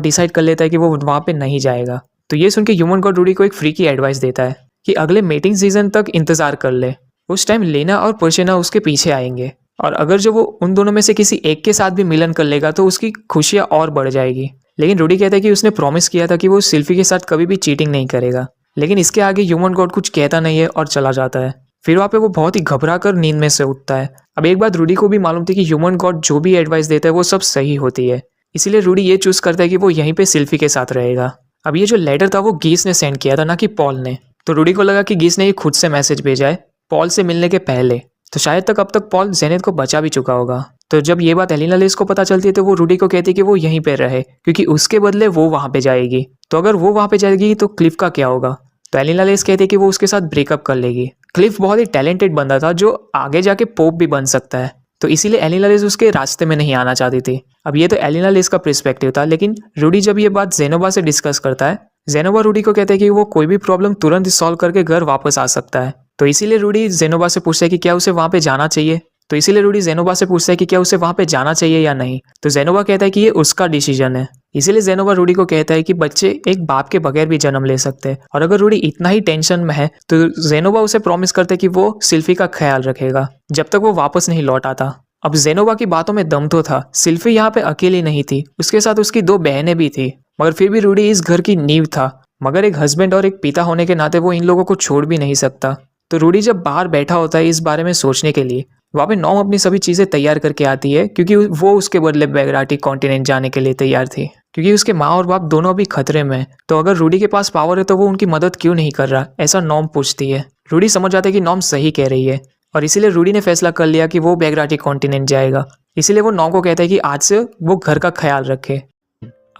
डिसाइड कर लेता है कि वो वहाँ पे नहीं जाएगा। तो ये सुन के ह्यूमन गॉड रूडी को एक फ्री की एडवाइस देता है कि अगले मीटिंग सीजन तक इंतजार कर ले। उस टाइम लेना और पर्शिना उसके पीछे आएंगे, और अगर जो वो उन दोनों में से किसी एक के साथ भी मिलन कर लेगा तो उसकी खुशियाँ और बढ़ जाएगी। लेकिन रूडी कहता है कि उसने प्रॉमिस किया था कि वो सिल्फी के साथ कभी भी चीटिंग नहीं करेगा। लेकिन इसके आगे ह्यूमन गॉड कुछ कहता नहीं है और चला जाता है। फिर वहाँ पे वो बहुत ही घबरा कर नींद में से उठता है। अब एक बात रूडी को भी मालूम थी कि ह्यूमन गॉड जो भी एडवाइस देता है वो सब सही होती है, इसीलिए रूडी ये चूज करता है कि वो यहीं पे सिल्फी के साथ रहेगा। अब ये जो लेटर था वो गीस ने सेंड किया था, ना कि पॉल ने। तो रूडी को लगा कि गीस ने ये खुद से मैसेज भेजा है पॉल से मिलने के पहले, तो शायद अब तक पॉल जेनेट को बचा भी चुका होगा। तो जब ये बात एलिना लेस को पता चलती है तो वो रूडी को कहती है कि वो यहीं पे रहे, क्योंकि उसके बदले वो वहां पे जाएगी। तो अगर वो वहां पे जाएगी तो क्लिफ का क्या होगा? तो एलिना लेस कहती है कि वो उसके साथ ब्रेकअप कर लेगी। क्लिफ बहुत ही टैलेंटेड बंदा था जो आगे जाके पोप भी बन सकता है, तो इसीलिए एलिना लेस उसके रास्ते में नहीं आना चाहती थी। अब ये तो एलिना लेस का पर्सपेक्टिव था, लेकिन रूडी जब ये बात जेनोबा से डिस्कस करता है, जेनोबा रूडी को कहते हैं कि वो कोई भी प्रॉब्लम तुरंत सॉल्व करके घर वापस आ सकता है। तो इसीलिए रूडी जेनोबा से पूछता है कि क्या उसे वहां पे जाना चाहिए। तो इसीलिए रूडी जेनोबा से पूछता है कि क्या उसे वहां पे जाना चाहिए या नहीं। तो जेनोबा कहता है कि ये उसका डिसीजन है। इसीलिए जेनोबा रूडी को कहता है कि बच्चे एक बाप के बगैर भी जन्म ले सकते हैं, और अगर रूडी इतना ही टेंशन में है तो जेनोबा उसे प्रॉमिस करते हैं कि वो सिल्फी का ख्याल रखेगा जब तक वो वापस नहीं लौट आता। अब जेनोबा की बातों में दम तो था, सिल्फी यहाँ पे अकेली नहीं थी, उसके साथ उसकी 2 बहनें भी थी, मगर फिर भी रूडी इस घर की नींव था। मगर एक हस्बैंड और एक पिता होने के नाते वो इन लोगों को छोड़ भी नहीं सकता। तो रूडी जब बाहर बैठा होता है इस बारे में सोचने के लिए, वहाँ पे नॉम अपनी सभी चीजें तैयार करके आती है, क्योंकि वो उसके बदले बेगराटी कॉन्टिनेंट जाने के लिए तैयार थी, क्योंकि उसके माँ और बाप दोनों अभी खतरे में हैं। तो अगर रूडी के पास पावर है तो वो उनकी मदद क्यों नहीं कर रहा, ऐसा नॉम पूछती है। रूडी समझ जाता है कि नॉम सही कह रही है, और इसीलिए रूडी ने फैसला कर लिया कि वो बेगराटी कॉन्टिनेंट जाएगा। इसीलिए वो नॉम को कहता है कि आज से वो घर का ख्याल रखे।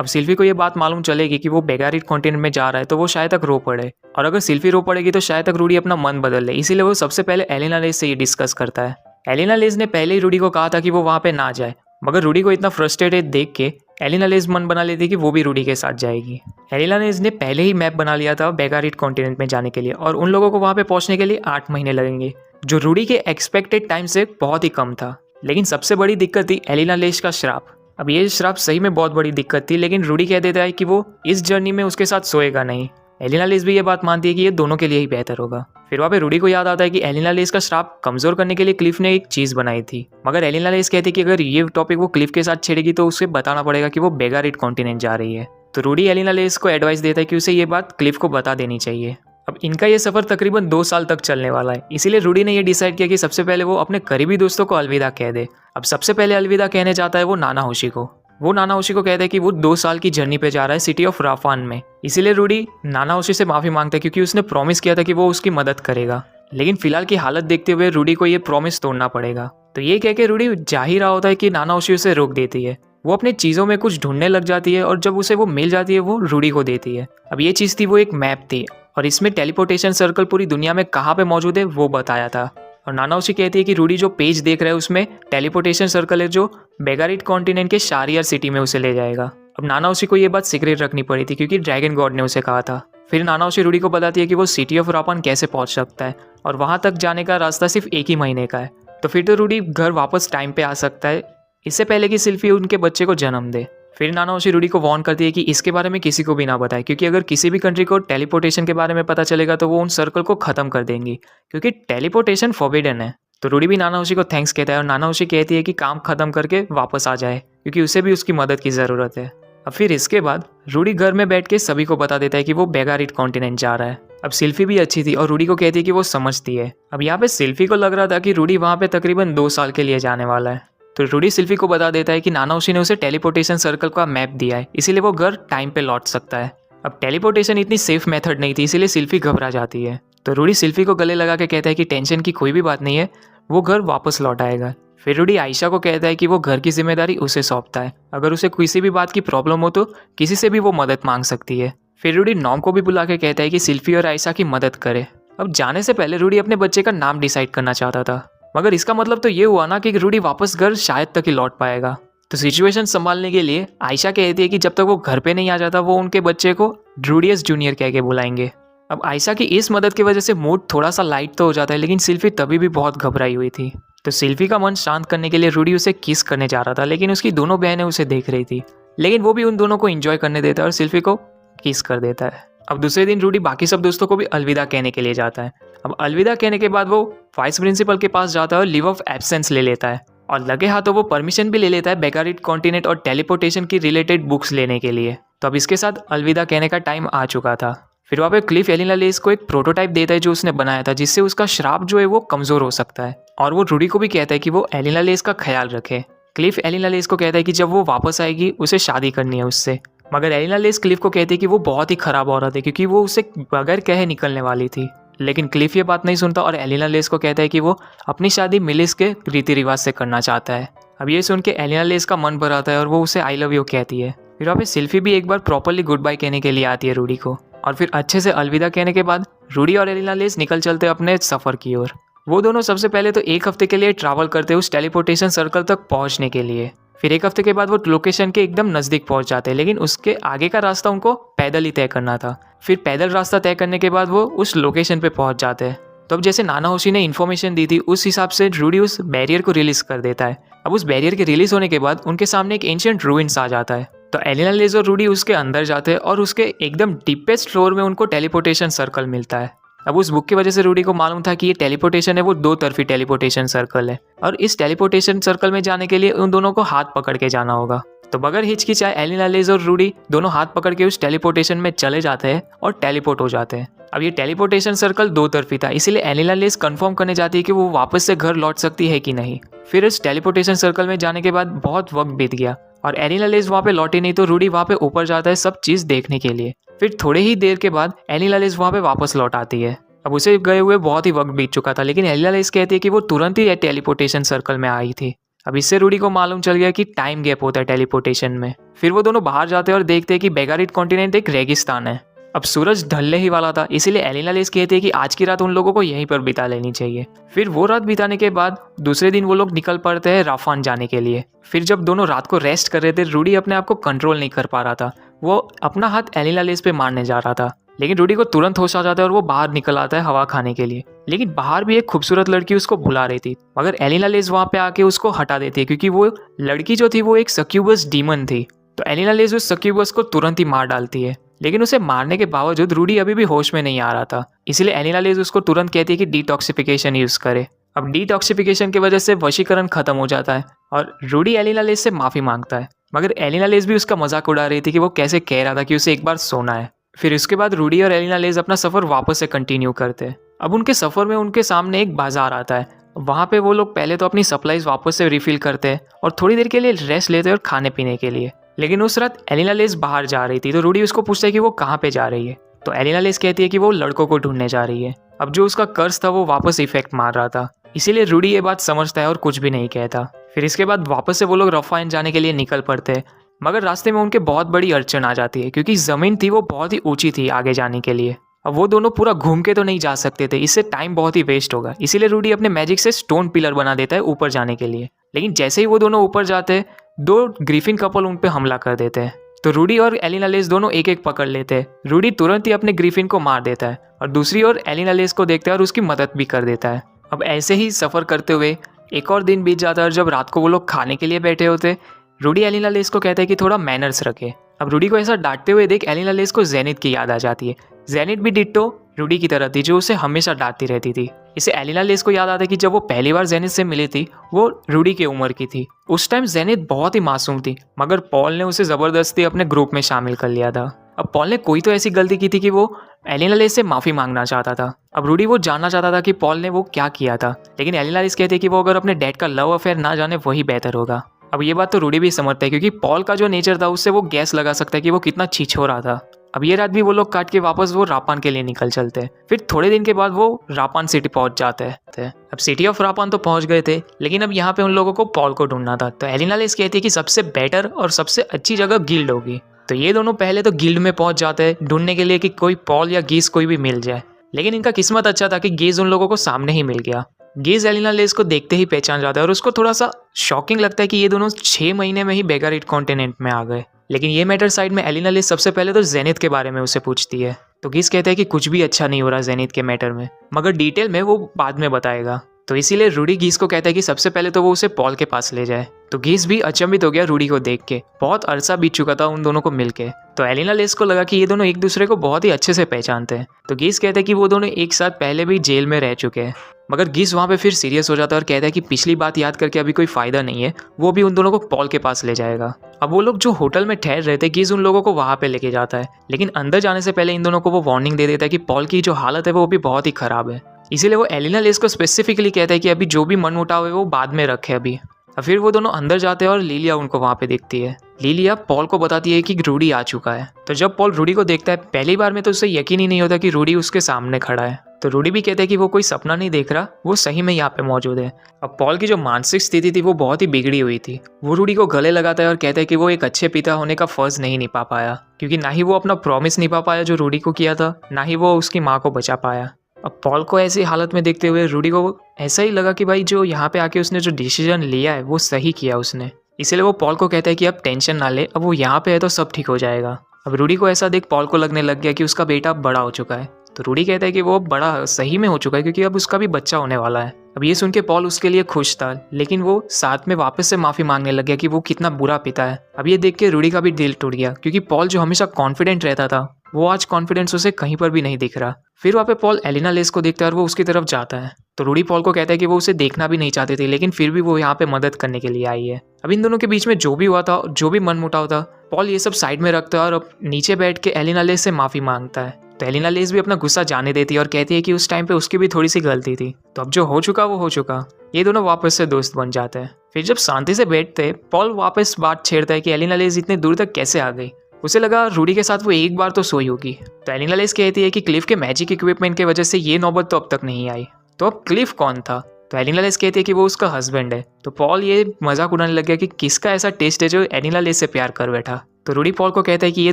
अब सिल्फी को ये बात मालूम चलेगी कि वो बेगारिट कॉन्टिनेंट में जा रहा है तो वो शायद तक रो पड़े, और अगर सिल्फी रो पड़ेगी तो शायद तक रूडी अपना मन बदल ले। इसीलिए वो सबसे पहले एलिना लेस से ये डिस्कस करता है। एलिना लेस ने पहले ही रूडी को कहा था कि वो वहाँ पे ना जाए, मगर रूडी को इतना फ्रस्ट्रेटेड देख के एलिना लेस मन बना लेती कि वो भी रूडी के साथ जाएगी। एलिना लेस ने पहले ही मैप बना लिया था बेगारिट कॉन्टिनेंट में जाने के लिए, और उन लोगों को वहाँ पे पहुँचने के लिए 8 महीने लगेंगे, जो रूडी के एक्सपेक्टेड टाइम से बहुत ही कम था। लेकिन सबसे बड़ी दिक्कत थी एलिना लेस का श्राप। अब ये श्राप सही में बहुत बड़ी दिक्कत थी, लेकिन रूडी कह देता है कि वो इस जर्नी में उसके साथ सोएगा नहीं। एलिना लेस भी ये बात मानती है कि ये दोनों के लिए ही बेहतर होगा। फिर वहाँ पे रूडी को याद आता है कि एलिना लेस का श्राप कमजोर करने के लिए क्लिफ ने एक चीज बनाई थी, मगर एलिना लेस कहती है कि अगर ये टॉपिक वो क्लिफ के साथ छेड़ेगी तो उसे बताना पड़ेगा कि वो बेगारिट कॉन्टिनेंट जा रही है। तो रूडी एलिना लेस को एडवाइस देता है कि उसे ये बात क्लिफ को बता देनी चाहिए। अब इनका ये सफर तकरीबन 2 साल तक चलने वाला है, इसीलिए रूडी ने ये डिसाइड किया कि सबसे पहले वो अपने करीबी दोस्तों को अलविदा कह दे। अब सबसे पहले अलविदा कहने जाता है वो नाना होशी को। वो नाना होशी को कहता है कि वो 2 साल की जर्नी पे जा रहा है सिटी ऑफ राफान में। इसीलिए रूडी नाना होशी से माफी मांगता है, क्योंकि उसने प्रॉमिस किया था कि वो उसकी मदद करेगा। लेकिन फिलहाल की हालत देखते हुए रूडी को ये प्रॉमिस तोड़ना पड़ेगा। तो ये कह के रूडी जा ही रहा होता है कि नाना होशी उसे रोक देती है। वो अपनी चीजों में कुछ ढूंढने लग जाती है, और जब उसे वो मिल जाती है वो रूडी को देती है। अब ये चीज थी वो एक मैप थी, और इसमें टेलीपोर्टेशन सर्कल पूरी दुनिया में कहाँ पे मौजूद है वो बताया था। और नाना होशी कहती है कि रूडी जो पेज देख रहा है उसमें टेलीपोर्टेशन सर्कल है जो बेगारिट कॉन्टिनेंट के शारियर सिटी में उसे ले जाएगा। अब नाना होशी को ये बात सीक्रेट रखनी पड़ी थी, क्योंकि ड्रैगन गॉड ने उसे कहा था। फिर नाना होशी रूडी को बताती है कि वो सिटी ऑफ रापान कैसे पहुंच सकता है, और वहां तक जाने का रास्ता सिर्फ 1 ही महीने का है। तो फिर तो रूडी घर वापस टाइम पे आ सकता है, इससे पहले कि सिल्फी उनके बच्चे को जन्म दे। फिर नाना होशी रूडी को वार्न करती है कि इसके बारे में किसी को भी ना बताए, क्योंकि अगर किसी भी कंट्री को टेलीपोर्टेशन के बारे में पता चलेगा तो वो उन सर्कल को खत्म कर देंगी, क्योंकि टेलीपोर्टेशन फॉरबिडन है। तो रूडी भी नाना होशी को थैंक्स कहता है, और नाना होशी कहती है कि काम खत्म करके वापस आ जाए, क्योंकि उसे भी उसकी मदद की ज़रूरत है। अब फिर इसके बाद रूडी घर में बैठ के सभी को बता देता है कि वो बेगारिट कॉन्टिनेंट जा रहा है। अब सिल्फी भी अच्छी थी और रूडी को कहती है कि वो समझती है। अब यहाँ पे सिल्फी को लग रहा था कि रूडी वहाँ पे तकरीबन 2 साल के लिए जाने वाला है। तो रूडी सिल्फी को बता देता है कि नाना होशी ने उसे टेलीपोर्टेशन सर्कल का मैप दिया है, इसीलिए वो घर टाइम पे लौट सकता है। अब टेलीपोर्टेशन इतनी सेफ मेथड नहीं थी, इसीलिए सिल्फी घबरा जाती है। तो रूडी सिल्फी को गले लगा के कहता है कि टेंशन की कोई भी बात नहीं है, वो घर वापस लौट आएगा। फिर रूडी आयशा को कहता है कि वो घर की जिम्मेदारी उसे सौंपता है, अगर उसे किसी भी बात की प्रॉब्लम हो तो किसी से भी वो मदद मांग सकती है। फिर रूडी नॉम को भी बुला के कहता है कि सिल्फी और आयशा की मदद करे। अब जाने से पहले रूडी अपने बच्चे का नाम डिसाइड करना चाहता था, मगर इसका मतलब तो ये हुआ ना कि रूडी वापस घर शायद तक ही लौट पाएगा। तो सिचुएशन संभालने के लिए आयशा कहती है कि जब तक वो घर पे नहीं आ जाता वो उनके बच्चे को ड्रूडियस जूनियर कह के बुलाएंगे। अब आयशा की इस मदद की वजह से मूड थोड़ा सा लाइट तो हो जाता है, लेकिन सिल्फी तभी भी बहुत घबराई हुई थी। तो सिल्फी का मन शांत करने के लिए रूडी उसे किस करने जा रहा था, लेकिन उसकी दोनों बहनें उसे देख रही थी, लेकिन वो भी उन दोनों को एंजॉय करने देता है और सिल्फी को किस कर देता है। अब दूसरे दिन रूडी बाकी सब दोस्तों को भी अलविदा कहने के लिए जाता है। अब अलविदा कहने के बाद वो वाइस प्रिंसिपल के पास जाता है और लीव ऑफ एब्सेंस ले लेता है और लगे हाथों वो परमिशन भी ले लेता है बेगारिट कॉन्टिनेंट और टेलीपोर्टेशन की रिलेटेड बुक्स लेने के लिए। तो अब इसके साथ अलविदा कहने का टाइम आ चुका था। फिर वहाँ पे क्लिफ एलिना लेस को एक प्रोटोटाइप देता है जो उसने बनाया था, जिससे उसका श्राप जो है वो कमजोर हो सकता है। और वो रूडी को भी कहता है कि वो एलिना लेस का ख्याल रखे। क्लिफ एलिना लेस को कहता है कि जब वो वापस आएगी उसे शादी करनी है उससे। मगर एलिना लेस क्लिफ को कहती है कि वो बहुत ही खराब औरत है क्योंकि वो उसे बगैर कहे निकलने वाली थी। लेकिन क्लिफ ये बात नहीं सुनता और एलिना लेस को कहता है कि वो अपनी शादी मिलिस के रीति रिवाज से करना चाहता है। अब ये सुन के एलिना लेस का मन भर आता है और वो उसे आई लव यू कहती है। फिर वहाँ पे सिल्फी भी एक बार प्रॉपरली गुड बाय कहने के लिए आती है रूडी को। और फिर अच्छे से अलविदा कहने के बाद रूडी और एलिना लेस निकल चलते अपने सफ़र की ओर। वो दोनों सबसे पहले तो एक हफ्ते के लिए ट्रैवल करते उस टेलीपोर्टेशन सर्कल तक पहुंचने के लिए। फिर एक हफ्ते के बाद वो लोकेशन के एकदम नज़दीक पहुंच जाते हैं, लेकिन उसके आगे का रास्ता उनको पैदल ही तय करना था। फिर पैदल रास्ता तय करने के बाद वो उस लोकेशन पे पहुंच जाते हैं। तो अब जैसे नाना होशी ने इन्फॉर्मेशन दी थी उस हिसाब से रूडी उस बैरियर को रिलीज कर देता है। अब उस बैरियर के रिलीज होने के बाद उनके सामने एक एंशिएंट रूइंस आ जाता है। तो एलिना लेस और रूडी उसके अंदर जाते हैं और उसके एकदम डीपेस्ट फ्लोर में उनको टेलीपोर्टेशन सर्कल मिलता है। अब उस बुक की वजह से रूडी को मालूम था कि ये टेलीपोर्टेशन है वो 2 तरफी टेलीपोर्टेशन सर्कल है और इस टेलीपोर्टेशन सर्कल में जाने के लिए उन दोनों को हाथ पकड़ के जाना होगा। तो बगैर हिचकिचाए एलिना लेस और रूडी दोनों हाथ पकड़ के उस टेलीपोर्टेशन में चले जाते हैं और टेलीपोर्ट हो जाते हैं। अब ये टेलीपोर्टेशन सर्कल 2 तरफी था, इसीलिए एलिना लेस कंफर्म करने जाती है कि वो वापस से घर लौट सकती है कि नहीं। फिर इस टेलीपोर्टेशन सर्कल में जाने के बाद बहुत वक्त बीत गया और एलिना लेस वहाँ पे लौटी नहीं, तो रूडी वहाँ पे ऊपर जाता है सब चीज़ देखने के लिए। फिर थोड़े ही देर के बाद एलिना लेस वहाँ पे वापस लौट आती है। अब उसे गए हुए बहुत ही वक्त बीत चुका था, लेकिन एलिना लेस कहती है कि वो तुरंत ही टेलीपोर्टेशन सर्कल में आई थी। अब इससे रूडी को मालूम चल गया कि टाइम गैप होता है टेलीपोर्टेशन में। फिर वो दोनों बाहर जाते हैं और देखते हैं कि बेगारिट कॉन्टिनेंट एक रेगिस्तान है। अब सूरज ढलने ही वाला था, इसीलिए एलिना लेस कहती है कि आज की रात उन लोगों को यहीं पर बिता लेनी चाहिए। फिर वो रात बिताने के बाद दूसरे दिन वो लोग निकल पड़ते हैं राफान जाने के लिए। फिर जब दोनों रात को रेस्ट कर रहे थे, रूडी अपने आप को कंट्रोल नहीं कर पा रहा था। वो अपना हाथ एलिना लेस पे मारने जा रहा था, लेकिन रूडी को तुरंत होश आ जाता है और वो बाहर निकल आता है हवा खाने के लिए। लेकिन बाहर भी एक खूबसूरत लड़की उसको बुला रही थी, मगर एलिना लेस वहाँ पे आके उसको हटा देती है क्योंकि वो लड़की जो थी वो एक सक्यूबस डीमन थी। तो एलिना लेस उस सक्यूबस को तुरंत ही मार डालती है, लेकिन उसे मारने के बावजूद रूडी अभी भी होश में नहीं आ रहा था। इसीलिए एलिना लेस उसको तुरंत कहती है कि डिटॉक्सिफिकेशन यूज करे। अब डिटॉक्सिफिकेशन की वजह से वशीकरण खत्म हो जाता है और रूडी एलिना लेस से माफी मांगता है, मगर एलिना लेस भी उसका मजाक उड़ा रही थी कि वो कैसे कह रहा था कि उसे एक बार सोना है। फिर उसके बाद रूडी और एलिना लेस अपना सफ़र वापस से कंटिन्यू करते हैं। अब उनके सफ़र में उनके सामने एक बाजार आता है। वहाँ पे वो लोग पहले तो अपनी सप्लाईज वापस से रिफिल करते हैं और थोड़ी देर के लिए रेस्ट लेते हैं और खाने पीने के लिए। लेकिन उस रात एलिना लेस बाहर जा रही थी, तो रूडी उसको पूछता है कि वो कहाँ पे जा रही है। तो एलिना लेस कहती है कि वो लड़कों को ढूंढने जा रही है। अब जो उसका कर्ज था वो वापस इफेक्ट मार रहा था, इसीलिए रूडी ये बात समझता है और कुछ भी नहीं कहता। फिर इसके बाद वापस से वो लोग रफाइन जाने के लिए निकल पड़ते हैं, मगर रास्ते में उनके बहुत बड़ी अड़चन आ जाती है क्योंकि ज़मीन थी वो बहुत ही ऊंची थी आगे जाने के लिए। अब वो दोनों पूरा घूम के तो नहीं जा सकते थे, इससे टाइम बहुत ही वेस्ट होगा। इसीलिए रूडी अपने मैजिक से स्टोन पिलर बना देता है ऊपर जाने के लिए। लेकिन जैसे ही वो दोनों ऊपर जाते हैं, 2 ग्रिफिन कपल उन पे हमला कर देते हैं। तो रूडी और एलिना लेस दोनों एक एक पकड़ लेते हैं। रूडी तुरंत ही अपने ग्रिफिन को मार देता है और दूसरी ओर एलिना लेस को देखता है और उसकी मदद भी कर देता है। अब ऐसे ही सफ़र करते हुए एक और दिन बीत जाता है और जब रात को वो लोग खाने के लिए बैठे होते, रूडी एलिना लेस को कहता है कि थोड़ा मैनर्स रखे। अब रूडी को ऐसा डांटते हुए देख एलिना लेस को जेनिथ की याद आ जाती है। जेनिथ भी डिट्टो रूडी की तरह थी, जो उसे हमेशा डांटती रहती थी। इसे एलिना लेस को याद आता है कि जब वो पहली बार जेनिथ से मिली थी वो रूडी की उम्र की थी। उस टाइम जेनिथ बहुत ही मासूम थी, मगर पॉल ने उसे ज़बरदस्ती अपने ग्रुप में शामिल कर लिया था। अब पॉल ने कोई तो ऐसी गलती की थी कि वो एलिना लेस से माफ़ी मांगना चाहता था। अब रूडी वो जानना चाहता था कि पॉल ने वो क्या किया था, लेकिन एलिना लेस कहती है कि वो अगर अपने डैड का लव अफेयर ना जाने वही बेहतर होगा। अब ये बात तो रूडी भी समझता है क्योंकि पॉल का जो नेचर था उससे वो गैस लगा सकता है कि वो कितना छिछोरा था। अब ये रात भी वो लोग काट के वापस वो रापान के लिए निकल चलते हैं। फिर थोड़े दिन के बाद वो रापान सिटी पहुंच जाते हैं। अब सिटी ऑफ रापान तो पहुंच गए थे, लेकिन अब यहाँ पे उन लोगों को पॉल को ढूंढना था। तो एलिना लेस कहती है कि सबसे बेटर और सबसे अच्छी जगह गिल्ड होगी। तो ये दोनों पहले तो गिल्ड में पहुंच जाते हैं ढूंढने के लिए कि कोई पॉल या गीज कोई भी मिल जाए। लेकिन इनका किस्मत अच्छा था कि गीज उन लोगों को सामने ही मिल गया। गीज एलिना लेस को देखते ही पहचान जाता है और उसको थोड़ा सा शॉकिंग लगता है कि ये दोनों 6 महीने में ही बेगारिट कॉन्टिनेंट में आ गए। लेकिन ये मैटर साइड में एलिना लेस सबसे पहले तो जेनिथ के बारे में उसे पूछती है। तो गीज कहता है कि कुछ भी अच्छा नहीं हो रहा जेनिथ के मैटर में, मगर डिटेल में वो बाद में बताएगा। तो इसीलिए रूडी गीस को कहता है कि सबसे पहले तो वो उसे पॉल के पास ले जाए। तो गीस भी अचंभित हो गया रूडी को देख के, बहुत अरसा बीत चुका था उन दोनों को मिलके। तो एलिना लेस को लगा कि ये दोनों एक दूसरे को बहुत ही अच्छे से पहचानते हैं। तो गीस कहता है कि वो दोनों एक साथ पहले भी जेल में रह चुके हैं। मगर गीस वहाँ पे फिर सीरियस हो जाता है और कहता है कि पिछली बात याद करके अभी कोई फायदा नहीं है, वो भी उन दोनों को पॉल के पास ले जाएगा। अब वो लोग जो होटल में ठहर रहे थे, गीस उन लोगों को वहाँ पे लेके जाता है, लेकिन अंदर जाने से पहले इन दोनों को वो वार्निंग दे देता है कि पॉल की जो हालत है वो भी बहुत ही खराब है। इसीलिए वो एलिना लेस को स्पेसिफिकली कहता है कि अभी जो भी मनमुटाव है वो बाद में रखे अभी। और फिर वो दोनों अंदर जाते हैं और लिलिया उनको वहाँ पे देखती है। लिलिया पॉल को बताती है कि रूडी आ चुका है। तो जब पॉल रूडी को देखता है पहली बार में तो उसे यकीन ही नहीं होता कि रूडी उसके सामने खड़ा है। तो रूडी भी कहता है कि वो कोई सपना नहीं देख रहा, वो सही में यहाँ पे मौजूद है। अब पॉल की जो मानसिक स्थिति थी वो बहुत ही बिगड़ी हुई थी। वो रूडी को गले लगाता है और कहता है कि वो एक अच्छे पिता होने का फर्ज नहीं निभा पाया, क्योंकि ना ही वो अपना प्रॉमिस निभा पाया जो रूडी को किया था, ना ही वो उसकी माँ को बचा पाया। अब पॉल को ऐसी हालत में देखते हुए रूडी को ऐसा ही लगा कि भाई जो यहाँ पे आके उसने जो डिसीजन लिया है वो सही किया उसने। इसलिए वो पॉल को कहता है कि अब टेंशन ना ले, अब वो यहाँ पे है तो सब ठीक हो जाएगा। अब रूडी को ऐसा देख पॉल को लगने लग गया कि उसका बेटा बड़ा हो चुका है। तो रूडी कहता है कि वो बड़ा सही में हो चुका है, क्योंकि अब उसका भी बच्चा होने वाला है। अब ये सुन के पॉल उसके लिए खुश था, लेकिन वो साथ में वापस से माफी मांगने लग गया कि वो कितना बुरा पिता है। अब ये देख के रूडी का भी दिल टूट गया, क्योंकि पॉल जो हमेशा कॉन्फिडेंट रहता था वो आज कॉन्फिडेंस उसे कहीं पर भी नहीं दिख रहा। फिर वहाँ पे पॉल एलिना लेस को देखता है और वो उसकी तरफ जाता है। तो रूडी पॉल को कहता है कि वो उसे देखना भी नहीं चाहते थे, लेकिन फिर भी वो यहाँ पे मदद करने के लिए आई है। अब इन दोनों के बीच में जो भी हुआ था, जो भी मनमुटाव था, पॉल ये सब साइड में रखता है और अब नीचे बैठ के एलिना लेस से माफी मांगता है। तो एलिना लेस भी अपना गुस्सा जाने देती है और कहती है कि उस टाइम पे उसकी भी थोड़ी सी गलती थी, तो अब जो हो चुका वो हो चुका। ये दोनों वापस से दोस्त बन जाते हैं। फिर जब शांति से बैठते, पॉल वापस बात छेड़ता है कि एलिना लेस इतने दूर तक कैसे आ गई। उसे लगा रूडी के साथ वो एक बार तो सोई होगी। तो एलिना लेस कहती है कि क्लिफ के मैजिक इक्विपमेंट की वजह से ये नौबत तो अब तक नहीं आई। तो अब क्लिफ कौन था? तो एलिना लेस कहती है कि वो उसका हस्बैंड है। तो पॉल ये मजाक उड़ाने लग गया कि किसका ऐसा टेस्ट है जो एलिना लेस से प्यार कर बैठा। तो रूडी पॉल को कहता है कि ये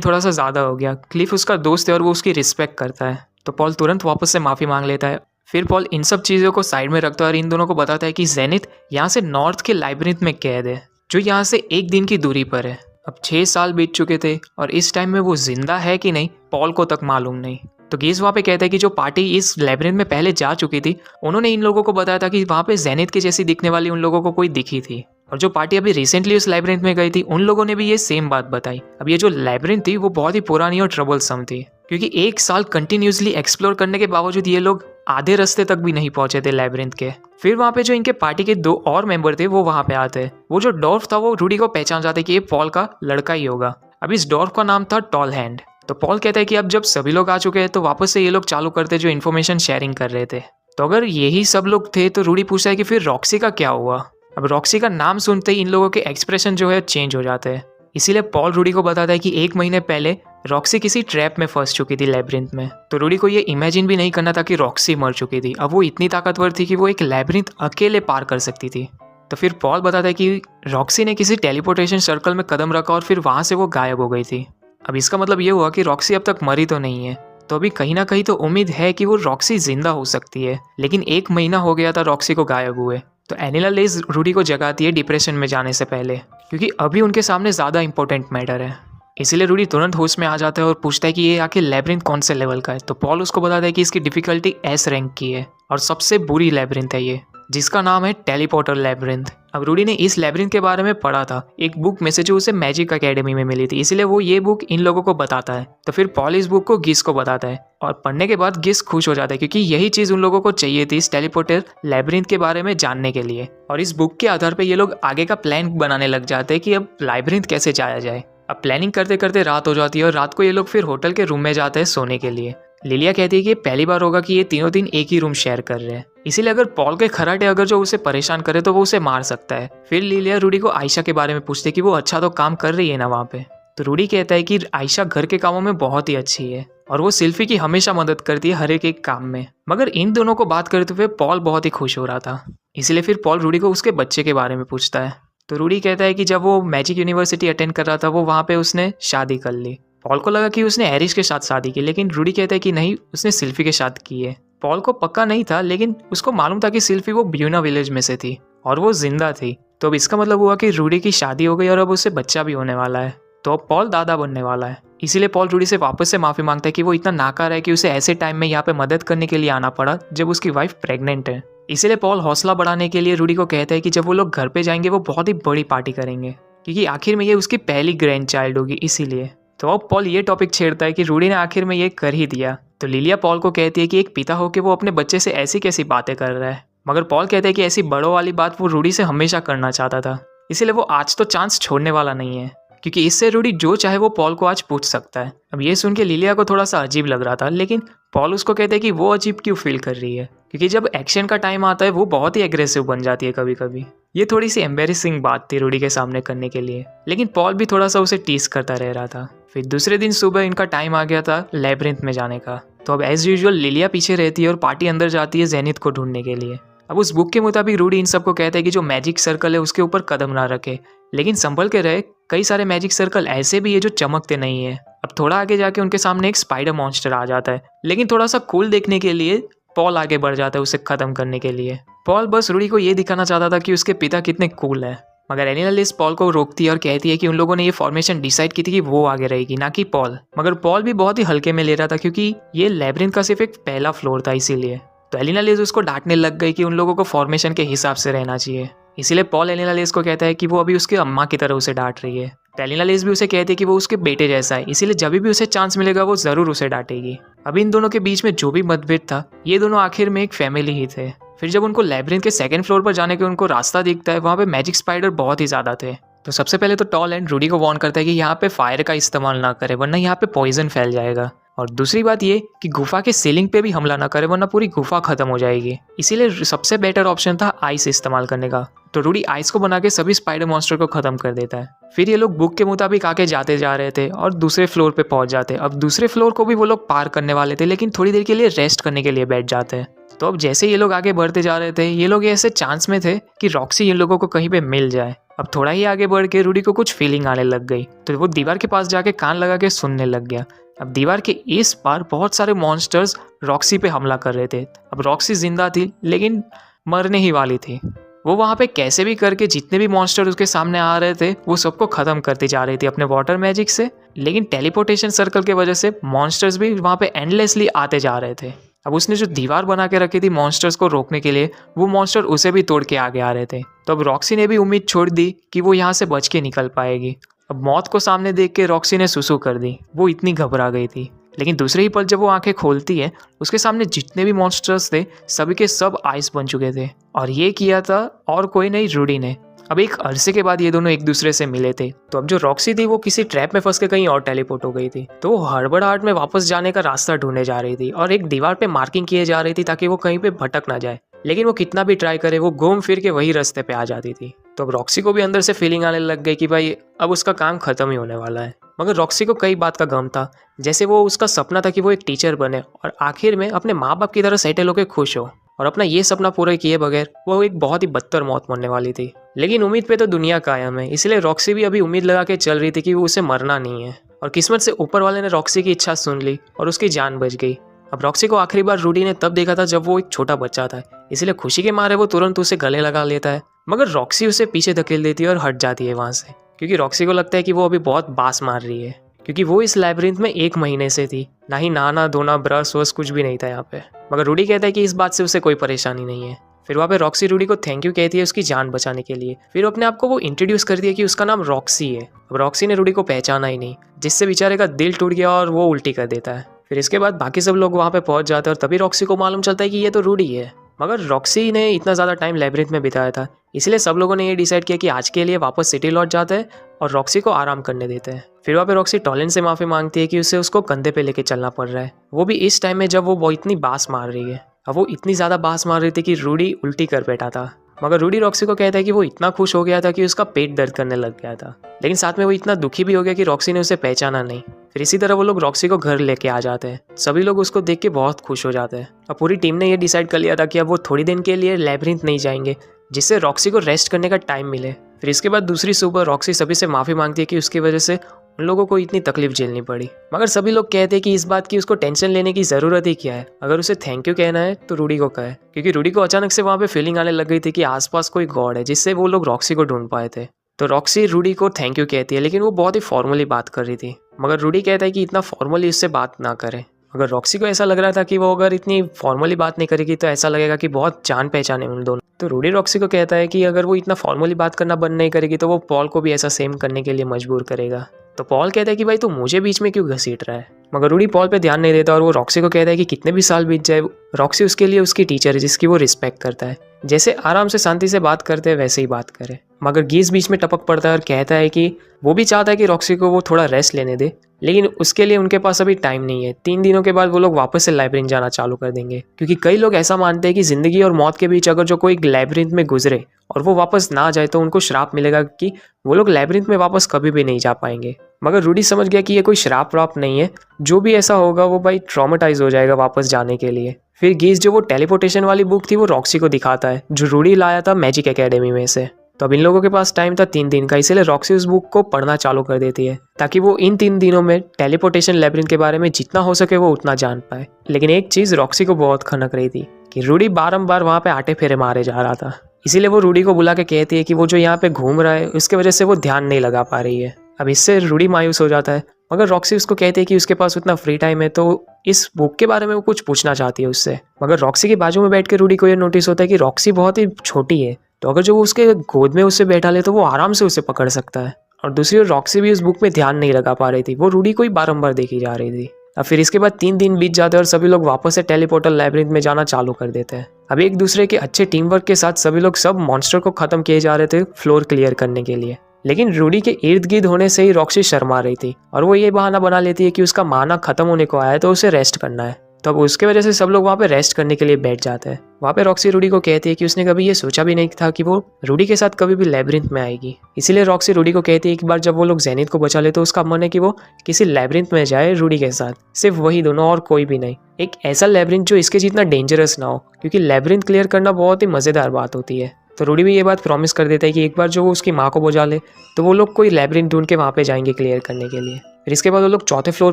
थोड़ा सा ज़्यादा हो गया, क्लिफ उसका दोस्त है और वो उसकी रिस्पेक्ट करता है। तो पॉल तुरंत वापस से माफ़ी मांग लेता है। फिर पॉल इन सब चीज़ों को साइड में रखता है और इन दोनों को बताता है कि जेनिथ यहाँ से नॉर्थ के लाइब्रेरिथ में कैद है, जो यहाँ से 1 दिन की दूरी पर है। अब 6 साल बीत चुके थे और इस टाइम में वो जिंदा है कि नहीं पॉल को तक मालूम नहीं। तो गेज वहाँ पे कहता है कि जो पार्टी इस लाइब्रेरिथ में पहले जा चुकी थी, उन्होंने इन लोगों को बताया था कि वहाँ पे जेनिथ की जैसी दिखने वाली उन लोगों को कोई दिखी थी। और जो पार्टी अभी रिसेंटली उस लाइब्रेरिथ में गई थी, उन लोगों ने भी ये सेम बात बताई। अब ये जो लाइब्रेरिथ थी वो बहुत ही पुरानी और ट्रबलसम थी, क्योंकि 1 साल कंटिन्यूसली एक्सप्लोर करने के बावजूद ये लोग आधे रास्ते तक भी नहीं पहुंचे थे लाइब्रेरिथ के। फिर वहाँ पे जो इनके पार्टी के 2 और मेंबर थे वो वहाँ पे आते। वो जो डॉर्फ था वो रूडी को पहचान जाते कि ये पॉल का लड़का ही होगा। अब इस डॉर्फ का नाम था टॉल हैंड। तो पॉल कहता है कि अब जब सभी लोग आ चुके हैं तो वापस से ये लोग चालू करते जो इन्फॉर्मेशन शेयरिंग कर रहे थे। तो अगर यही सब लोग थे तो रूडी पूछता है कि फिर रॉक्सी का क्या हुआ। अब रॉक्सी का नाम सुनते ही इन लोगों के एक्सप्रेशन जो है चेंज हो जाते हैं। इसीलिए पॉल रूडी को बताता है कि 1 महीने पहले रॉक्सी किसी ट्रैप में फंस चुकी थी लैब्रिंथ में। तो रूडी को ये इमेजिन भी नहीं करना था कि रॉक्सी मर चुकी थी। अब वो इतनी ताकतवर थी कि वो एक लैब्रिंथ अकेले पार कर सकती थी। तो फिर पॉल बताता है कि रॉक्सी ने किसी टेलीपोर्टेशन सर्कल में कदम रखा और फिर वहाँ से वो गायब हो गई थी। अब इसका मतलब ये हुआ कि रॉक्सी अब तक मरी तो नहीं है। तो अभी कहीं ना कहीं तो उम्मीद है कि वो रॉक्सी जिंदा हो सकती है, लेकिन 1 महीना हो गया था रॉक्सी को गायब हुए। तो एलिना लेस रूडी को जगाती है डिप्रेशन में जाने से पहले, क्योंकि अभी उनके सामने ज़्यादा इंपॉर्टेंट मैटर है। इसीलिए रूडी तुरंत होश में आ जाता है और पूछता है कि ये आखिर लैब्रिंथ कौन से लेवल का है। तो पॉल उसको बताता है कि इसकी डिफिकल्टी S रैंक की है और सबसे बुरी लैब्रिंथ है ये, जिसका नाम है टेलीपोर्टर लैब्रिंथ। अब रूडी ने इस लैब्रिंथ के बारे में पढ़ा था एक बुक में से जो उसे मैजिक एकेडमी में मिली थी, इसलिए वो ये बुक इन लोगों को बताता है। तो फिर पॉल इस बुक को गिस को बताता है और पढ़ने के बाद गिस खुश हो जाता है, क्योंकि यही चीज़ उन लोगों को चाहिए थी इस टेलीपोर्टर लैब्रिंथ के बारे में जानने के लिए। और इस बुक के आधार पर ये लोग आगे का प्लान बनाने लग जाते हैं कि अब लैब्रिंथ कैसे जाया जाए। अब प्लानिंग करते करते रात हो जाती है और रात को ये लोग फिर होटल के रूम में जाते हैं सोने के लिए। लिलिया कहती है कि पहली बार होगा कि ये तीनों दिन एक ही रूम शेयर कर रहे हैं, इसीलिए अगर पॉल के खराटे अगर जो उसे परेशान करे तो वो उसे मार सकता है। फिर लिलिया रूडी को आयशा के बारे में पूछती है कि वो अच्छा तो काम कर रही है ना वहाँ पे। तो रूडी कहता है कि आयशा घर के कामों में बहुत ही अच्छी है और वो सिल्फी की हमेशा मदद करती है हर एक काम में। मगर इन दोनों को बात करते हुए पॉल बहुत ही खुश हो रहा था, इसलिए फिर पॉल रूडी को उसके बच्चे के बारे में पूछता है। तो रूडी कहता है कि जब वो मैजिक यूनिवर्सिटी अटेंड कर रहा था वो वहाँ पे उसने शादी कर ली। पॉल को लगा कि उसने एरिश के साथ शादी की, लेकिन रूडी कहता है कि नहीं, उसने सिल्फी के साथ की है। पॉल को पक्का नहीं था, लेकिन उसको मालूम था कि सिल्फी वो ब्यूना विलेज में से थी और वो जिंदा थी। तो अब इसका मतलब हुआ कि रूडी की शादी हो गई और अब उससे बच्चा भी होने वाला है। तो अब पॉल दादा बनने वाला है। इसीलिए पॉल रूडी से वापस से माफ़ी मांगता है कि वो इतना नाकार है कि उसे ऐसे टाइम में यहाँ पे मदद करने के लिए आना पड़ा जब उसकी वाइफ प्रेग्नेंट है। इसीलिए पॉल हौसला बढ़ाने के लिए रूडी को कहता है कि जब वो लोग घर पे जाएंगे वो बहुत ही बड़ी पार्टी करेंगे, क्योंकि आखिर में ये उसकी पहली ग्रैंड चाइल्ड होगी इसीलिए। तो अब पॉल ये टॉपिक छेड़ता है कि रूडी ने आखिर में ये कर ही दिया। तो लिलिया पॉल को कहती है कि एक पिता होकर वो अपने बच्चे से ऐसी कैसी बातें कर रहा है, मगर पॉल कहता है कि ऐसी बड़ों वाली बात वो रूडी से हमेशा करना चाहता था, इसीलिए वो आज तो चांस छोड़ने वाला नहीं है, क्योंकि इससे रूडी जो चाहे वो पॉल को आज पूछ सकता है। अब ये सुन के लिलिया को थोड़ा सा अजीब लग रहा था, लेकिन पॉल उसको कहते हैं कि वो अजीब क्यों फील कर रही है, क्योंकि जब एक्शन का टाइम आता है वो बहुत ही एग्रेसिव बन जाती है कभी कभी। ये थोड़ी सी एम्बेरसिंग बात थी रूडी के सामने करने के लिए, लेकिन पॉल भी थोड़ा सा उसे टीस करता रह रहा था। फिर दूसरे दिन सुबह इनका टाइम आ गया था लैब्रिंथ में जाने का। तो अब एज यूजुअल लिलिया पीछे रहती है और पार्टी अंदर जाती है जेनिथ को ढूंढने के लिए। अब उस बुक के मुताबिक रूडी इन सबको कहता है कि जो मैजिक सर्कल है उसके ऊपर कदम ना रखे, लेकिन संभल के रहे, कई सारे मैजिक सर्कल ऐसे भी है जो चमकते नहीं है। अब थोड़ा आगे जाके उनके सामने एक स्पाइडर मॉन्स्टर आ जाता है, लेकिन थोड़ा सा कूल देखने के लिए पॉल आगे बढ़ जाता है उसे खत्म करने के लिए। पॉल बस रूडी को ये दिखाना चाहता था कि उसके पिता कितने कूल है, मगर एनिलालिस पॉल को रोकती है और कहती है कि उन लोगों ने ये फॉर्मेशन डिसाइड की थी कि वो आगे रहेगी, ना कि पॉल। मगर पॉल भी बहुत ही हल्के में ले रहा था, क्योंकि ये लैब्रिंथ का सिर्फ एक पहला फ्लोर था इसीलिए। तो एलिनालिस उसको डांटने लग गई कि उन लोगों को फॉर्मेशन के हिसाब से रहना चाहिए। इसीलिए पॉल एलिनालिस को कहता है कि वो अभी उसके अम्मा की तरह उसे डांट रही है। तो एलिनालिस भी उसे कहती है कि वो उसके बेटे जैसा है, इसीलिए जब भी उसे चांस मिलेगा वो जरूर उसे डांटेगी। अभी इन दोनों के बीच में जो भी मतभेद था, ये दोनों आखिर में एक फैमिली ही थे। फिर जब उनको लैब्रिंथ के सेकंड फ्लोर पर जाने के उनको रास्ता दिखता है, वहाँ पे मैजिक स्पाइडर बहुत ही ज्यादा थे। तो सबसे पहले तो टॉल एंड रूडी को वार्न करता है कि यहाँ पे फायर का इस्तेमाल ना करे, वरना यहाँ पे पॉइजन फैल जाएगा। और दूसरी बात ये कि गुफा के सीलिंग पे भी हमला ना करे, वरना पूरी गुफा खत्म हो जाएगी। इसीलिए सबसे बेटर ऑप्शन था आइस इस्तेमाल करने का। तो रूडी आइस को बना के सभी स्पाइडर मॉन्स्टर को खत्म कर देता है। फिर ये लोग बुक के मुताबिक आके जाते जा रहे थे और दूसरे फ्लोर पे पहुंच जाते। अब दूसरे फ्लोर को भी वो लोग पार करने वाले थे, लेकिन थोड़ी देर के लिए रेस्ट करने के लिए बैठ जाते हैं। तो अब जैसे ये लोग आगे बढ़ते जा रहे थे, ये लोग ऐसे चांस में थे कि रॉक्सी इन लोगों को कहीं पे मिल जाए। अब थोड़ा ही आगे बढ़ के रूडी को कुछ फीलिंग आने लग गई, तो वो दीवार के पास जाके कान लगा के सुनने लग गया। अब दीवार के इस पार बहुत सारे मॉन्स्टर्स रॉक्सी पे हमला कर रहे थे। अब रॉक्सी जिंदा थी, लेकिन मरने ही वाली थी। वो वहाँ पे कैसे भी करके जितने भी मॉन्स्टर उसके सामने आ रहे थे वो सबको खत्म करती जा रही थी अपने वाटर मैजिक से, लेकिन टेलीपोर्टेशन सर्कल के वजह से मॉन्स्टर्स भी वहाँ पे एंडलेसली आते जा रहे थे। अब उसने जो दीवार बना के रखी थी मॉन्स्टर्स को रोकने के लिए, वो मॉन्स्टर उसे भी तोड़ के आगे आ रहे थे। तो अब रॉक्सी ने भी उम्मीद छोड़ दी कि वो यहाँ से बच के निकल पाएगी। अब मौत को सामने देख के रॉक्सी ने सुसु कर दी, वो इतनी घबरा गई थी। लेकिन दूसरे ही पल जब वो आंखें खोलती है, उसके सामने जितने भी मॉन्स्टर्स थे सभी के सब आइस बन चुके थे, और ये किया था और कोई नहीं, रूडी ने। अब एक अरसे के बाद ये दोनों एक दूसरे से मिले थे। तो अब जो रॉक्सी थी वो किसी ट्रैप में फंस के कहीं और टेलीपोर्ट हो गई थी, तो वो हड़बड़ाहट में वापस जाने का रास्ता ढूंढने जा रही थी और एक दीवार पे मार्किंग किए जा रही थी ताकि वो कहीं पे भटक ना जाए। लेकिन वो कितना भी ट्राई करे वो घूम फिर के वही रास्ते पे आ जाती थी। तो अब रॉक्सी को भी अंदर से फीलिंग आने लग गई कि भाई अब उसका काम खत्म ही होने वाला है। मगर रॉक्सी को कई बात का गम था, जैसे वो उसका सपना था कि वो एक टीचर बने और आखिर में अपने माँ बाप की तरह सेटल होकर खुश हो, और अपना ये सपना पूरा किए बगैर वो एक बहुत ही बदतर मौत मरने वाली थी। लेकिन उम्मीद पे तो दुनिया कायम है, इसलिए रॉक्सी भी अभी उम्मीद लगा के चल रही थी कि वो उसे मरना नहीं है। और किस्मत से ऊपर वाले ने रॉक्सी की इच्छा सुन ली और उसकी जान बच गई। अब रॉक्सी को आखिरी बार रूडी ने तब देखा था जब वो एक छोटा बच्चा था, इसलिए खुशी के मारे वो तुरंत उसे गले लगा लेता है। मगर रॉक्सी उसे पीछे धकेल देती है और हट जाती है वहाँ से, क्योंकि रॉक्सी को लगता है कि वो अभी बहुत बास मार रही है, क्योंकि वो इस लैब्रिंथ में 1 महीने से थी, ना ही नहाना धोना ब्रश वश कुछ भी नहीं था यहाँ पे। मगर रूडी कहता है कि इस बात से उसे कोई परेशानी नहीं है। फिर वहाँ पे रॉक्सी रूडी को थैंक यू कहती है उसकी जान बचाने के लिए। फिर अपने आप को वो इंट्रोड्यूस करती है कि उसका नाम रॉक्सी है। अब रॉक्सी ने रूडी को पहचाना ही नहीं, जिससे बेचारे का दिल टूट गया और वो उल्टी कर देता है। फिर इसके बाद बाकी सब लोग वहाँ पे पहुँच जाते हैं और तभी रॉक्सी को मालूम चलता है कि ये तो रूडी है। मगर रॉक्सी ने इतना ज़्यादा टाइम लैब्रिंथ में बिताया था, इसलिए सब लोगों ने ये डिसाइड किया कि आज के लिए वापस सिटी लौट जाते हैं और रॉक्सी को आराम करने देते हैं। फिर वहाँ पे रॉक्सी टॉलिन से माफ़ी मांगती है कि उसे उसको कंधे पे लेके चलना पड़ रहा है, वो भी इस टाइम में जब वो इतनी बास मार रही है। अब वो इतनी ज़्यादा बास मार रही थी कि रूडी उल्टी कर बैठा था। मगर रूडी रॉक्सी को कहता है कि वो इतना खुश हो गया था कि उसका पेट दर्द करने लग गया था, लेकिन साथ में वो इतना दुखी भी हो गया कि रॉक्सी ने उसे पहचाना नहीं। फिर इसी तरह वो लोग रॉक्सी को घर लेके आ जाते हैं। सभी लोग उसको देख के बहुत खुश हो जाते हैं। अब पूरी टीम ने ये डिसाइड कर लिया था कि अब वो थोड़ी दिन के लिए लैब्रिंथ नहीं जाएंगे, जिससे रॉक्सी को रेस्ट करने का टाइम मिले। फिर इसके बाद दूसरी सुबह रॉक्सी सभी से माफ़ी मांगती है कि उसकी वजह से उन लोगों को इतनी तकलीफ झेलनी पड़ी। मगर सभी लोग कहते हैं कि इस बात की उसको टेंशन लेने की ज़रूरत ही क्या है, अगर उसे थैंक यू कहना है तो रूडी को कहे, क्योंकि रूडी को अचानक से वहाँ पे फीलिंग आने लग गई थी कि आसपास कोई गॉड है, जिससे वो लोग रॉक्सी को ढूंढ पाए थे। तो रॉक्सी रूडी को थैंक यू कहती है, लेकिन वो बहुत ही फॉर्मली बात कर रही थी। मगर रूडी कहता है कि इतना फॉर्मली उससे बात ना करें। अगर रॉक्सी को ऐसा लग रहा था कि वो अगर इतनी फॉर्मली बात नहीं करेगी तो ऐसा लगेगा कि बहुत जान पहचान है उन दोनों। तो रूडी रॉक्सी को कहता है कि अगर वो इतना फॉर्मली बात करना बंद नहीं करेगी तो वो पॉल को भी ऐसा सेम करने के लिए मजबूर करेगा। तो पॉल कहता है कि भाई तू मुझे बीच में क्यों घसीट रहा है, मगर रूडी पॉल पे ध्यान नहीं देता और वो रॉक्सी को कहता है कि कितने भी साल बीत जाए रॉक्सी उसके लिए उसकी टीचर है जिसकी वो रिस्पेक्ट करता है। जैसे आराम से शांति से बात करते हैं वैसे ही बात करे। मगर गीस बीच में टपक पड़ता है और कहता है कि वो भी चाहता है कि रॉक्सी को वो थोड़ा रेस्ट लेने दे, लेकिन उसके लिए उनके पास अभी टाइम नहीं है। 3 दिनों के बाद वो लोग वापस से लाइब्रेरी जाना चालू कर देंगे, क्योंकि कई लोग ऐसा मानते हैं कि जिंदगी और मौत के बीच अगर जो कोई लाइब्रेरी में गुजरे और वो वापस ना जाए तो उनको श्राप मिलेगा कि वो लोग लाइब्रेरी में वापस कभी भी नहीं जा पाएंगे। मगर रूडी समझ गया कि ये कोई श्राप व्राप नहीं है, जो भी ऐसा होगा वो भाई ट्रॉमेटाइज हो जाएगा वापस जाने के लिए। फिर गीस जो वो टेलीपोर्टेशन वाली बुक थी वो रॉक्सी को दिखाता है, जो रूडी लाया था मैजिक एकेडमी में से। तो अब इन लोगों के पास टाइम था 3 दिन का, इसीलिए रॉक्सी उस बुक को पढ़ना चालू कर देती है ताकि वो इन 3 दिनों में टेलीपोर्टेशन लैब्रिन्थ के बारे में जितना हो सके वो उतना जान पाए। लेकिन एक चीज रॉक्सी को बहुत खनक रही थी कि रूडी बारंबार वहां पे आटे फेरे मारे जा रहा था। इसीलिए वो रूडी को बुला के कहती है कि वो जो यहाँ पे घूम रहा है उसकी वजह से वो ध्यान नहीं लगा पा रही है। अब इससे रूडी मायूस हो जाता है, मगर रॉक्सी उसको कहती है कि उसके पास उतना फ्री टाइम है तो इस बुक के बारे में वो कुछ पूछना चाहती है उससे। मगर रॉक्सी के बाजू में बैठ के रूडी को ये नोटिस होता है कि रॉक्सी बहुत ही छोटी है, तो अगर जो वो उसके गोद में उससे बैठा ले तो वो आराम से उसे पकड़ सकता है। और दूसरी ओर रॉक्सी भी उस बुक में ध्यान नहीं लगा पा रही थी, वो रूडी को ही बारंबार देखी जा रही थी। अब फिर इसके बाद 3 दिन बीत जाते हैं और सभी लोग वापस से टेलीपोर्टल लैब्रिन्थ में जाना चालू कर देते हैं। अब एक दूसरे के अच्छे टीम वर्क के साथ सभी लोग सब मॉन्स्टर को खत्म किए जा रहे थे फ्लोर क्लियर करने के लिए। लेकिन रूडी के इर्द गिर्द होने से ही रॉक्सी शर्मा रही थी और वो ये बहाना बना लेती है कि उसका माना खत्म होने को आया है तो उसे रेस्ट करना है। तो अब उसके वजह से सब लोग वहाँ पे रेस्ट करने के लिए बैठ जाते हैं। वहाँ पे रॉक्सी रूडी को कहती है कि उसने कभी ये सोचा भी नहीं था कि वो रूडी के साथ कभी भी लैब्रिन्थ में आएगी। इसीलिए रॉक्सी रूडी को कहती है कि बार जब वो लोग जेनिथ को बचा ले तो उसका मन है कि वो किसी लैब्रिन्थ में जाए रूडी के साथ, सिर्फ वही दोनों और कोई भी नहीं। एक ऐसा लैब्रिन्थ जो इसके जितना डेंजरस ना हो, क्योंकि लैब्रिन्थ क्लियर करना बहुत ही मजेदार बात होती है। तो रूडी भी ये बात प्रॉमिस कर देता है कि एक बार जो वो उसकी माँ को बुझा ले तो वो लोग कोई लैब्रिन्थ ढूंढ के वहाँ पे जाएंगे क्लियर करने के लिए। फिर इसके बाद वो लोग 4थे फ्लोर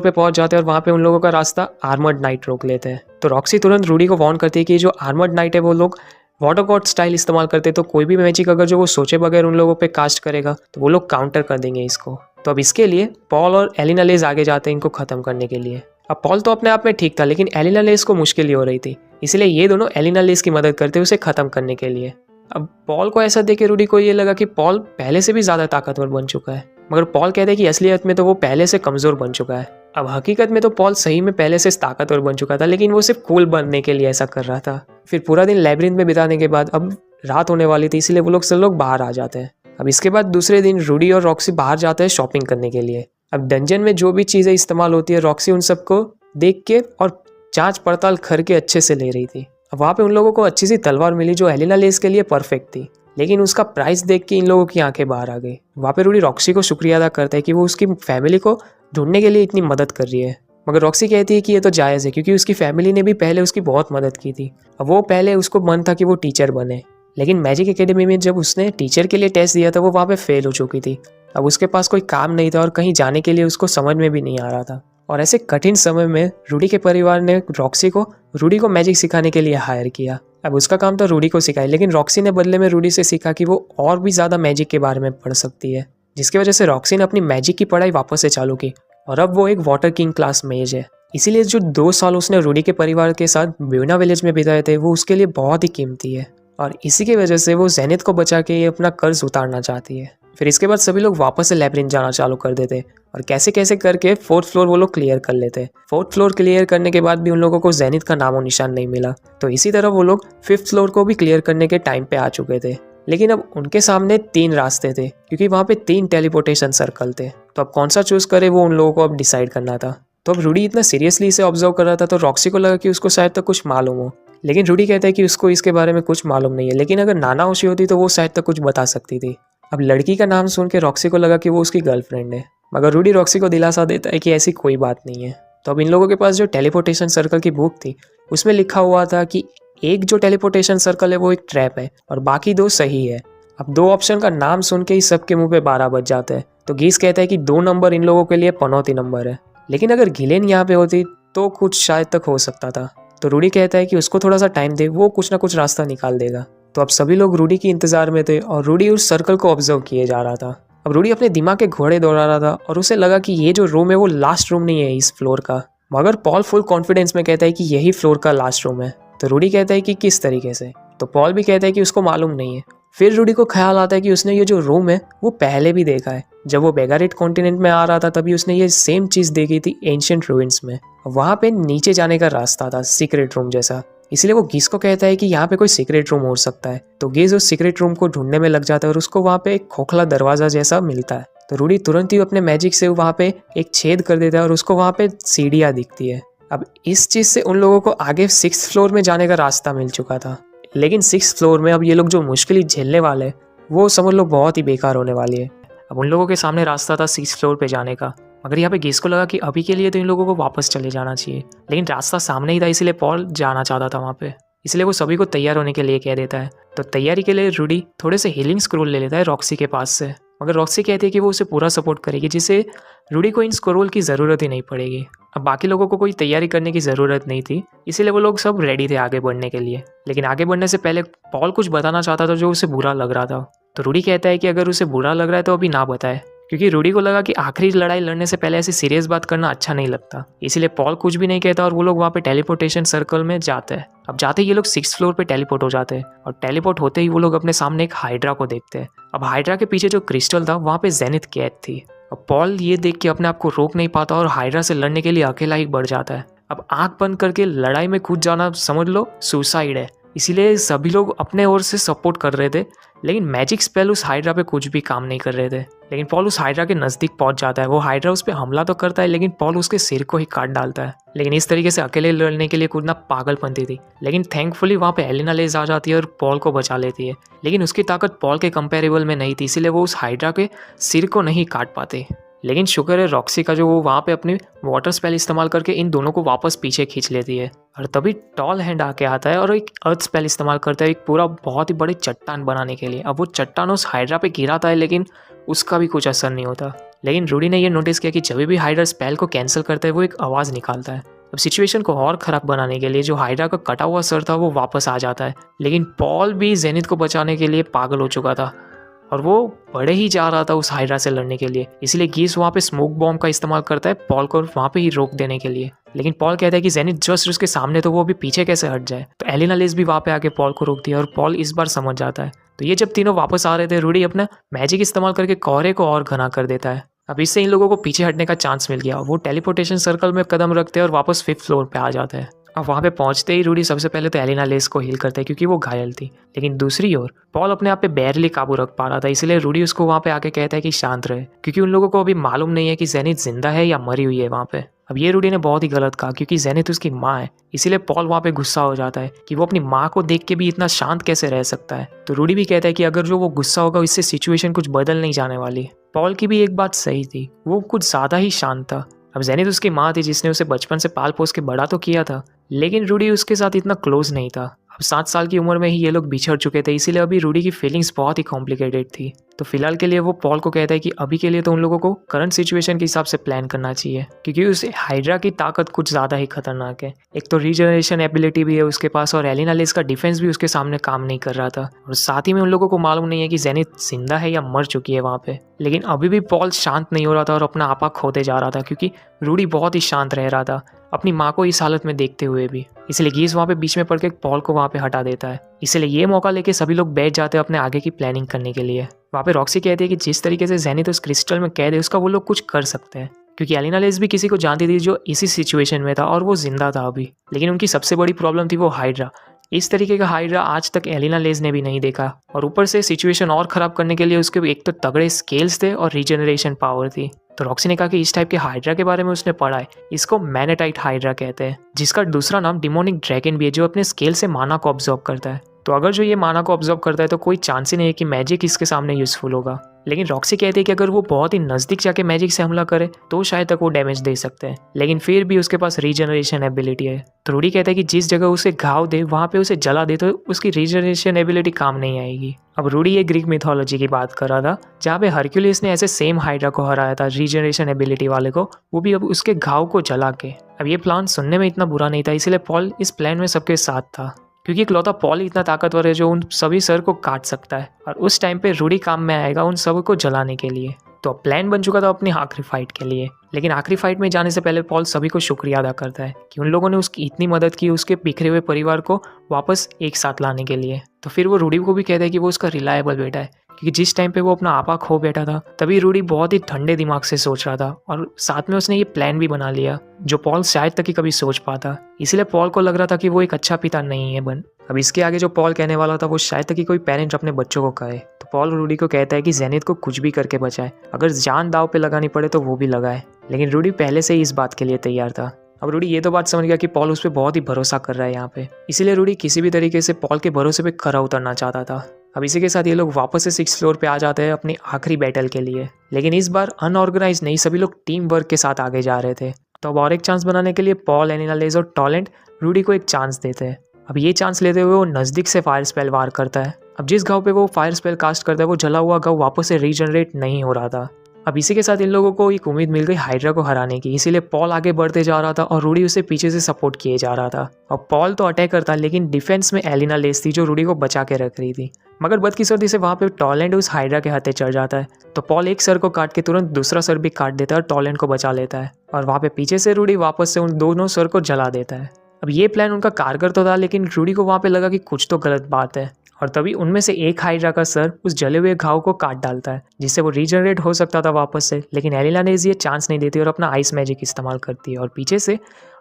पे पहुंच जाते हैं और वहाँ पे उन लोगों का रास्ता आर्मर्ड नाइट रोक लेते हैं। तो रॉक्सी तुरंत रूडी को वार्न करती है कि जो आर्मर्ड नाइट है वो लोग वाटर गॉड स्टाइल इस्तेमाल करते हैं, तो कोई भी मैजिक अगर जो वो सोचे बगैर उन लोगों पे कास्ट करेगा तो वो लोग काउंटर कर देंगे इसको। तो अब इसके लिए पॉल और एलिना लेज आगे जाते हैं इनको खत्म करने के लिए। अब पॉल तो अपने आप में ठीक था, लेकिन एलिना लेज को मुश्किल ही हो रही थी, इसलिए ये दोनों एलिना लेज की मदद करते उसे खत्म करने के लिए। अब पॉल को ऐसा देख के रूडी को ये लगा कि पॉल पहले से भी ज्यादा ताकतवर बन चुका है, मगर पॉल कहते हैं कि असलियत में तो वो पहले से कमजोर बन चुका है। अब हकीकत में तो पॉल सही में पहले से ताकतवर बन चुका था, लेकिन वो सिर्फ कूल बनने के लिए ऐसा कर रहा था। फिर पूरा दिन लैब्रिन्थ में बिताने के बाद अब रात होने वाली थी, इसलिए वो लोग सब लोग बाहर आ जाते हैं। अब इसके बाद दूसरे दिन रूडी और रॉक्सी बाहर जाते हैं शॉपिंग करने के लिए। अब डंजन में जो भी चीजें इस्तेमाल होती है रॉक्सी उन सबको देख के और जांच पड़ताल करके अच्छे से ले रही थी। अब वहाँ पे उन लोगों को अच्छी सी तलवार मिली जो एलिना लेस के लिए परफेक्ट थी, लेकिन उसका प्राइस देख के इन लोगों की आंखें बाहर आ गई। वहाँ पे रूडी रॉक्सी को शुक्रिया अदा करता है कि वो उसकी फैमिली को ढूंढने के लिए इतनी मदद कर रही है, मगर रॉक्सी कहती है कि ये तो जायज़ है क्योंकि उसकी फैमिली ने भी पहले उसकी बहुत मदद की थी। अब वो पहले उसको मन था कि वो टीचर बने, लेकिन मैजिक एकेडमी में जब उसने टीचर के लिए टेस्ट दिया था वो वहाँ पे फेल हो चुकी थी। अब उसके पास कोई काम नहीं था और कहीं जाने के लिए उसको समझ में भी नहीं आ रहा था। और ऐसे कठिन समय में रूडी के परिवार ने रॉक्सी को रूडी को मैजिक सिखाने के लिए हायर किया। अब उसका काम था रूडी को सिखाए, लेकिन रॉक्सी ने बदले में रूडी से सीखा कि वो और भी ज़्यादा मैजिक के बारे में पढ़ सकती है, जिसकी वजह से रॉक्सी ने अपनी मैजिक की पढ़ाई वापस से चालू की और अब वो एक वाटर किंग क्लास मेज है। इसीलिए जो 2 साल उसने रूडी के परिवार के साथ ब्यूना विलेज में बिताए थे वो उसके लिए बहुत ही कीमती है, और इसी की वजह से वो जेनिथ को बचा के ये अपना कर्ज उतारना चाहती है। फिर इसके बाद सभी लोग वापस से लैब्रिन्थ जाना चालू कर देते और कैसे कैसे करके 4th फ्लोर वो लोग क्लियर कर लेते। 4th फ्लोर क्लियर करने के बाद भी उन लोगों को जेनिथ का नामो निशान नहीं मिला, तो इसी तरह वो लोग 5th फ्लोर को भी क्लियर करने के टाइम पे आ चुके थे। लेकिन अब उनके सामने 3 रास्ते थे क्योंकि वहाँ पे 3 टेलीपोर्टेशन सर्कल थे, तो अब कौन सा चूज करे वो उन लोगों को अब डिसाइड करना था। तो अब रूडी इतना सीरियसली इसे ऑब्जर्व कर रहा था तो रॉक्सी को लगा कि उसको शायद तक कुछ मालूम हो, लेकिन रूडी कहता है कि उसको इसके बारे में कुछ मालूम नहीं है, लेकिन अगर नाना होशी होती तो वो शायद तक कुछ बता सकती थी। अब लड़की का नाम सुन के रॉक्सी को लगा कि वो उसकी गर्लफ्रेंड है, मगर रूडी रॉक्सी को दिलासा देता है कि ऐसी कोई बात नहीं है। तो अब इन लोगों के पास जो टेलीपोर्टेशन सर्कल की बुक थी उसमें लिखा हुआ था कि एक जो टेलीपोर्टेशन सर्कल है वो एक ट्रैप है और बाकी 2 सही है। अब 2 ऑप्शन का नाम सुन के ही सबके मुंह पे 12 बज जाते हैं। तो गीस कहता है कि 2 नंबर इन लोगों के लिए पनौती नंबर है, लेकिन अगर गिलेन यहाँ पे होती तो कुछ शायद तक हो सकता था। तो रूडी कहता है कि उसको थोड़ा सा टाइम दे, वो कुछ ना कुछ रास्ता निकाल देगा। तो अब सभी लोग रूडी की इंतजार में थे और रूडी उस सर्कल को ऑब्जर्व किए जा रहा था। अब रूडी अपने दिमाग के घोड़े दौड़ा रहा था और उसे लगा कि ये जो रूम है वो लास्ट रूम नहीं है इस फ्लोर का, मगर पॉल फुल कॉन्फिडेंस में कहता है कि यही फ्लोर का लास्ट रूम है। तो रूडी कहता है कि किस तरीके से, तो पॉल भी कहता है कि उसको मालूम नहीं है। फिर रूडी को ख्याल आता है कि उसने ये जो रूम है वो पहले भी देखा है। जब वो बेगारेट कॉन्टिनेंट में आ रहा था तभी उसने ये सेम चीज़ देखी थी एंशिएंट रूइंस में। वहाँ पे नीचे जाने का रास्ता था, सीक्रेट रूम जैसा। इसलिए वो गीस को कहता है कि यहाँ पे कोई सीक्रेट रूम हो सकता है। तो गीस उस सीक्रेट रूम को ढूंढने में लग जाता है और उसको वहाँ पे एक खोखला दरवाजा जैसा मिलता है। तो रूडी तुरंत ही अपने मैजिक से वहाँ पे एक छेद कर देता है और उसको वहाँ पे सीढ़ियाँ दिखती है। अब इस चीज़ से उन लोगों को आगे 6th फ्लोर में जाने का रास्ता मिल चुका था। लेकिन 6th फ्लोर में अब ये लोग जो मुश्किल झेलने वाले वो समझ लो बहुत ही बेकार होने वाली है। अब उन लोगों के सामने रास्ता था 6th फ्लोर पे जाने का, मगर यहाँ पे गेस को लगा कि अभी के लिए तो इन लोगों को वापस चले जाना चाहिए। लेकिन रास्ता सामने ही था, इसलिए पॉल जाना चाहता था वहाँ पे। इसलिए वो सभी को तैयार होने के लिए कह देता है। तो तैयारी के लिए रूडी थोड़े से हीलिंग स्क्रोल ले लेता है रॉक्सी के पास से, मगर रॉक्सी कहती है कि वो उसे पूरा सपोर्ट करेगी, जिससे रूडी को इन स्क्रोल की ज़रूरत ही नहीं पड़ेगी। अब बाकी लोगों को कोई तैयारी करने की ज़रूरत नहीं थी, इसीलिए वो लोग सब रेडी थे आगे बढ़ने के लिए। लेकिन आगे बढ़ने से पहले पॉल कुछ बताना चाहता था जो उसे बुरा लग रहा था। तो रूडी कहता है कि अगर उसे बुरा लग रहा है तो अभी ना बताए, क्योंकि रूडी को लगा कि आखिरी लड़ाई लड़ने से पहले ऐसी सीरियस बात करना अच्छा नहीं लगता। इसीलिए पॉल कुछ भी नहीं कहता और वो लोग वहाँ पे टेलीपोर्टेशन सर्कल में जाते हैं। अब जाते ही ये लोग 6th फ्लोर पे टेलीपोर्ट हो जाते हैं और टेलीपोर्ट होते ही वो लोग अपने सामने एक हाइड्रा को देखते हैं। अब हाइड्रा के पीछे जो क्रिस्टल था वहाँ पे जेनिथ कैद थी। अब पॉल ये देख के अपने आप को रोक नहीं पाता और हाइड्रा से लड़ने के लिए अकेला ही बढ़ जाता है। अब आंख बंद करके लड़ाई में कूद जाना समझ लो सुसाइड है, इसीलिए सभी लोग अपने ओर से सपोर्ट कर रहे थे। लेकिन मैजिक स्पेल उस हाइड्रा पे कुछ भी काम नहीं कर रहे थे। लेकिन पॉल उस हाइड्रा के नज़दीक पहुंच जाता है। वो हाइड्रा उस पर हमला तो करता है, लेकिन पॉल उसके सिर को ही काट डालता है। लेकिन इस तरीके से अकेले लड़ने के लिए कूदना पागलपंती थी। लेकिन थैंकफुली वहाँ पे एलिना लेज आ जाती है और पॉल को बचा लेती है। लेकिन उसकी ताकत पॉल के कंपेरेबल में नहीं थी, इसीलिए वो उस हाइड्रा के सिर को नहीं काट पाते। लेकिन शुक्र है रॉक्सी का जो वो वहाँ पे अपनी वाटर स्पेल इस्तेमाल करके इन दोनों को वापस पीछे खींच लेती है। और तभी टॉल हैंड आके आता है और एक अर्थ स्पेल इस्तेमाल करता है एक पूरा बहुत ही बड़ी चट्टान बनाने के लिए। अब वो चट्टान उस हाइड्रा पे गिराता है, लेकिन उसका भी कुछ असर नहीं होता। लेकिन रूडी ने ये नोटिस किया कि जब भी हाइड्रा स्पेल को कैंसिल करता है वो एक आवाज़ निकालता है। अब सिचुएशन को और ख़राब बनाने के लिए जो हाइड्रा का कटा हुआ सर था वो वापस आ जाता है। लेकिन पॉल भी जेनिथ को बचाने के लिए पागल हो चुका था और वो बड़े ही जा रहा था उस हाइड्रा से लड़ने के लिए। इसलिए गीस वहाँ पे स्मोक बॉम्ब का इस्तेमाल करता है पॉल को वहाँ पे ही रोक देने के लिए। लेकिन पॉल कहता है कि जेनिथ जस्ट उसके सामने, तो वो अभी पीछे कैसे हट जाए। तो एलिना लेस भी वहाँ पे आके पॉल को रोक दिया और पॉल इस बार समझ जाता है। तो ये जब तीनों वापस आ रहे थे, रूडी अपना मैजिक इस्तेमाल करके कोहरे को और घना कर देता है। अब इससे इन लोगों को पीछे हटने का चांस मिल गया। वो टेलीपोर्टेशन सर्कल में कदम रखते हैं और वापस 5th फ्लोर पे आ जाते हैं। अब वहाँ पे पहुँचते ही रूडी सबसे पहले तो एलिना लेस को हील करता है, क्योंकि वो घायल थी। लेकिन दूसरी ओर पॉल अपने आप पे बैरली काबू रख पा रहा था, इसलिए रूडी उसको वहाँ पे आके कहता है कि शांत रहे, क्योंकि उन लोगों को अभी मालूम नहीं है कि जेनिथ जिंदा है या मरी हुई है वहाँ पे। अब ये रूडी ने बहुत ही गलत कहा, क्योंकि जेनिथ उसकी माँ है। इसीलिए पॉल वहाँ पे गुस्सा हो जाता है कि वो अपनी माँ को देख के भी इतना शांत कैसे रह सकता है। तो रूडी भी कहता है कि अगर जो वो गुस्सा होगा इससे सिचुएशन कुछ बदल नहीं जाने वाली। पॉल की भी एक बात सही थी, वो कुछ ज़्यादा ही शांत था। अब जेनिथ उसकी माँ थी जिसने उसे बचपन से पाल पोस के बड़ा तो किया था, लेकिन रूडी उसके साथ इतना क्लोज नहीं था। अब 7 साल की उम्र में ही ये लोग बिछड़ चुके थे, इसीलिए अभी रूडी की फीलिंग्स बहुत ही कॉम्प्लिकेटेड थी। तो फिलहाल के लिए वो पॉल को कहता है कि अभी के लिए तो उन लोगों को करंट सिचुएशन के हिसाब से प्लान करना चाहिए, क्योंकि उस हाइड्रा की ताकत कुछ ज़्यादा ही खतरनाक है। एक तो रीजनरेशन एबिलिटी भी है उसके पास और एलिना लेस का डिफेंस भी उसके सामने काम नहीं कर रहा था। और साथ ही में उन लोगों को मालूम नहीं है कि जेनिथ जिंदा है या मर चुकी है वहाँ पे। लेकिन अभी भी पॉल शांत नहीं हो रहा था और अपना आपा खोते जा रहा था, क्योंकि रूडी बहुत ही शांत रह रहा था अपनी माँ को इस हालत में देखते हुए भी। इसलिए गीस वहाँ पे बीच में पड़ के पॉल को वहाँ पे हटा देता है। इसलिए ये मौका लेके सभी लोग बैठ जाते हैं अपने आगे की प्लानिंग करने के लिए। वहाँ पे रॉक्सी कहती है कि जिस तरीके से जेनिथ उस क्रिस्टल में कैद है उसका वो लोग कुछ कर सकते हैं, क्योंकि एलिना लेस भी किसी को जानती थी जो इसी सिचुएशन में था और वो जिंदा था अभी। लेकिन उनकी सबसे बड़ी प्रॉब्लम थी वो हाइड्रा। इस तरीके का हाइड्रा आज तक एलिना लेस ने भी नहीं देखा, और ऊपर से सिचुएशन और ख़राब करने के लिए उसके एक तो तगड़े स्केल्स थे और रीजनरेशन पावर थी। तो रॉक्सी ने कहा कि इस टाइप के हाइड्रा के बारे में उसने पढ़ा है, इसको मैनेटाइट हाइड्रा कहते हैं, जिसका दूसरा नाम डिमोनिक ड्रैगन भी है, जो अपने स्केल से माना को ऑब्जॉर्व करता है। तो अगर जो ये माना को ऑब्जॉर्व करता है तो कोई चांस ही नहीं है कि मैजिक इसके सामने यूजफुल होगा। लेकिन रॉक्सी कहती है कि अगर वो बहुत ही नज़दीक जाके मैजिक से हमला करे तो शायद तक वो डैमेज दे सकते हैं, लेकिन फिर भी उसके पास रीजनरेशन एबिलिटी है। तो रूडी कहता है कि जिस जगह उसे घाव दे वहाँ पे उसे जला दे तो उसकी रीजनरेशन एबिलिटी काम नहीं आएगी। अब रूडी ये ग्रीक मिथोलॉजी की बात कर रहा था, जहाँ पे हरक्यूलिस ने ऐसे सेम हाइड्रा को हराया था रीजनरेशन एबिलिटी वाले को, वो भी अब उसके घाव को जला के। अब ये प्लान सुनने में इतना बुरा नहीं था, इसलिए पॉल इस प्लान में सबके साथ था, क्योंकि इकलौता पॉल ही इतना ताकतवर है जो उन सभी सर को काट सकता है, और उस टाइम पे रूडी काम में आएगा उन सब को जलाने के लिए। तो अब प्लान बन चुका था अपनी आखिरी फाइट के लिए। लेकिन आखिरी फाइट में जाने से पहले पॉल सभी को शुक्रिया अदा करता है कि उन लोगों ने उसकी इतनी मदद की उसके बिखरे हुए परिवार को वापस एक साथ लाने के लिए। तो फिर वो रूडी को भी कहता है कि वो उसका रिलायबल बेटा है, क्योंकि जिस टाइम पे वो अपना आपा खो बैठा था तभी रूडी बहुत ही ठंडे दिमाग से सोच रहा था और साथ में उसने ये प्लान भी बना लिया जो पॉल शायद तक ही कभी सोच पाता। इसलिए पॉल को लग रहा था कि वो एक अच्छा पिता नहीं है बन। अब इसके आगे जो पॉल कहने वाला था वो शायद तक कि कोई पेरेंट अपने बच्चों को कहे। तो पॉल रूडी को कहता है कि जेनिथ को कुछ भी करके बचाए, अगर जान दाव पे लगानी पड़े तो वो भी लगाए। लेकिन रूडी पहले से ही इस बात के लिए तैयार था। अब रूडी ये तो बात समझ गया कि पॉल उस पर बहुत ही भरोसा कर रहा है यहाँ पे, इसीलिए रूडी किसी भी तरीके से पॉल के भरोसे पे खरा उतरना चाहता था। अब इसी के साथ ये लोग वापस से 6th फ्लोर पे आ जाते हैं अपनी आखिरी बैटल के लिए। लेकिन इस बार अनऑर्गेनाइज नहीं, सभी लोग टीम वर्क के साथ आगे जा रहे थे। तो अब और एक चांस बनाने के लिए पॉल, एनिला लेज और टॉलेंट रूडी को एक चांस देते हैं। अब ये चांस लेते हुए वो नज़दीक से फायर स्पेल वार करता है। अब जिस घाव पे वो फायर स्पेल कास्ट करता है वो जला हुआ घाव वापस से रीजनरेट नहीं हो रहा था। अब इसी के साथ इन लोगों को एक उम्मीद मिल गई हाइड्रा को हराने की, इसीलिए पॉल आगे बढ़ते जा रहा था और रूडी उसे पीछे से सपोर्ट किए जा रहा था। अब पॉल तो अटैक करता, लेकिन डिफेंस में एलिना लेस थी जो रूडी को बचा के रख रही थी। मगर बदकिस्मती से वहाँ पे टॉलेंट उस हाइड्रा के हाथे चढ़ जाता है। तो पॉल एक सर को काट के तुरंत दूसरा सर भी काट देता है और टॉलेंट को बचा लेता है। और वहाँ पे पीछे से रूडी वापस से उन दोनों सर को जला देता है। अब ये प्लान उनका कारगर तो था, लेकिन रूडी को वहाँ पे लगा कि कुछ तो गलत बात है। और तभी उनमें से एक हाइड्रा का सर उस जले हुए घाव को काट डालता है, जिससे वो रीजनरेट हो सकता था वापस से। लेकिन एलिना ने ये चांस नहीं देती और अपना आइस मैजिक इस्तेमाल करती है और पीछे से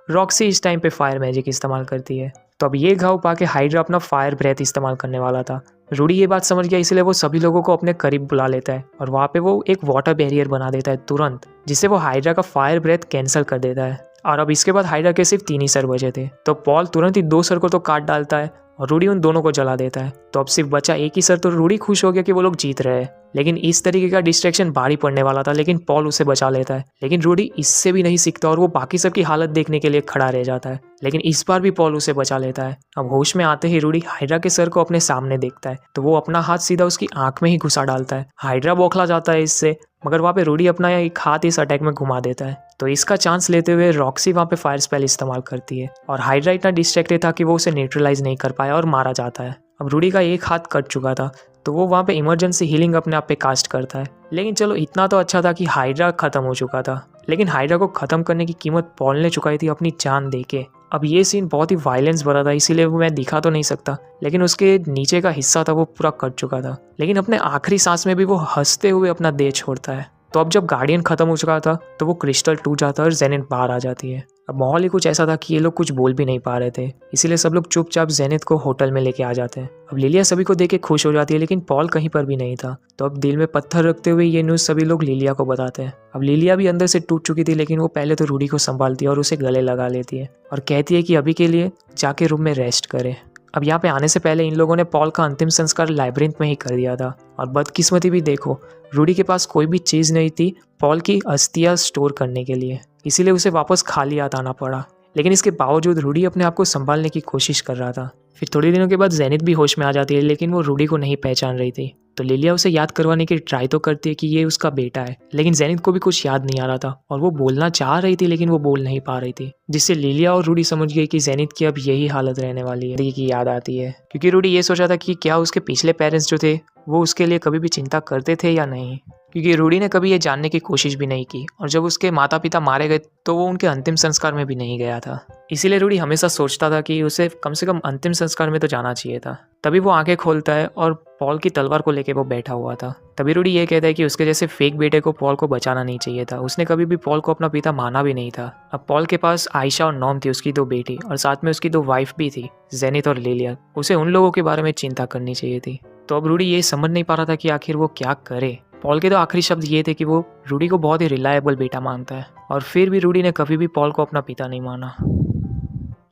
रॉक्सी इस टाइम पे फायर मैजिक इस्तेमाल करती है। तो अब ये घाव पाके हाइड्रा अपना फायर ब्रेथ इस्तेमाल करने वाला था। रूडी ये बात समझ गया, इसलिए वो सभी लोगों को अपने करीब बुला लेता है और वहाँ पे वो एक वाटर बैरियर बना देता है तुरंत, जिससे वो हाइड्रा का फायर ब्रेथ कैंसिल कर देता है। और अब इसके बाद हाइड्रा के सिर्फ 3 ही सर बचे थे। तो पॉल तुरंत ही 2 सर को तो काट डालता है और रूडी उन दोनों को जला देता है। तो अब सिर्फ बचा एक ही सर। तो रूडी खुश हो गया कि वो लोग जीत रहे हैं। लेकिन इस तरीके का डिस्ट्रैक्शन भारी पड़ने वाला था, लेकिन पॉल उसे बचा लेता है। लेकिन रूडी इससे भी नहीं सीखता और वो बाकी सबकी हालत देखने के लिए खड़ा रह जाता है। लेकिन इस बार भी पॉल उसे बचा लेता है। अब होश में आते ही रूडी हाइड्रा के सर को अपने सामने देखता है, तो वो अपना हाथ सीधा उसकी आंख में ही घुसा डालता है। हाइड्रा बौखला जाता है इससे, मगर वहाँ पे रूडी अपना एक हाथ इस अटैक में घुमा देता है। तो इसका चांस लेते हुए रॉक्सी वहाँ पे फायर स्पेल इस्तेमाल करती है और हाइड्रा इतना डिस्ट्रैक्टेड था कि वो उसे न्यूट्रलाइज नहीं कर पाया और मारा जाता है। अब रूडी का एक हाथ कट चुका था, तो वो वहाँ पे इमरजेंसी हीलिंग अपने आप पे कास्ट करता है। लेकिन चलो इतना तो अच्छा था कि हाइड्रा खत्म हो चुका था, लेकिन हाइड्रा को खत्म करने की कीमत पॉल ने चुकाई थी अपनी जान देके। अब ये सीन बहुत ही वायलेंस भरा था, इसीलिए वो मैं दिखा तो नहीं सकता, लेकिन उसके नीचे का हिस्सा था वो पूरा कट चुका था। लेकिन अपने आखिरी सांस में भी वो हंसते हुए अपना देह छोड़ता है। तो अब जब गार्डियन खत्म हो चुका था तो वो क्रिस्टल टूट जाता है और जेनिथ बाहर आ जाती है। अब माहौल ही कुछ ऐसा था कि ये लोग कुछ बोल भी नहीं पा रहे थे, इसीलिए सब लोग चुपचाप जेनिथ को होटल में लेके आ जाते हैं। अब लिलिया सभी को देख के खुश हो जाती है, लेकिन पॉल कहीं पर भी नहीं था। तो अब दिल में पत्थर रखते हुए ये न्यूज़ सभी लोग लिलिया को बताते हैं। अब लिलिया भी अंदर से टूट चुकी थी, लेकिन वो पहले तो रूडी को संभालती है और उसे गले लगा लेती है और कहती है कि अभी के लिए जाके रूम में रेस्ट करे। अब यहाँ पे आने से पहले इन लोगों ने पॉल का अंतिम संस्कार लाइब्रेरिथ में ही कर दिया था। और बदकिस्मती भी देखो, रूडी के पास कोई भी चीज़ नहीं थी पॉल की अस्थियाँ स्टोर करने के लिए, इसीलिए उसे वापस खाली हाथ आना पड़ा। लेकिन इसके बावजूद रूडी अपने आप को संभालने की कोशिश कर रहा था। फिर थोड़ी दिनों के बाद जेनिथ भी होश में आ जाती है, लेकिन वो रूडी को नहीं पहचान रही थी। तो लिलिया उसे याद करवाने की ट्राई तो करती है कि ये उसका बेटा है, लेकिन जेनिथ को भी कुछ याद नहीं आ रहा था और वो बोलना चाह रही थी लेकिन वो बोल नहीं पा रही थी, जिससे लिलिया और रूडी समझ गई कि जेनिथ की अब यही हालत रहने वाली है की याद आती है। क्योंकि रूडी ये सोचा था कि क्या उसके पिछले पेरेंट्स जो थे वो उसके लिए कभी भी चिंता करते थे या नहीं, क्योंकि रूडी ने कभी ये जानने की कोशिश भी नहीं की और जब उसके माता पिता मारे गए तो वो उनके अंतिम संस्कार में भी नहीं गया था। इसीलिए रूडी हमेशा सोचता था कि उसे कम से कम अंतिम संस्कार में तो जाना चाहिए था। तभी वो आंखें खोलता है और पॉल की तलवार को लेके वो बैठा हुआ था। तभी रूडी ये कहता है कि उसके जैसे फेक बेटे को पॉल को बचाना नहीं चाहिए था, उसने कभी भी पॉल को अपना पिता माना भी नहीं था। अब पॉल के पास आयशा और नॉम थी, उसकी 2 बेटी, और साथ में उसकी 2 वाइफ भी थी, जेनिथ और लिलिया। उसे उन लोगों के बारे में चिंता करनी चाहिए थी। तो अब रूडी ये समझ नहीं पा रहा था कि आखिर वो क्या करे। पॉल के तो आखिरी शब्द ये थे कि वो रूडी को बहुत ही रिलायबल बेटा मानता है, और फिर भी रूडी ने कभी भी पॉल को अपना पिता नहीं माना।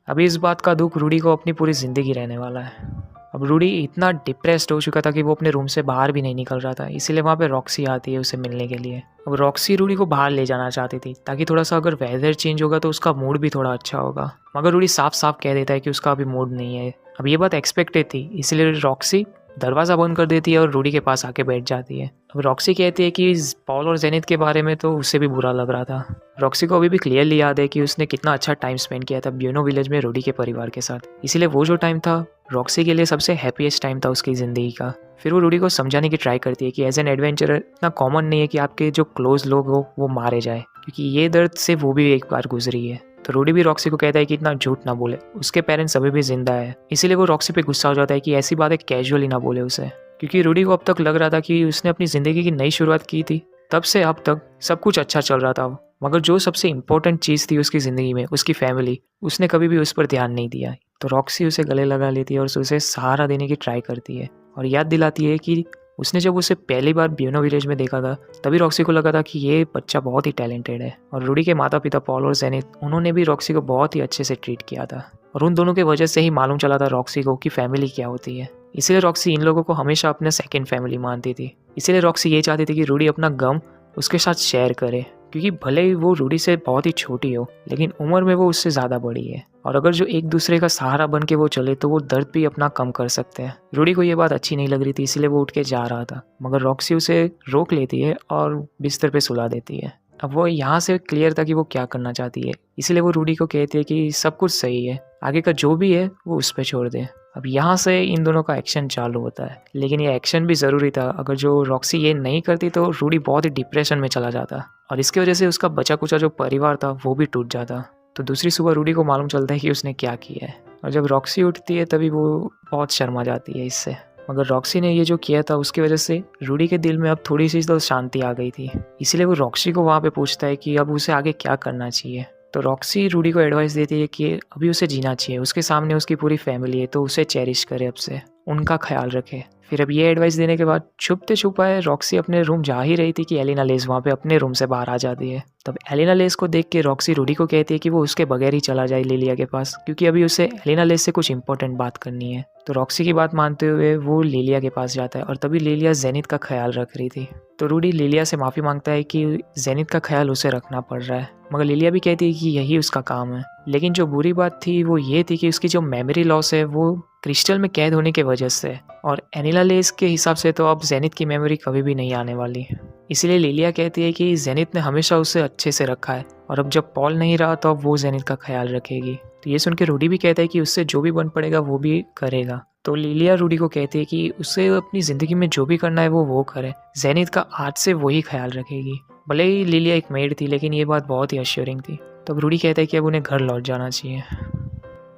अभी इस बात का दुख रूडी को अपनी पूरी जिंदगी रहने वाला है। अब रूडी इतना डिप्रेस्ड हो चुका था कि वो अपने रूम से बाहर भी नहीं निकल रहा था, इसीलिए वहाँ पे रॉक्सी आती है उसे मिलने के लिए। अब रॉक्सी रूडी को बाहर ले जाना चाहती थी ताकि थोड़ा सा अगर वेदर चेंज होगा तो उसका मूड भी थोड़ा अच्छा होगा, मगर रूडी साफ साफ कह देता है कि उसका अभी मूड नहीं है। अब ये बात एक्सपेक्टेड थी, इसलिए रॉक्सी दरवाज़ा बंद कर देती है और रूडी के पास आके बैठ जाती है। अब रॉक्सी कहती है कि पॉल और जेनिथ के बारे में तो उसे भी बुरा लग रहा था। रॉक्सी को अभी भी क्लियरली याद है कि उसने कितना अच्छा टाइम स्पेंड किया था ब्यूनो विलेज में रूडी के परिवार के साथ, इसीलिए वो जो टाइम था रॉक्सी के लिए सबसे हैप्पीएस्ट टाइम था उसकी ज़िंदगी का। फिर वो रूडी को समझाने की ट्राई करती है कि एज एन एडवेंचरर इतना कॉमन नहीं है कि आपके जो क्लोज लोग हो वो मारे जाए, क्योंकि ये दर्द से वो भी एक बार गुजरी है। तो रूडी भी रॉक्सी को कहता है कि इतना झूठ ना बोले, उसके पेरेंट्स अभी भी जिंदा है। इसीलिए वो रॉक्सी पे गुस्सा हो जाता है कि ऐसी बातें कैजुअली ना बोले उसे, क्योंकि रूडी को अब तक लग रहा था कि उसने अपनी ज़िंदगी की नई शुरुआत की थी। तब से अब तक सब कुछ अच्छा चल रहा था, मगर जो सबसे इम्पोर्टेंट चीज़ थी उसकी ज़िंदगी में, उसकी फैमिली, उसने कभी भी उस पर ध्यान नहीं दिया। तो रॉक्सी उसे गले लगा लेती है और उसे सहारा देने की ट्राई करती है और याद दिलाती है कि उसने जब उसे पहली बार ब्यूनो विलेज में देखा था तभी रॉक्सी को लगा था कि ये बच्चा बहुत ही टैलेंटेड है। और रूडी के माता पिता पॉल और जेनिथ, उन्होंने भी रॉक्सी को बहुत ही अच्छे से ट्रीट किया था और उन दोनों की वजह से ही मालूम चला था रॉक्सी को कि फैमिली क्या होती है। इसीलिए रॉक्सी इन लोगों को हमेशा अपने सेकंड फैमिली मानती थी। इसीलिए रॉक्सी ये चाहती थी कि रूडी अपना गम उसके साथ शेयर करे, क्योंकि भले ही वो रूडी से बहुत ही छोटी हो लेकिन उम्र में वो उससे ज़्यादा बड़ी है और अगर जो एक दूसरे का सहारा बन के वो चले तो वो दर्द भी अपना कम कर सकते हैं। रूडी को ये बात अच्छी नहीं लग रही थी, इसीलिए वो उठ के जा रहा था, मगर रॉक्सी उसे रोक लेती है और बिस्तर पे सुला देती है। अब वो यहाँ से क्लियर था कि वो क्या करना चाहती है, इसीलिए वो रूडी को कहती है कि सब कुछ सही है, आगे का जो भी है वो उस पर छोड़ दे। अब यहाँ से इन दोनों का एक्शन चालू होता है, लेकिन ये एक्शन भी ज़रूरी था। अगर जो रॉक्सी ये नहीं करती तो रूडी बहुत ही डिप्रेशन में चला जाता और इसकी वजह से उसका बचा कुचा जो परिवार था वो भी टूट जाता। तो दूसरी सुबह रूडी को मालूम चलता है कि उसने क्या किया है और जब रॉक्सी उठती है तभी वो बहुत शर्मा जाती है इससे। मगर रॉक्सी ने ये जो किया था उसकी वजह से रूडी के दिल में अब थोड़ी सी तो शांति आ गई थी, इसीलिए वो रॉक्सी को वहाँ पे पूछता है कि अब उसे आगे क्या करना चाहिए। तो रॉक्सी रूडी को एडवाइस देती है कि अभी उसे जीना चाहिए, उसके सामने उसकी पूरी फैमिली है तो उसे चेरिश करे, अब से उनका ख्याल रखे। फिर अब ये एडवाइस देने के बाद छुपते छुपाए रॉक्सी अपने रूम जा ही रही थी कि एलिना लेस वहाँ पे अपने रूम से बाहर आ जाती है। तब एलिना लेस को देख के रॉक्सी रूडी को कहती है कि वो उसके बगैर ही चला जाए लिलिया के पास, क्योंकि अभी उसे एलिना लेस से कुछ इंपॉर्टेंट बात करनी है। तो रॉक्सी की बात मानते हुए वो लिलिया के पास जाता है और तभी लिलिया जेनिथ का ख्याल रख रही थी। तो रूडी लिलिया से माफ़ी मांगता है कि जेनिथ का ख्याल उसे रखना पड़ रहा है, मगर लिलिया भी कहती है कि यही उसका काम है। लेकिन जो बुरी बात थी वो ये थी कि उसकी जो मेमोरी लॉस है वो क्रिस्टल में कैद होने की वजह से, और एनिला लेस के हिसाब से तो अब जेनिथ की मेमोरी कभी भी नहीं आने वाली। इसीलिए लिलिया कहती है कि जेनिथ ने हमेशा उसे अच्छे से रखा है और अब जब पॉल नहीं रहा तो अब वो जेनिथ का ख्याल रखेगी। तो ये सुन के रूडी भी कहता है कि उससे जो भी बन पड़ेगा वो भी करेगा। तो लिलिया रूडी को कहती है कि उसे अपनी ज़िंदगी में जो भी करना है वो करे, जेनिथ का आज से वही ख्याल रखेगी। भले ही लिलिया एक मेड थी लेकिन ये बात बहुत ही अश्योरिंग थी। तो रूडी कहता है कि अब उन्हें घर लौट जाना चाहिए।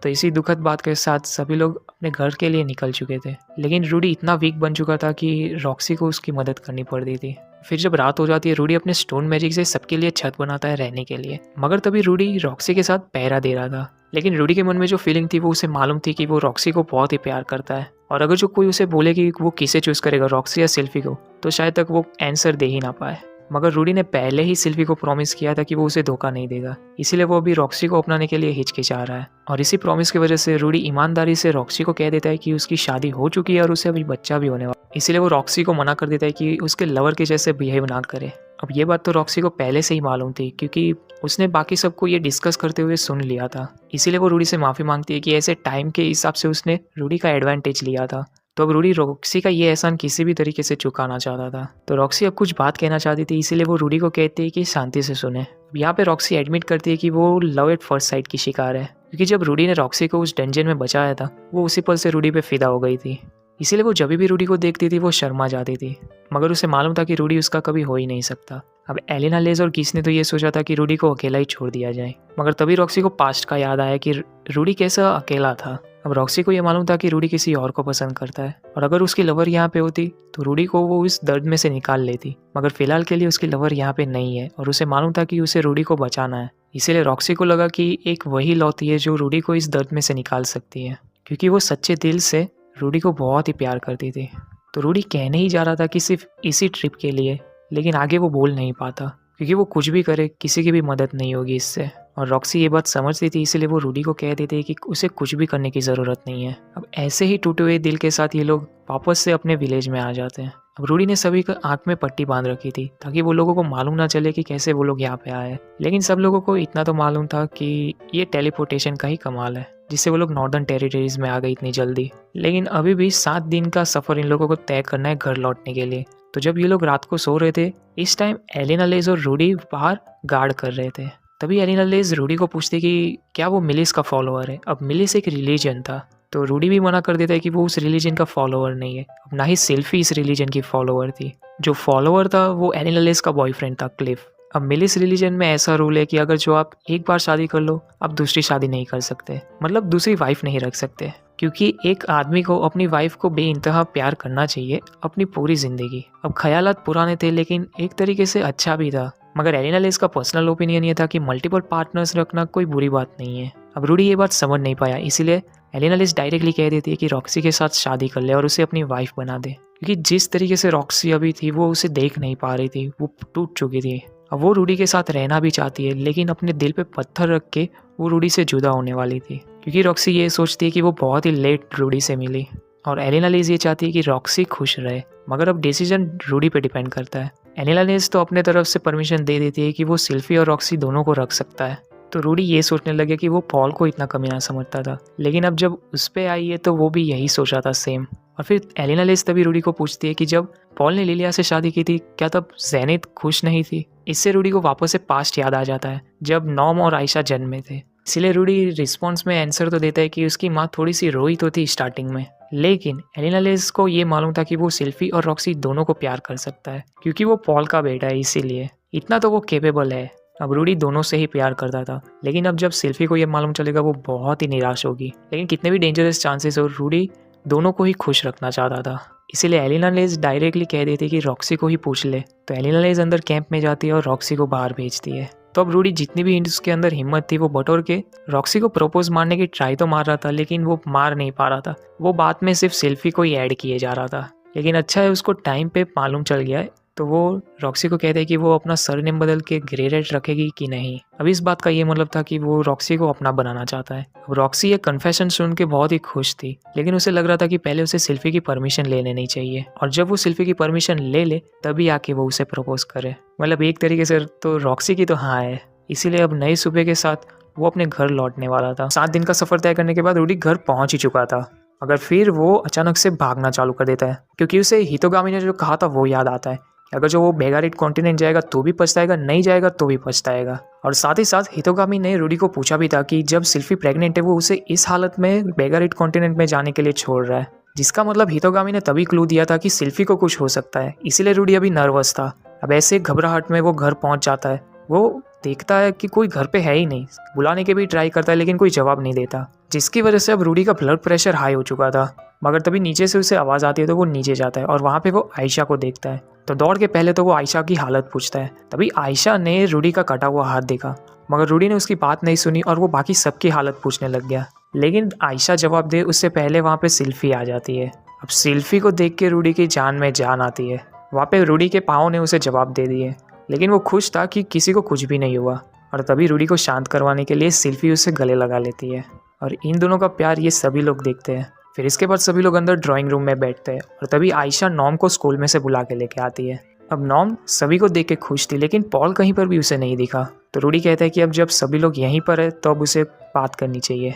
तो इसी दुखद बात के साथ सभी लोग अपने घर के लिए निकल चुके थे, लेकिन रूडी इतना वीक बन चुका था कि रॉक्सी को उसकी मदद करनी पड़ती थी। फिर जब रात हो जाती है रूडी अपने स्टोन मैजिक से सबके लिए छत बनाता है रहने के लिए, मगर तभी रूडी रॉक्सी के साथ पहरा दे रहा था। लेकिन रूडी के मन में जो फीलिंग थी वो उसे मालूम थी कि वो रॉक्सी को बहुत ही प्यार करता है और अगर जो कोई उसे बोले कि वो किसे चूज करेगा, रॉक्सी या सिल्फी को, तो शायद तक वो आंसर दे ही ना पाए। मगर रूडी ने पहले ही सिल्फी को प्रॉमिस किया था कि वो उसे धोखा नहीं देगा, इसीलिए वो अभी रॉक्सी को अपनाने के लिए हिचकिचा रहा है। और इसी प्रॉमिस की वजह से रूडी ईमानदारी से रॉक्सी को कह देता है कि उसकी शादी हो चुकी है और उसे अभी बच्चा भी होने वाला। इसीलिए वो रॉक्सी को मना कर देता है कि उसके लवर के जैसे बिहेव ना करे। अब ये बात तो रॉक्सी को पहले से ही मालूम थी, क्योंकि उसने बाकी सबको ये डिस्कस करते हुए सुन लिया था। इसीलिए वो रूडी से माफ़ी मांगती है कि ऐसे टाइम के हिसाब से उसने रूडी का एडवांटेज लिया था। तो अब रूडी रॉक्सी का ये एहसान किसी भी तरीके से चुकाना चाहता था। तो रॉक्सी अब कुछ बात कहना चाहती थी, इसीलिए वो रूडी को कहती है कि शांति से सुने। यहाँ पे रॉक्सी एडमिट करती है कि वो लव एट फर्स्ट साइट की शिकार है, क्योंकि जब रूडी ने रॉक्सी को उस डंजन में बचाया था वो उसी पल से रूडी पे फिदा हो गई थी। इसीलिए वो जब भी रूडी को देखती थी वो शर्मा जाती थी, मगर उसे मालूम था कि रूडी उसका कभी हो ही नहीं सकता। अब एलिना लेस और किस ने तो ये सोचा था कि रूडी को अकेला ही छोड़ दिया जाए, मगर तभी रॉक्सी को पास्ट का याद आया कि रूडी कैसा अकेला था। अब रॉक्सी को ये मालूम था कि रूडी किसी और को पसंद करता है और अगर उसकी लवर यहाँ पे होती तो रूडी को वो इस दर्द में से निकाल लेती, मगर फिलहाल के लिए उसकी लवर यहाँ पे नहीं है और उसे मालूम था कि उसे रूडी को बचाना है। इसीलिए रॉक्सी को लगा कि एक वही लौती है जो रूडी को इस दर्द में से निकाल सकती है, क्योंकि वो सच्चे दिल से रूडी को बहुत ही प्यार करती थी। तो रूडी कहने ही जा रहा था कि सिर्फ इसी ट्रिप के लिए, लेकिन आगे वो बोल नहीं पाता क्योंकि वो कुछ भी करे किसी की भी मदद नहीं होगी इससे। और रॉक्सी ये बात समझती थी, इसीलिए वो रूडी को कह देती है कि उसे कुछ भी करने की ज़रूरत नहीं है। अब ऐसे ही टूटे हुए दिल के साथ ये लोग वापस से अपने विलेज में आ जाते हैं। अब रूडी ने सभी को आंख में पट्टी बांध रखी थी ताकि वो लोगों को मालूम ना चले कि कैसे वो लोग यहाँ पे आए, लेकिन सब लोगों को इतना तो मालूम था कि ये टेलीपोर्टेशन का ही कमाल है जिससे वो लोग नॉर्दर्न टेरिटरीज में आ गए इतनी जल्दी। लेकिन अभी भी 7 दिन का सफ़र इन लोगों को तय करना है घर लौटने के लिए। तो जब ये लोग रात को सो रहे थे, इस टाइम एलिना लेस और रूडी बाहर गार्ड कर रहे थे। तभी एलिना लेस रूडी को पूछती कि क्या वो मिलिस का फॉलोअर है। अब मिलिस एक रिलीजन था तो रूडी भी मना कर देता है कि वो उस रिलीजन का फॉलोअर नहीं है, अब ना ही सेल्फी इस रिलीजन की फॉलोअर थी। जो फॉलोअर था वो एनिललेस का बॉयफ्रेंड था, क्लिफ। अब मिलिस रिलीजन में ऐसा रूल है कि अगर जो आप एक बार शादी कर लो, आप दूसरी शादी नहीं कर सकते, मतलब दूसरी वाइफ नहीं रख सकते, क्योंकि एक आदमी को अपनी वाइफ को बेइंतहा प्यार करना चाहिए अपनी पूरी जिंदगी। अब ख्यालात पुराने थे लेकिन एक तरीके से अच्छा भी था, मगर एनिललेस का पर्सनल ओपिनियन ये था कि मल्टीपल पार्टनर्स रखना कोई बुरी बात नहीं है। अब रूडी ये बात समझ नहीं पाया, इसीलिए एनिललेस डायरेक्टली कह देती है कि रॉक्सी के साथ शादी कर ले और उसे अपनी वाइफ बना दे, क्योंकि जिस तरीके से रॉक्सी अभी थी वो उसे देख नहीं पा रही थी, वो टूट चुकी थी। अब वो रूडी के साथ रहना भी चाहती है, लेकिन अपने दिल पे पत्थर रख के वो रूडी से जुदा होने वाली थी, क्योंकि रॉक्सी ये सोचती है कि वो बहुत ही लेट रूडी से मिली और एनिललेस ये चाहती है कि रॉक्सी खुश रहे, मगर अब डिसीजन रूडी पे डिपेंड करता है। एनिललेस तो अपने तरफ से परमिशन दे देती है कि वो सिल्फी और रॉक्सी दोनों को रख सकता है, तो रूडी ये सोचने लगे कि वो पॉल को इतना कमीना समझता था, लेकिन अब जब उस पे आई है तो वो भी यही सोचा था सेम। और फिर एनिललेस तभी रूडी को पूछती है कि जब पॉल ने लिलिया से शादी की थी क्या तब जेनिथ खुश नहीं थी। इससे रूडी को वापस से पास्ट याद आ जाता है जब नॉम और आयशा जन्मे थे। इसलिए रूडी रिस्पॉन्स में आंसर तो देता है कि उसकी माँ थोड़ी सी रोई तो थी स्टार्टिंग में, लेकिन एनिललेस को ये मालूम था कि वो सिल्फी और रॉक्सी दोनों को प्यार कर सकता है, क्योंकि वो पॉल का बेटा है, इसीलिए इतना तो वो केपेबल है। अब रूडी दोनों से ही प्यार करता था, लेकिन अब जब सिल्फी को ये मालूम चलेगा वो बहुत ही निराश होगी। लेकिन कितने भी डेंजरस चांसेस हो, रूडी दोनों को ही खुश रखना चाहता था, इसीलिए एनिललेस डायरेक्टली कह देती कि रॉक्सी को ही पूछ ले। तो एनिललेस अंदर कैंप में जाती है और रॉक्सी को बाहर भेजती है। तो अब रूडी जितनी भी उसके अंदर हिम्मत थी वो बटोर के रॉक्सी को प्रपोज मारने की ट्राई तो मार रहा था, लेकिन वो मार नहीं पा रहा था। वो बात में सिर्फ सेल्फी को ही ऐड किए जा रहा था, लेकिन अच्छा है उसको टाइम पे मालूम चल गया है, तो वो रॉक्सी को कहते हैं कि वो अपना सरनेम बदल के ग्रेरेट रखेगी कि नहीं। अब इस बात का ये मतलब था कि वो रॉक्सी को अपना बनाना चाहता है। अब रॉक्सी ये कन्फेशन सुन के बहुत ही खुश थी, लेकिन उसे लग रहा था कि पहले उसे सिल्फी की परमिशन ले लेनी चाहिए, और जब वो सिल्फी की परमिशन ले ले तभी आके वो उसे प्रपोज करे। मतलब एक तरीके से तो रॉक्सी की तो हाँ है। इसीलिए अब नए सुबह के साथ वो अपने घर लौटने वाला था। 7 दिन का सफर तय करने के बाद रूडी घर पहुंच ही चुका था, मगर फिर वो अचानक से भागना चालू कर देता है, क्योंकि उसे हितोगामी ने जो कहा था वो याद आता है। अगर जो वो बेगारिट कॉन्टिनेंट जाएगा तो भी पछताएगा, नहीं जाएगा तो भी पछताएगा। और साथ ही साथ हितोगामी ने रूडी को पूछा भी था कि जब सिल्फी प्रेग्नेंट है वो उसे इस हालत में बेगारिट कॉन्टिनेंट में जाने के लिए छोड़ रहा है, जिसका मतलब हितोगामी ने तभी क्लू दिया था कि सिल्फी को कुछ हो सकता है। इसीलिए रूडी अभी नर्वस था। अब ऐसे घबराहट में वो घर पहुंच जाता है। वो देखता है कि कोई घर पे है ही नहीं, बुलाने के भी ट्राई करता है लेकिन कोई जवाब नहीं देता, जिसकी वजह से अब रूडी का ब्लड प्रेशर हाई हो चुका था। मगर तभी नीचे से उसे आवाज़ आती है तो वो नीचे जाता है और वहाँ पे वो आयशा को देखता है। तो दौड़ के पहले तो वो आयशा की हालत पूछता है। तभी आयशा ने रूडी का कटा हुआ हाथ देखा, मगर रूडी ने उसकी बात नहीं सुनी और वो बाकी सबकी हालत पूछने लग गया। लेकिन आयशा जवाब दे उससे पहले वहाँ पे सिल्फी आ जाती है। अब सिल्फी को देख के रूडी की जान में जान आती है। वहाँ पे रूडी के पाँव ने उसे जवाब दे दिए, लेकिन वो खुश था कि किसी को कुछ भी नहीं हुआ। और तभी रूडी को शांत करवाने के लिए सिल्फी उसे गले लगा लेती है, और इन दोनों का प्यार ये सभी लोग देखते हैं। फिर इसके बाद सभी लोग अंदर ड्राइंग रूम में बैठते हैं, और तभी आयशा नॉम को स्कूल में से बुला के लेके आती है। अब नॉम सभी को देख के खुश थी, लेकिन पॉल कहीं पर भी उसे नहीं दिखा। तो रूडी कहता है कि अब जब सभी लोग यहीं पर है तो अब उसे बात करनी चाहिए।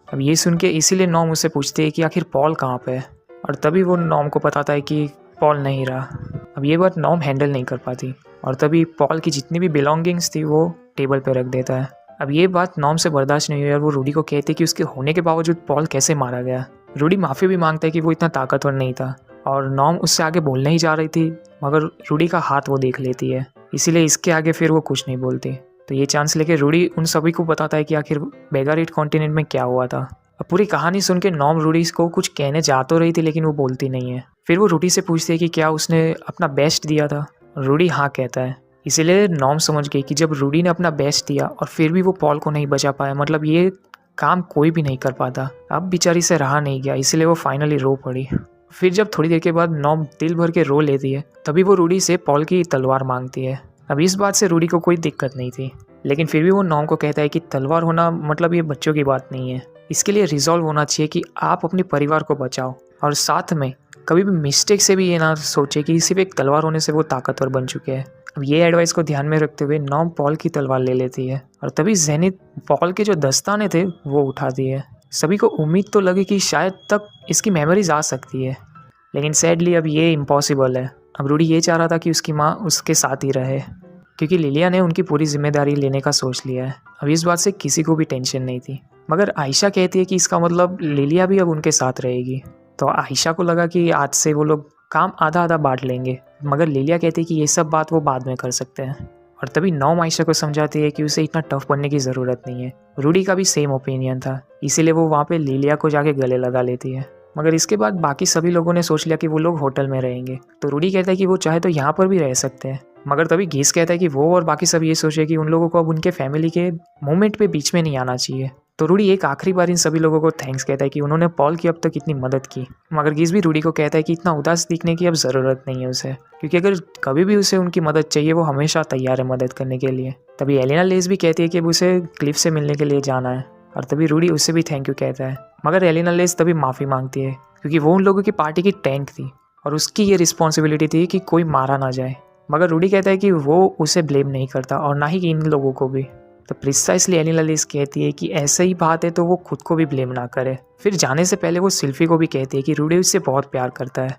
अब ये सुन के इसीलिए नॉम उसे पूछती है कि आखिर पॉल कहाँ पे है, और तभी वो नॉम को बताता है कि पॉल नहीं रहा। अब ये बात नॉम हैंडल नहीं कर पाती, और तभी पॉल की जितनी भी बिलोंगिंग्स थी वो टेबल पे रख देता है। अब ये बात नॉम से बर्दाश्त नहीं हुई और वो रूडी को कहती है कि उसके होने के बावजूद पॉल कैसे मारा गया। रूडी माफ़ी भी मांगता है कि वो इतना ताकतवर नहीं था, और नॉम उससे आगे बोलने ही जा रही थी, मगर रूडी का हाथ वो देख लेती है, इसीलिए इसके आगे फिर वो कुछ नहीं बोलती। तो ये चांस लेके रूडी उन सभी को बताता है कि आखिर बेगारिट कॉन्टिनेंट में क्या हुआ था। अब पूरी कहानी सुन के नॉम रूडी को कुछ कहने जा तो रही थी, लेकिन वो बोलती नहीं है। फिर वो रूडी से पूछती है कि क्या उसने अपना बेस्ट दिया था। रूडी हाँ कहता है। इसीलिए नॉम समझ गई कि जब रूडी ने अपना बेस्ट दिया और फिर भी वो पॉल को नहीं बचा पाया, मतलब ये काम कोई भी नहीं कर पाता। अब बेचारी से रहा नहीं गया, इसलिए वो फाइनली रो पड़ी। फिर जब थोड़ी देर के बाद नॉम दिल भर के रो लेती है, तभी वो रूडी से पॉल की तलवार मांगती है। अब इस बात से रूडी को कोई दिक्कत नहीं थी, लेकिन फिर भी वो नॉम को कहता है कि तलवार होना मतलब ये बच्चों की बात नहीं है। इसके लिए रिजॉल्व होना चाहिए कि आप अपने परिवार को बचाओ, और साथ में कभी भी मिस्टेक से भी ये ना सोचे कि सिर्फ एक तलवार होने से वो ताकतवर बन चुके हैं। अब ये एडवाइस को ध्यान में रखते हुए नॉम पॉल की तलवार ले लेती है, और तभी जेनिथ पॉल के जो दस्ताने थे वो उठाती है। सभी को उम्मीद तो लगी कि शायद तक इसकी मेमोरीज आ सकती है, लेकिन सैडली अब ये इम्पॉसिबल है। अब रूडी ये चाह रहा था कि उसकी माँ उसके साथ ही रहे, क्योंकि लिलिया ने उनकी पूरी जिम्मेदारी लेने का सोच लिया है। अब इस बात से किसी को भी टेंशन नहीं थी। मगर आयशा कहती है कि इसका मतलब लिलिया भी अब उनके साथ रहेगी। तो आयशा को लगा कि आज से वो लोग काम आधा आधा बांट लेंगे, मगर लिलिया कहती है कि ये सब बात वो बाद में कर सकते हैं। और तभी नॉम आयशा को समझाती है कि उसे इतना टफ बनने की ज़रूरत नहीं है। रूडी का भी सेम ओपिनियन था, इसीलिए वो वहाँ पे लिलिया को जाके गले लगा लेती है। मगर इसके बाद बाकी सभी लोगों ने सोच लिया कि वो लोग होटल में रहेंगे, तो रूडी कहता है कि वो चाहे तो यहाँ पर भी रह सकते हैं। मगर तभी गीस कहता है कि वो और बाकी सब ये सोचे कि उन लोगों को अब उनके फैमिली के मोमेंट पे बीच में नहीं आना चाहिए। तो रूडी एक आखिरी बार इन सभी लोगों को थैंक्स कहता है कि उन्होंने पॉल की अब तक इतनी मदद की। मगर गीस भी रूडी को कहता है कि इतना उदास दिखने की अब ज़रूरत नहीं है उसे, क्योंकि अगर कभी भी उसे उनकी मदद चाहिए वो हमेशा तैयार है मदद करने के लिए। तभी एलिना लेस भी कहती है कि अब उसे क्लिफ से मिलने के लिए जाना है, और तभी रूडी उससे भी थैंक यू कहता है। मगर एलिना लेस तभी माफ़ी मांगती है, क्योंकि वो उन लोगों की पार्टी की टैंक थी और उसकी ये रिस्पॉन्सिबिलिटी थी कि कोई मारा ना जाए। मगर रूडी कहता है कि वो उसे ब्लेम नहीं करता और ना ही इन लोगों को भी। तो प्रिसाइसली एलिना लेस कहती है कि ऐसा ही बात है तो वो खुद को भी ब्लेम ना करे। फिर जाने से पहले वो सिल्फी को भी कहती है कि रूडी उससे बहुत प्यार करता है।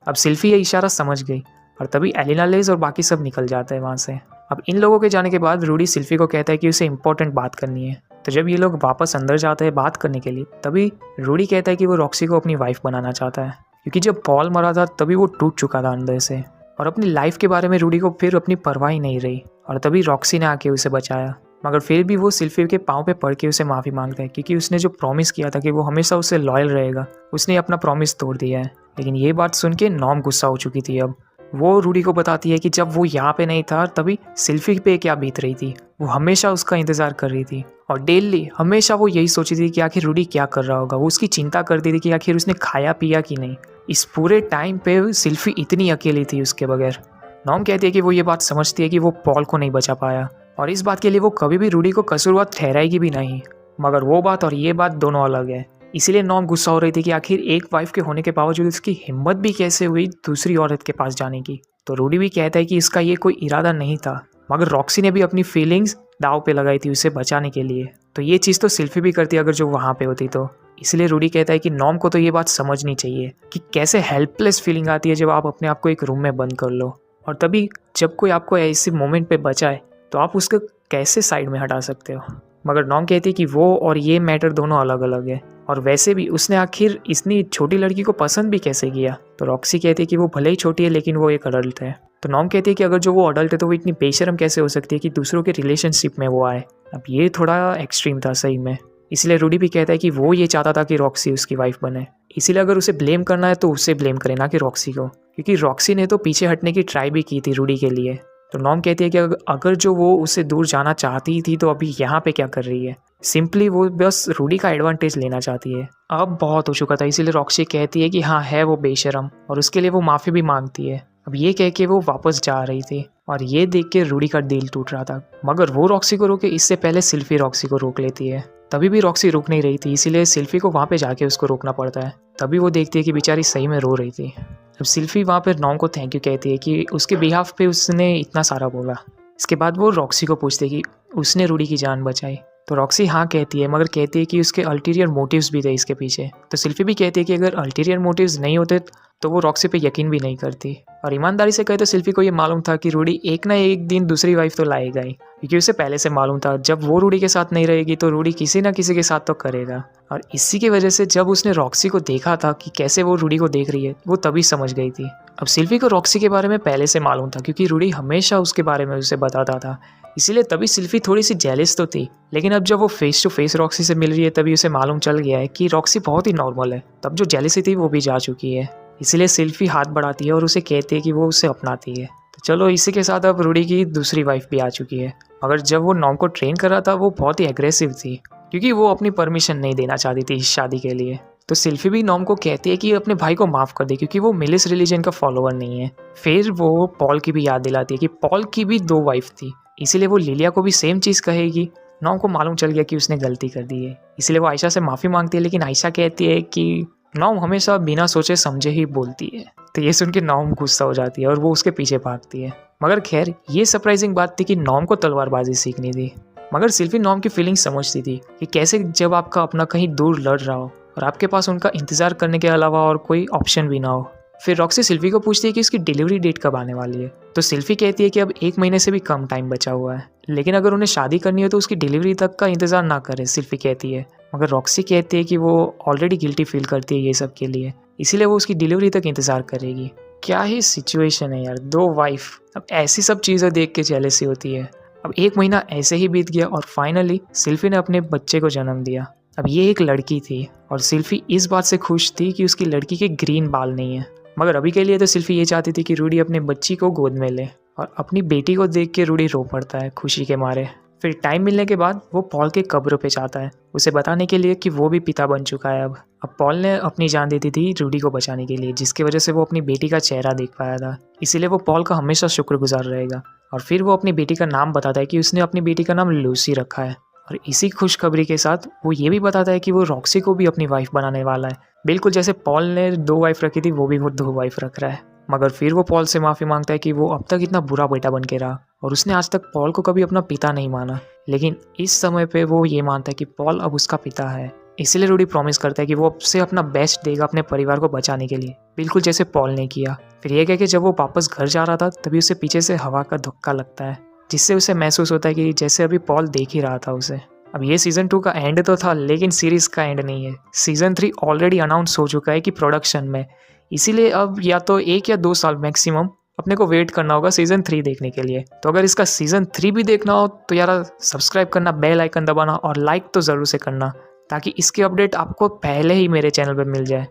अब सिल्फी ये इशारा समझ गई और तभी एलिना लेस और बाकी सब निकल जाते हैं वहाँ से। अब इन लोगों के जाने के बाद रूडी सिल्फी को कहता है कि उसे इंपॉर्टेंट बात करनी है। तो जब ये लोग वापस अंदर जाते हैं बात करने के लिए, तभी रूडी कहता है कि वो रॉक्सी को अपनी वाइफ बनाना चाहता है, क्योंकि जब पॉल मरा था तभी वो टूट चुका था अंदर से, और अपनी लाइफ के बारे में रूडी को फिर अपनी परवाह ही नहीं रही। और तभी रॉक्सी ने आके उसे बचाया। मगर फिर भी वो सिल्फी के पाँव पे पड़ के उसे माफ़ी मांगता है, क्योंकि उसने जो प्रॉमिस किया था कि वो हमेशा उसे लॉयल रहेगा, उसने अपना प्रॉमिस तोड़ दिया है। लेकिन ये बात सुन के नॉम गुस्सा हो चुकी थी। अब वो रूडी को बताती है कि जब वो यहाँ पे नहीं था तभी सिल्फी पे क्या बीत रही थी। वो हमेशा उसका इंतज़ार कर रही थी और डेली हमेशा वो यही सोची थी कि आखिर रूडी क्या कर रहा होगा। वो उसकी चिंता करती थी कि आखिर उसने खाया पिया कि नहीं। इस पूरे टाइम पे सिल्फी इतनी अकेली थी उसके बगैर। नॉम कहती है कि वो ये बात समझती है कि वो पॉल को नहीं बचा पाया, और इस बात के लिए वो कभी भी रूडी को कसूरवार ठहराएगी भी नहीं। मगर वो बात और ये बात दोनों अलग है। इसीलिए नॉम गुस्सा हो रही थी कि आखिर एक वाइफ के होने के बावजूद उसकी हिम्मत भी कैसे हुई दूसरी औरत के पास जाने की। तो रूडी भी कहता है कि इसका ये कोई इरादा नहीं था, मगर रॉक्सी ने भी अपनी फीलिंग्स दाव पे लगाई थी उसे बचाने के लिए। तो ये चीज़ तो सिल्फी भी करती अगर जो वहाँ पे होती तो। इसलिए रूडी कहता है कि नॉम को तो ये बात समझनी चाहिए कि कैसे हेल्पलेस फीलिंग आती है जब आप अपने आप को एक रूम में बंद कर लो, और तभी जब कोई आपको ऐसे मोमेंट पे बचाए तो आप उसको कैसे साइड में हटा सकते हो। मगर नॉम कहती है कि वो और ये मैटर दोनों अलग अलग है, और वैसे भी उसने आखिर इतनी छोटी लड़की को पसंद भी कैसे किया। तो रॉक्सी कहती है कि वो भले ही छोटी है लेकिन वो एक अडल्ट है। तो नॉम कहती है कि अगर जो वो अडल्ट है तो वो इतनी बेशर्म कैसे हो सकती है कि दूसरों के रिलेशनशिप में वो आए। अब ये थोड़ा एक्सट्रीम था सही में। इसलिए रूडी भी कहता है कि वो ये चाहता था कि रॉक्सी उसकी वाइफ बने। इसीलिए अगर उसे ब्लेम करना है तो उसे ब्लेम करे, ना कि रॉक्सी को, क्योंकि रॉक्सी ने तो पीछे हटने की ट्राई भी की थी रूडी के लिए। तो नॉम कहती है कि अगर जो वो उससे दूर जाना चाहती थी तो अभी यहाँ पे क्या कर रही है। सिंपली वो बस रूडी का एडवांटेज लेना चाहती है। अब बहुत हो चुका था, इसीलिए रॉक्सी कहती है कि हाँ है वो बेशरम, और उसके लिए वो माफ़ी भी मांगती है। अब ये कह के वो वापस जा रही थी, और ये देख के रूडी का दिल टूट रहा था। मगर वो रॉक्सी को रोके इससे पहले सिल्फी रॉक्सी को रोक लेती है। तभी भी रॉक्सी रुक नहीं रही थी, इसीलिए सिल्फी को वहाँ पे जाके उसको रोकना पड़ता है। तभी वो देखती है कि बेचारी सही में रो रही थी। अब सिल्फी वहाँ पर नॉम को थैंक यू कहती है कि उसके बिहाफ पे उसने इतना सारा बोला। इसके बाद वो रॉक्सी को पूछती है कि उसने रूडी की जान बचाई। तो रॉक्सी हाँ कहती है, मगर कहती है कि उसके अल्टीरियर मोटिव्स भी थे इसके पीछे। तो सिल्फी भी कहती है कि अगर अल्टीरियर मोटिव्स नहीं होते तो वो रॉक्सी पे यकीन भी नहीं करती। और ईमानदारी से कहे तो सिल्फी को ये मालूम था कि रूडी एक ना एक दिन दूसरी वाइफ तो लाएगा ही, क्योंकि उसे पहले से मालूम था जब वो रूडी के साथ नहीं रहेगी तो रूडी किसी ना किसी के साथ तो करेगा। और इसी की वजह से जब उसने रॉक्सी को देखा था कि कैसे वो रूडी को देख रही है, वो तभी समझ गई थी। अब सिल्फी को रॉक्सी के बारे में पहले से मालूम था, क्योंकि रूडी हमेशा उसके बारे में उसे बताता था। इसीलिए तभी सिल्फी थोड़ी सी जेलस तो थी, लेकिन अब जब वो फेस टू फेस रॉक्सी से मिल रही है तभी उसे मालूम चल गया है कि रॉक्सी बहुत ही नॉर्मल है। तब जो जेलसी थी वो भी जा चुकी है। इसीलिए सिल्फी हाथ बढ़ाती है और उसे कहती है कि वो उसे अपनाती है। तो चलो इसी के साथ अब रूडी की दूसरी वाइफ भी आ चुकी है। मगर जब वो नॉम को ट्रेन कर रहा था वो बहुत ही एग्रेसिव थी, क्योंकि वो अपनी परमिशन नहीं देना चाहती थी इस शादी के लिए। तो सिल्फी भी नॉम को कहती है कि अपने भाई को माफ़ कर दे, क्योंकि वो मिलिस रिलीजन का फॉलोअर नहीं है। फिर वो पॉल की भी याद दिलाती है कि पॉल की भी 2 वाइफ थी, इसीलिए वो लिलिया को भी सेम चीज़ कहेगी। नॉम को मालूम चल गया कि उसने गलती कर दी है, इसलिए वो आयशा से माफ़ी मांगती है। लेकिन आयशा कहती है कि नॉम हमेशा बिना सोचे समझे ही बोलती है। तो ये सुन के नॉम गुस्सा हो जाती है और वो उसके पीछे भागती है। मगर खैर ये सरप्राइजिंग बात थी कि नॉम को तलवारबाजी सीखनी थी। मगर सिल्फी नॉम की फीलिंग समझती थी कि कैसे जब आपका अपना कहीं दूर लड़ रहा हो और आपके पास उनका इंतज़ार करने के अलावा और कोई ऑप्शन भी ना हो। फिर रॉक्सी सिल्फी को पूछती है कि उसकी डिलीवरी डेट कब आने वाली है। तो सिल्फी कहती है कि अब 1 महीने से भी कम टाइम बचा हुआ है, लेकिन अगर उन्हें शादी करनी है तो उसकी डिलीवरी तक का इंतज़ार ना करे। सिल्फी कहती है मगर रॉक्सी कहती है कि वो ऑलरेडी गिल्टी फील करती है ये सब के लिए, इसीलिए वो उसकी डिलीवरी तक इंतज़ार करेगी। क्या ही सिचुएशन है यार, 2 वाइफ। अब ऐसी सब चीज़ें देख के जेलसी होती है। अब 1 महीना ऐसे ही बीत गया और फाइनली सिल्फी ने अपने बच्चे को जन्म दिया। अब ये एक लड़की थी और सिल्फी इस बात से खुश थी कि उसकी लड़की के ग्रीन बाल नहीं है। मगर अभी के लिए तो सिल्फी ये चाहती थी कि रूडी अपनी बच्ची को गोद में ले, और अपनी बेटी को देख के रूडी रो पड़ता है खुशी के मारे। फिर टाइम मिलने के बाद वो पॉल के कब्र पे जाता है, उसे बताने के लिए कि वो भी पिता बन चुका है। अब पॉल ने अपनी जान दे दी थी रूडी को बचाने के लिए, जिसकी वजह से वो अपनी बेटी का चेहरा देख पाया था। इसीलिए वो पॉल का हमेशा शुक्रगुजार रहेगा। और फिर वो अपनी बेटी का नाम बताता है कि उसने अपनी बेटी का नाम लूसी रखा है। और इसी खुशखबरी के साथ वो ये भी बताता है कि वो रॉक्सी को भी अपनी वाइफ बनाने वाला है, बिल्कुल जैसे पॉल ने 2 वाइफ रखी थी, वो भी वो 2 वाइफ रख रहा है। मगर फिर वो पॉल से माफ़ी मांगता है कि वो अब तक इतना बुरा बेटा बन के रहा और उसने आज तक पॉल को कभी अपना पिता नहीं माना। लेकिन इस समय पे वो ये मानता है कि पॉल अब उसका पिता है। इसलिए रूडी प्रॉमिस करता है कि वो अब से अपना बेस्ट देगा अपने परिवार को बचाने के लिए, बिल्कुल जैसे पॉल ने किया। फिर ये कह के जब वो वापस घर जा रहा था तभी उसे पीछे से हवा का धक्का लगता है, जिससे उसे महसूस होता है कि जैसे अभी पॉल देख ही रहा था उसे। अब ये सीज़न 2 का एंड तो था, लेकिन सीरीज़ का एंड नहीं है। सीज़न 3 ऑलरेडी अनाउंस हो चुका है कि प्रोडक्शन में, इसीलिए अब या तो 1 या 2 साल मैक्सिमम अपने को वेट करना होगा सीज़न 3 देखने के लिए। तो अगर इसका सीज़न 3 भी देखना हो तो यार सब्सक्राइब करना, बेल आइकन दबाना और लाइक तो ज़रूर से करना, ताकि इसके अपडेट आपको पहले ही मेरे चैनल पर मिल जाए।